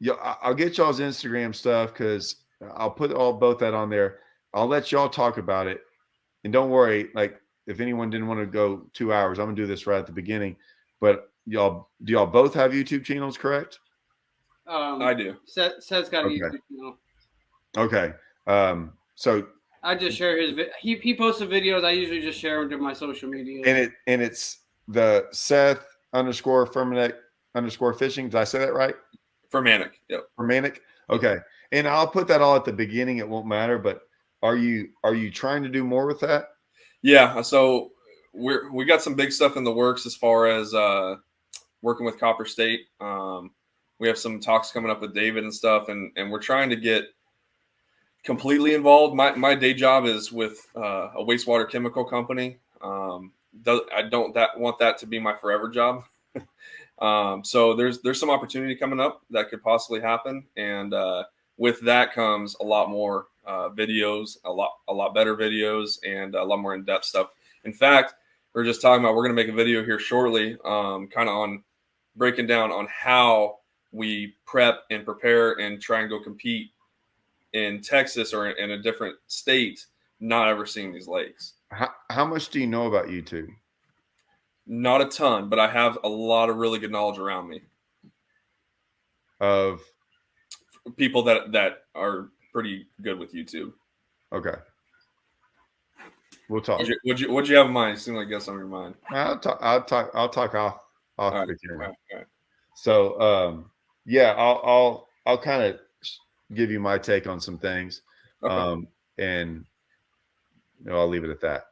Yeah, I'll get y'all's Instagram stuff, because I'll put both that on there. I'll let y'all talk about it, and don't worry. Like, if anyone didn't want to go 2 hours, I'm gonna do this right at the beginning. But do y'all both have YouTube channels, correct? I do. Seth's got a YouTube channel. Okay. So I just share his. He posts the videos. I usually just share them to my social media. And it's the Seth _Furmanek _fishing. Did I say that right? Furmanek. Yep. Furmanek. Okay. And I'll put that all at the beginning. It won't matter. But are you trying to do more with that? Yeah. So we got some big stuff in the works as far as working with Copper State. We have some talks coming up with David and stuff, and we're trying to get completely involved. My day job is with a wastewater chemical company. I don't want that to be my forever job. So there's some opportunity coming up that could possibly happen, and with that comes a lot more videos, a lot better videos, and a lot more in-depth stuff. In fact, we're just talking about, we're going to make a video here shortly, kind of on breaking down on how we prep and prepare and try and go compete in Texas or in a different state, not ever seeing these lakes. How much do you know about YouTube? Not a ton, but I have a lot of really good knowledge around me of people that are pretty good with YouTube. Okay. We'll talk. What'd you have in mind? It seemed like you got something in mind. I'll talk off Right. the camera. Right. So yeah, I'll kind of give you my take on some things. Okay. And I'll leave it at that.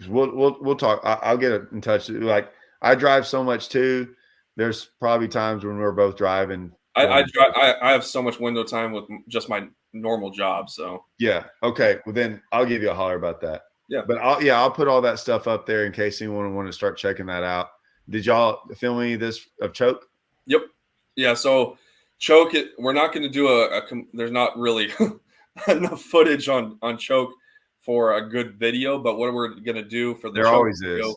We'll talk. I'll get in touch. Like, I drive so much too. There's probably times when we're both driving. I have so much window time with just my normal job. So Yeah. Okay. Well, then I'll give you a holler about that. Yeah. But I'll put all that stuff up there in case anyone want to start checking that out. Did y'all film any of this of Choke? Yep. Yeah. So Choke it. We're not going to do there's not really enough footage on Choke for a good video, but what we're going to do for the There Choke always video,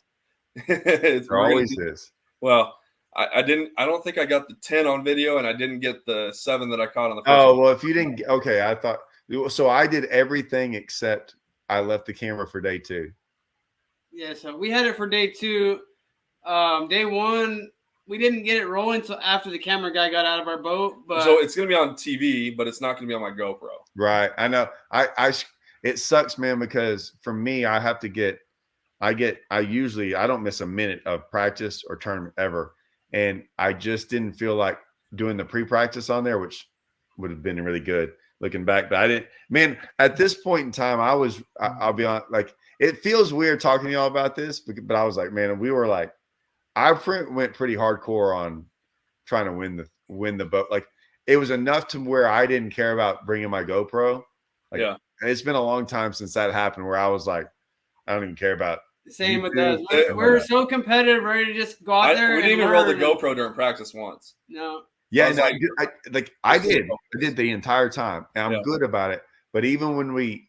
is. There always is. Well, I don't think I got the 10 on video, and I didn't get the 7 that I caught on the first Oh, one. well, if you didn't, okay, I thought, so I did everything except I left the camera for day 2. Yeah, so we had it for day 2. Day 1, we didn't get it rolling until after the camera guy got out of our boat. But So it's going to be on TV, but it's not going to be on my GoPro. Right. I know. It sucks, man, because for me, I have to get, I don't miss a minute of practice or tournament ever. And I just didn't feel like doing the pre-practice on there, which would have been really good looking back. But I didn't, man, at this point in time, I'll be on, like, it feels weird talking to y'all about this, but I was like, man, we were like, I went pretty hardcore on trying to win the boat. Like, it was enough to where I didn't care about bringing my GoPro. Like, yeah. It's been a long time since that happened where I was like, I don't even care about. Same with us. We're so competitive, ready to just go out there. We didn't even roll the GoPro during practice once. No. Yeah, I did the entire time, and I'm good about it. But even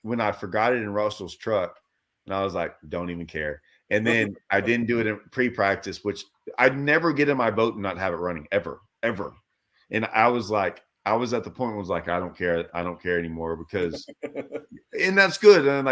when I forgot it in Russell's truck, and I was like, don't even care. And then I didn't do it in pre-practice, which I'd never get in my boat and not have it running ever. And I was like, I was at the point where I was like, I don't care anymore because, and that's good. And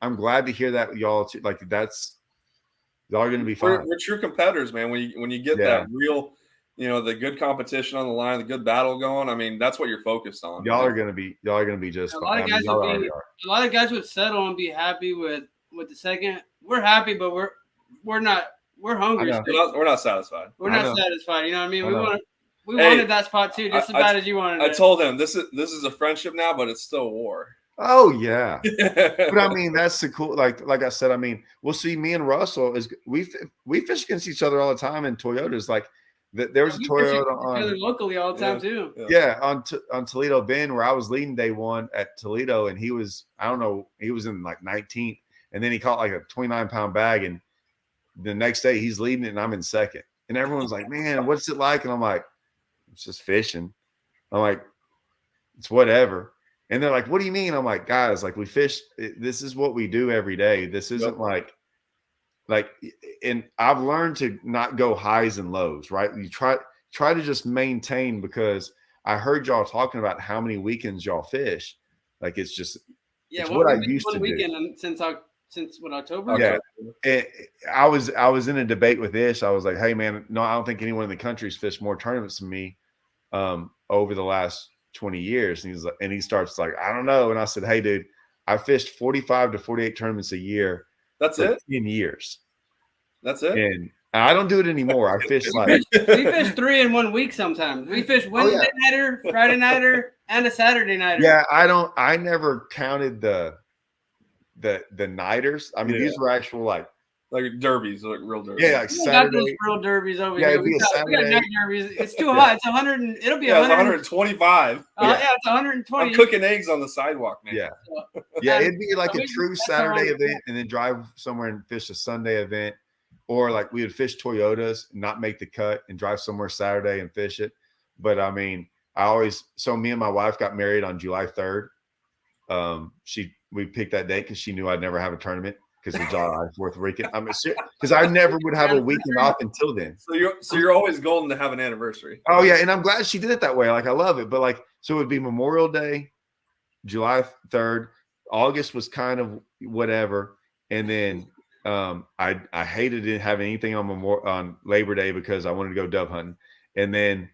I'm glad to hear that y'all too. Like y'all are going to be fine. We're true competitors, man. When you get that real, the good competition on the line, the good battle going. I mean, that's what you're focused on. Y'all are going to be just fine. A lot of guys would settle and be happy with the second. We're happy, but we're not. We're hungry. We're not satisfied. We're not satisfied. You know what I mean? We wanted that spot too, just as bad as you wanted. I told him this is a friendship now, but it's still war. Oh yeah, but I mean that's the cool. Like I said, I mean we'll see. Me and Russell we fish against each other all the time in Toyotas. Like there was a Toyota on locally all the time too. Yeah, on Toledo Bend where I was leading day 1 at Toledo, and he was he was in like 19th, and then he caught like a 29-pound bag, and the next day he's leading it, and I'm in second, and everyone's like, "Man, what's it like?" And I'm like, "It's just fishing." I'm like, "It's whatever." And they're like, "What do you mean?" I'm like, "Guys, like we fish. This is what we do every day. This isn't like, and I've learned to not go highs and lows, right? You try to just maintain, because I heard y'all talking about how many weekends y'all fish. Like it's just, it's what I used to do. Weekend since what, October? Yeah. And I was in a debate with Ish. I was like, "Hey man, no, I don't think anyone in the country's fished more tournaments than me over the last 20 years." And he starts like, "I don't know." And I said, "Hey dude, I fished 45 to 48 tournaments a year. That's it? 10 years. That's it?" And I don't do it anymore. I fish we fish 3 in 1 week sometimes. We fish Wednesday nighter, Friday nighter, and a Saturday nighter. Yeah, I never counted the nighters. I mean, these were actual like derbies, like real derbies. Yeah, like Saturday. Real derbies over here. It'd be a Saturday. It's too hot. It's 100. It'll be 125. It's 120. I'm cooking eggs on the sidewalk, man. Yeah, yeah. It'd be like a true Saturday event, and then drive somewhere and fish a Sunday event, or like we would fish Toyotas, not make the cut, and drive somewhere Saturday and fish it. But I mean, me and my wife got married on July 3rd. We picked that date because she knew I'd never have a tournament because of July 4th weekend. I mean, because I never would have a weekend off until then. So you're always golden to have an anniversary. Oh yeah, and I'm glad she did it that way. Like I love it, but like so it would be Memorial Day, July 3rd. August was kind of whatever, and then I hated it having anything on Labor Day because I wanted to go dove hunting, and then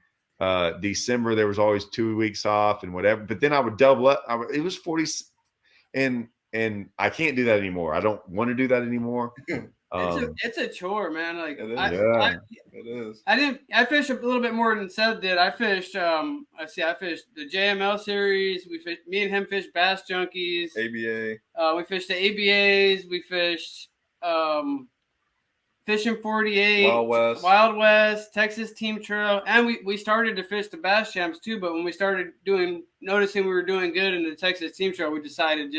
December there was always 2 weeks off and whatever. But then I would double up. It was 40. And I can't do that anymore. I don't want to do that anymore. It's a chore, man. Like it is. I fished a little bit more than Seth did. I fished I fished the JML series. Me and him fished Bass Junkies. ABA. We fished the ABAs. We fished Fishing 48, Wild West, Texas Team Trail, and we started to fish the Bass Champs too. But when we started noticing we were doing good in the Texas Team Trail, we decided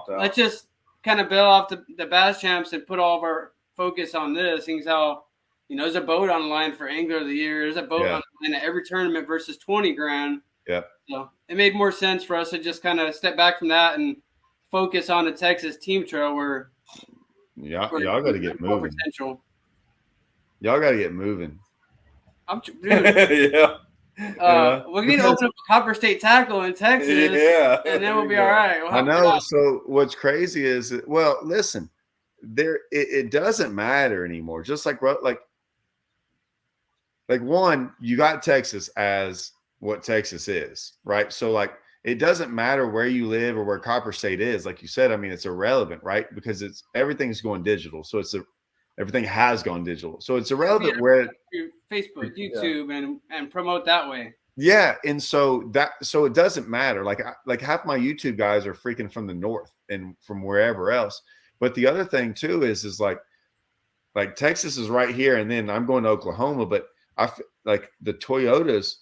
let's just kind of bail off the Bass Champs and put all of our focus on this. Things how there's a boat on the line for Angler of the Year. There's a boat on the line at every tournament versus 20 grand. Yeah. So it made more sense for us to just kind of step back from that and focus on the Texas Team Trail where. Y'all got to get moving. Potential. Y'all got to get moving. Dude, yeah. We need to open up a Copper State tackle in Texas, and then we'll be all right. I know. So what's crazy is, listen, it doesn't matter anymore. Just like one, you got Texas as what Texas is, right? So like, it doesn't matter where you live or where Copper State is. Like you said, I mean, it's irrelevant, right? Because everything's going digital. So everything has gone digital. So it's irrelevant where Facebook, YouTube, and promote that way. Yeah. And so it doesn't matter. Like half my YouTube guys are freaking from the north and from wherever else. But the other thing too is like Texas is right here. And then I'm going to Oklahoma, but like the Toyotas,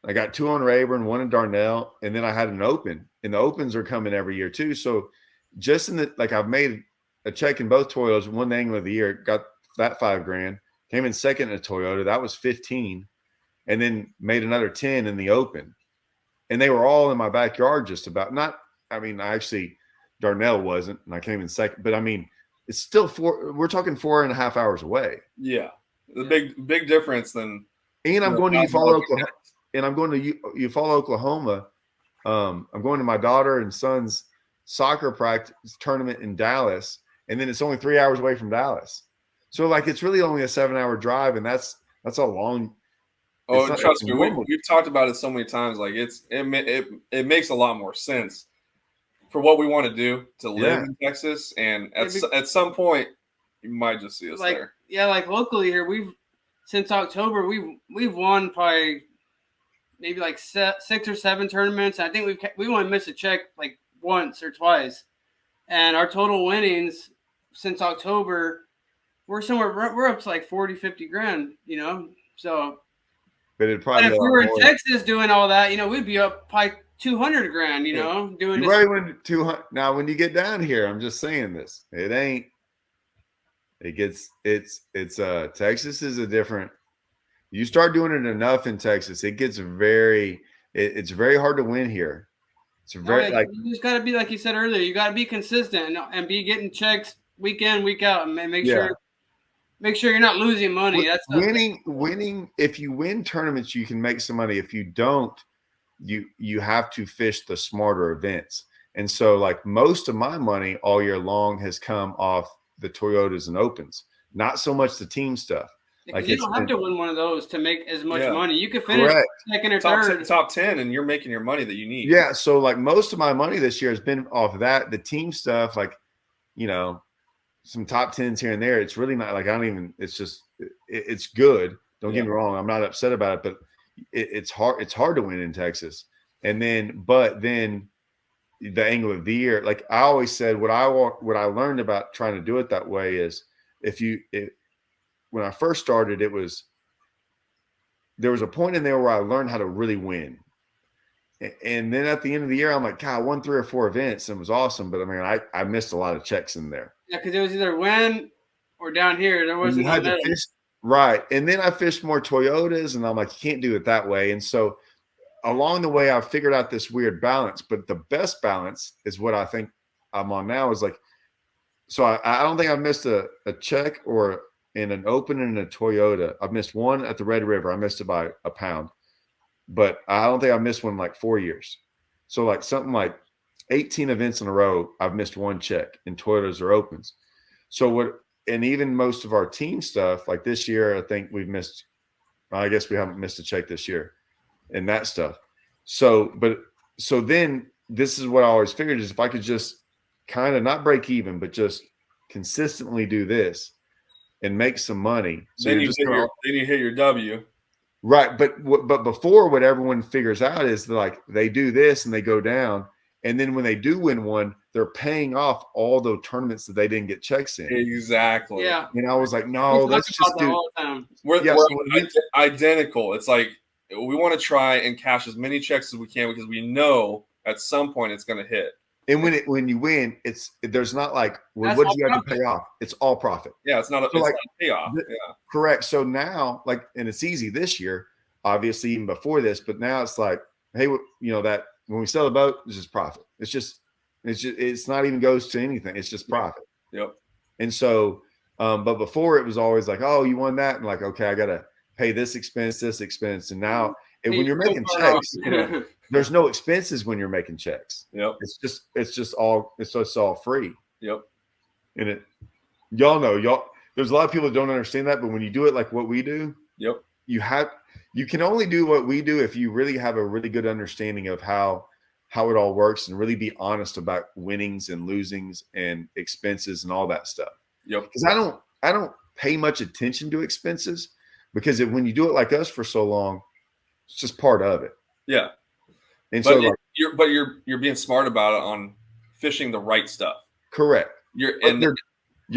I got 2 on Rayburn, 1 in Darnell, and then I had an open, and the opens are coming every year too. So just I've made a check in both Toyotas, won the Angler of the Year, got that $5 grand, came in second in a Toyota, that was 15, and then made another 10 in the open. And they were all in my backyard just about. Darnell wasn't, and I came in second, but I mean, it's still we're talking 4.5 hours away. Yeah. The big difference than. And I'm going to Eufaula, Oklahoma. And I'm going to Eufaula, Oklahoma. I'm going to my daughter and son's soccer practice tournament in Dallas, and then it's only 3 hours away from Dallas. So like it's really only a 7-hour drive, and that's a long. Oh, trust me, we've talked about it so many times. Like it makes a lot more sense for what we want to do to live in Texas, and at some point you might just see us there. Yeah, like locally here, since October we've won probably maybe like 6 or 7 tournaments. I think we only missed a check like once or twice, and our total winnings since October we're up to like 40-50 grand, So, but if we were in Texas doing all that, we'd be up probably 200 grand, doing this. Right when 200. Now, when you get down here, I'm just saying this. It ain't. It gets. It's Texas is a different. You start doing it enough in Texas, it gets it's very hard to win here. It's very you just got to be like you said earlier. You got to be consistent and be getting checks week in, week out, and make sure you're not losing money. That's winning. If you win tournaments, you can make some money. If you don't, you have to fish the smarter events. And so, like most of my money all year long has come off the Toyotas and Opens, not so much the team stuff. Like you don't have to win one of those to make as much money. You could finish second or third. Top 10, and you're making your money that you need. Yeah. So like most of my money this year has been off of that. The team stuff, like, some top 10s here and there. It's really not like it's just, it's good. Don't get me wrong. I'm not upset about it, but it's hard. It's hard to win in Texas. But then the Angler of the Year, like I always said, what I learned about trying to do it that way is when I first started, there was a point in there where I learned how to really win. And then at the end of the year, I'm like, God, I won 3 or 4 events and it was awesome. But I mean, I missed a lot of checks in there. Yeah, because it was either win or down here. There wasn't no fish, right. And then I fished more Toyotas, and I'm like, you can't do it that way. And so along the way, I figured out this weird balance. But the best balance is what I think I'm on now is like, so I don't think I've missed a check or in an Open and a Toyota. I've missed one at the Red River. I missed it by a pound. But I don't think I've missed one in like 4 years. So like something like 18 events in a row, I've missed one check in Toyotas or Opens. So and even most of our team stuff, like this year, I think I guess we haven't missed a check this year and that stuff. So then this is what I always figured is if I could just kind of not break even, but just consistently do this and make some money. So then you hit your W. Right. But before, what everyone figures out is like they do this and they go down And then when they do win one, they're paying off all the tournaments that they didn't get checks in. Exactly. Yeah. And I was like, We no, talk let's just about that do. all the time. We're identical. It's like we want to try and cash as many checks as we can because we know at some point it's going to hit. And when you win, there's not like, well, That's what all did you have to profit. pay off? It's all profit. Yeah, it's not a payoff. Yeah. Correct. So now, like, and it's easy this year, obviously, even before this, but now it's like, hey, that when we sell the boat, this is profit. It's not even goes to anything. It's just profit. Yep. And so, but before it was always like, oh, you won that. And like, okay, I got to pay this expense. And now when you're making checks, there's no expenses when you're making checks. Yep. It's just all free. Yep. And there's a lot of people that don't understand that, but when you do it like what we do, yep, you can only do what we do if you really have a really good understanding of how it all works and really be honest about winnings and losings and expenses and all that stuff. Yep. Because I don't pay much attention to expenses because when you do it like us for so long, it's just part of it. Yeah. And you're being smart about it on fishing the right stuff. Correct. Your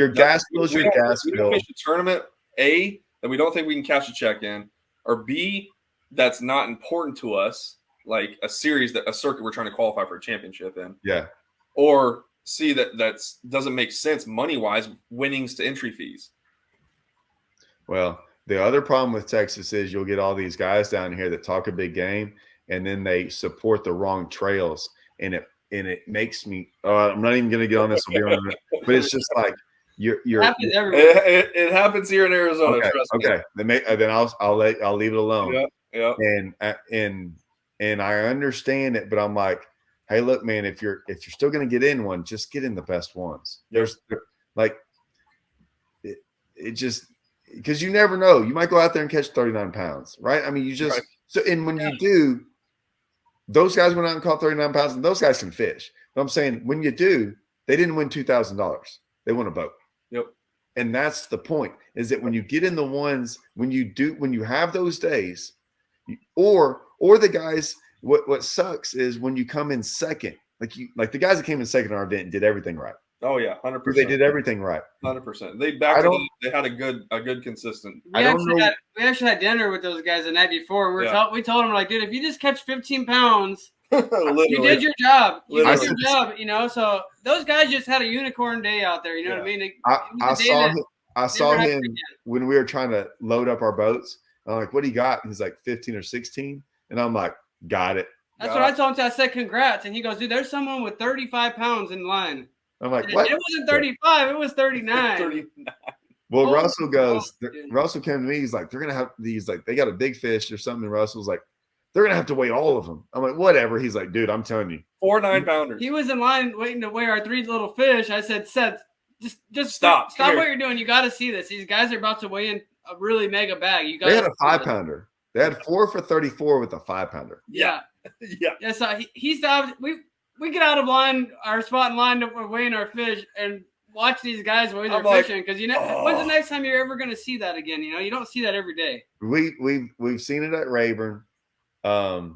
gas bill's your gas bill. Fish a tournament A that we don't think we can cash a check in, or B that's not important to us, like a circuit we're trying to qualify for a championship in. Yeah. Or C that doesn't make sense money wise, winnings to entry fees. Well, the other problem with Texas is you'll get all these guys down here that talk a big game, and then they support the wrong trails, and it makes me. I'm not even going to get on this, but it's just like you're. It happens everywhere. It happens here in Arizona. Okay. Trust me. Then I'll leave it alone. Yeah. And I understand it, but I'm like, hey, look, man, if you're still going to get in one, just get in the best ones. There's like it just. Because you never know. You might go out there and catch 39 pounds, right? I mean, you just and when you do, those guys went out and caught 39 pounds, and those guys can fish. But I'm saying when you do, they didn't win $2,000. They won a boat. Yep. And that's the point, is that when you get in the ones, when you have those days, or the guys, what sucks is when you come in second, like the guys that came in second in our event and did everything right. Oh yeah, 100%. They did everything right. 100%. They backed it up. They had a good consistent. We actually had dinner with those guys the night before. We told them, like, dude, if you just catch 15 pounds, you did your job. You did your job, So those guys just had a unicorn day out there. You know what I mean? I saw him when we were trying to load up our boats. I'm like, what do you got? And he's like 15 or 16, and I'm like, got it. That's what I told him. I said, congrats, and he goes, dude, there's someone with 35 pounds in line. I'm like, what? It wasn't 35. It was 39. 39. Well, Russell goes. Russell came to me. He's like, they're gonna have these. Like, they got a big fish or something. And Russell's like, they're gonna have to weigh all of them. I'm like, whatever. He's like, dude, I'm telling you, 4 9-pounders. He was in line waiting to weigh our 3 little fish. I said, Seth, just stop what you're doing. You got to see this. These guys are about to weigh in a really mega bag. You got. They had a 5-pounder. They had 4 for 34 with a 5-pounder. Yeah. Yeah. So he stopped. We get out of line, our spot in line, we're weighing our fish, and watch these guys weigh their fishing, because when's the next time you're ever going to see that again? You don't see that every day. We've seen it at Rayburn, a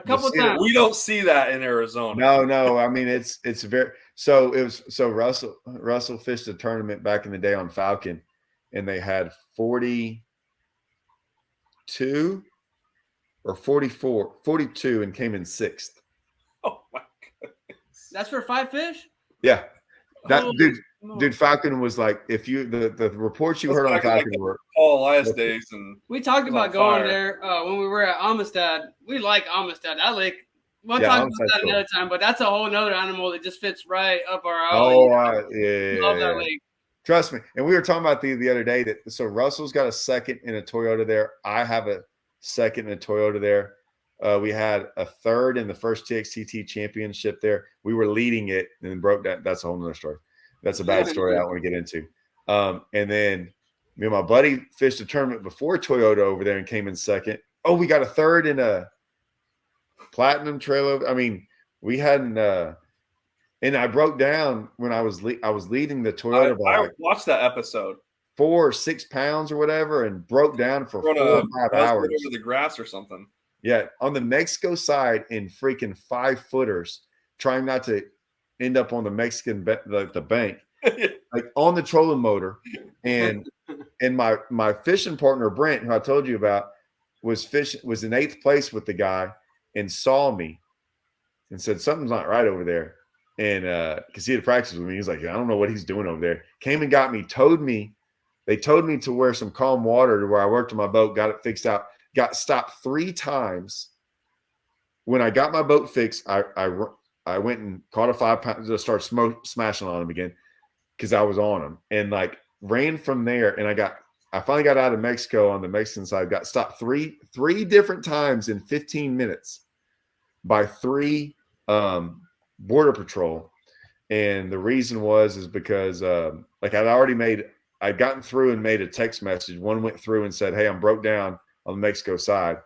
couple times. We don't see that in Arizona. No. I mean, it's very. So it was. So Russell fished a tournament back in the day on Falcon, and they had 42 or 42, and came in 6th. Oh my. That's for 5 fish? Yeah. Dude, Falcon was like, if you the reports you heard on Falcon were Paul Elias days, and we talked about going there when we were at Amistad. We like Amistad. We'll talk about that another time, but that's a whole nother animal that just fits right up our alley. Love that lake. Trust me. And we were talking about the other day so Russell's got a second in a Toyota there. I have a second in a Toyota there. We had a third in the first TXTT championship there. We were leading it and then broke down. That's a whole nother story. That's a bad story I don't want to get into. And then me and my buddy fished a tournament before Toyota over there and came in second. Oh, we got a third in a platinum trailer. I mean, we hadn't and I broke down when I was leading the Toyota. I watched that episode. 4 or 6 pounds or whatever, and broke down for 4 or 5 hours over the grass or something. Yeah, on the Mexico side in freaking 5-footers, trying not to end up on the Mexican the bank, like on the trolling motor, and my fishing partner Brent, who I told you about, was in 8th place with the guy and saw me and said something's not right over there, and because he had practiced with me, he's like, I don't know what he's doing over there. Came and got me, towed me. They towed me to where some calm water to where I worked on my boat, got it fixed out, got stopped 3 times. When I got my boat fixed, I went and caught a 5-pounder, just started smashing on him again because I was on him, and like ran from there. And I finally got out of Mexico on the Mexican side, got stopped three different times in 15 minutes by 3 border patrol. And the reason is because like I'd gotten through and made a text message. One went through and said, hey, I'm broke down on the Mexico side.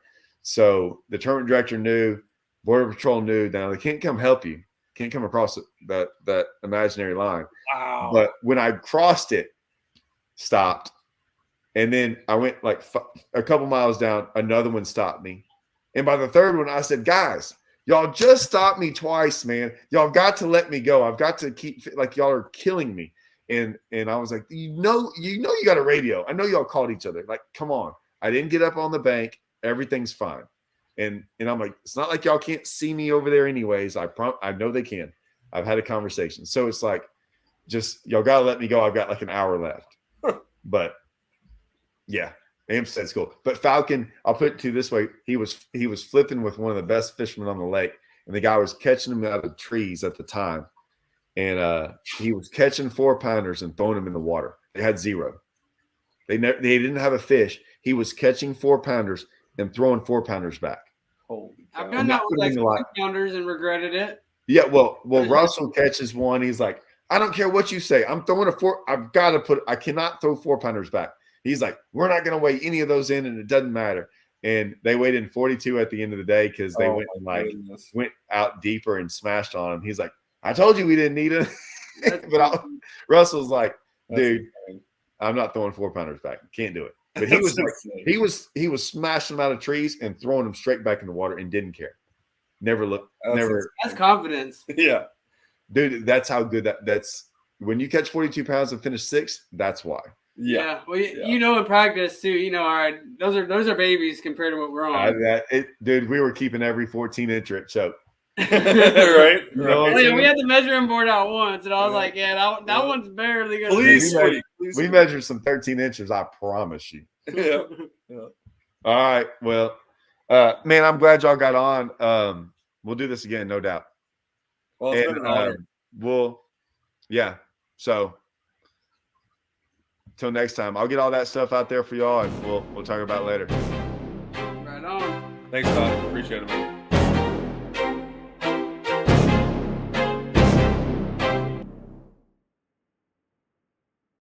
So the tournament director knew, Border Patrol knew. Now they can't come help you. Can't come across that imaginary line. Wow. But when I crossed it, stopped. And then I went like a couple miles down. Another one stopped me. And by the 3rd one, I said, guys, y'all just stopped me twice, man. Y'all got to let me go. I've got to keep, like, y'all are killing me. And I was like, you got a radio. I know y'all called each other. Like, come on. I didn't get up on the bank. Everything's fine. And I'm like, it's not like y'all can't see me over there anyways. I know they can. I've had a conversation. So it's like, just y'all got to let me go. I've got like an hour left. But yeah, Amstead's cool. But Falcon, I'll put it to you this way. He was flipping with one of the best fishermen on the lake. And the guy was catching him out of trees at the time. And he was catching 4-pounders and throwing them in the water. They had 0. They didn't have a fish. He was catching 4-pounders and throwing 4-pounders back. Holy I've cow. done that with like 2-pounders and regretted it. Yeah, well, Russell catches one. He's like, I don't care what you say. I'm throwing I cannot throw 4-pounders back. He's like, we're not going to weigh any of those in, and it doesn't matter. And they weighed in 42 at the end of the day because they went out deeper and smashed on him. He's like, I told you we didn't need it. But Russell's like, dude, I'm not throwing 4-pounders back. Can't do it. But he was smashing them out of trees and throwing them straight back in the water and didn't care. Never looked. That's confidence. Yeah, dude, that's how good that's when you catch 42 pounds and finish 6th. That's why. Yeah. Well, you know, in practice too, all right, those are babies compared to what we're on. Dude, we were keeping every 14-incher at choke. Right. We had the measuring board out once, and I was like, that one's barely good. Please. We measured some 13 inches, I promise you. Yeah. All right. Well, man, I'm glad y'all got on. We'll do this again, no doubt. Well, it's been an honor. Yeah. So until next time, I'll get all that stuff out there for y'all, and we'll talk about it later. Right on. Thanks, Todd. Appreciate it, man.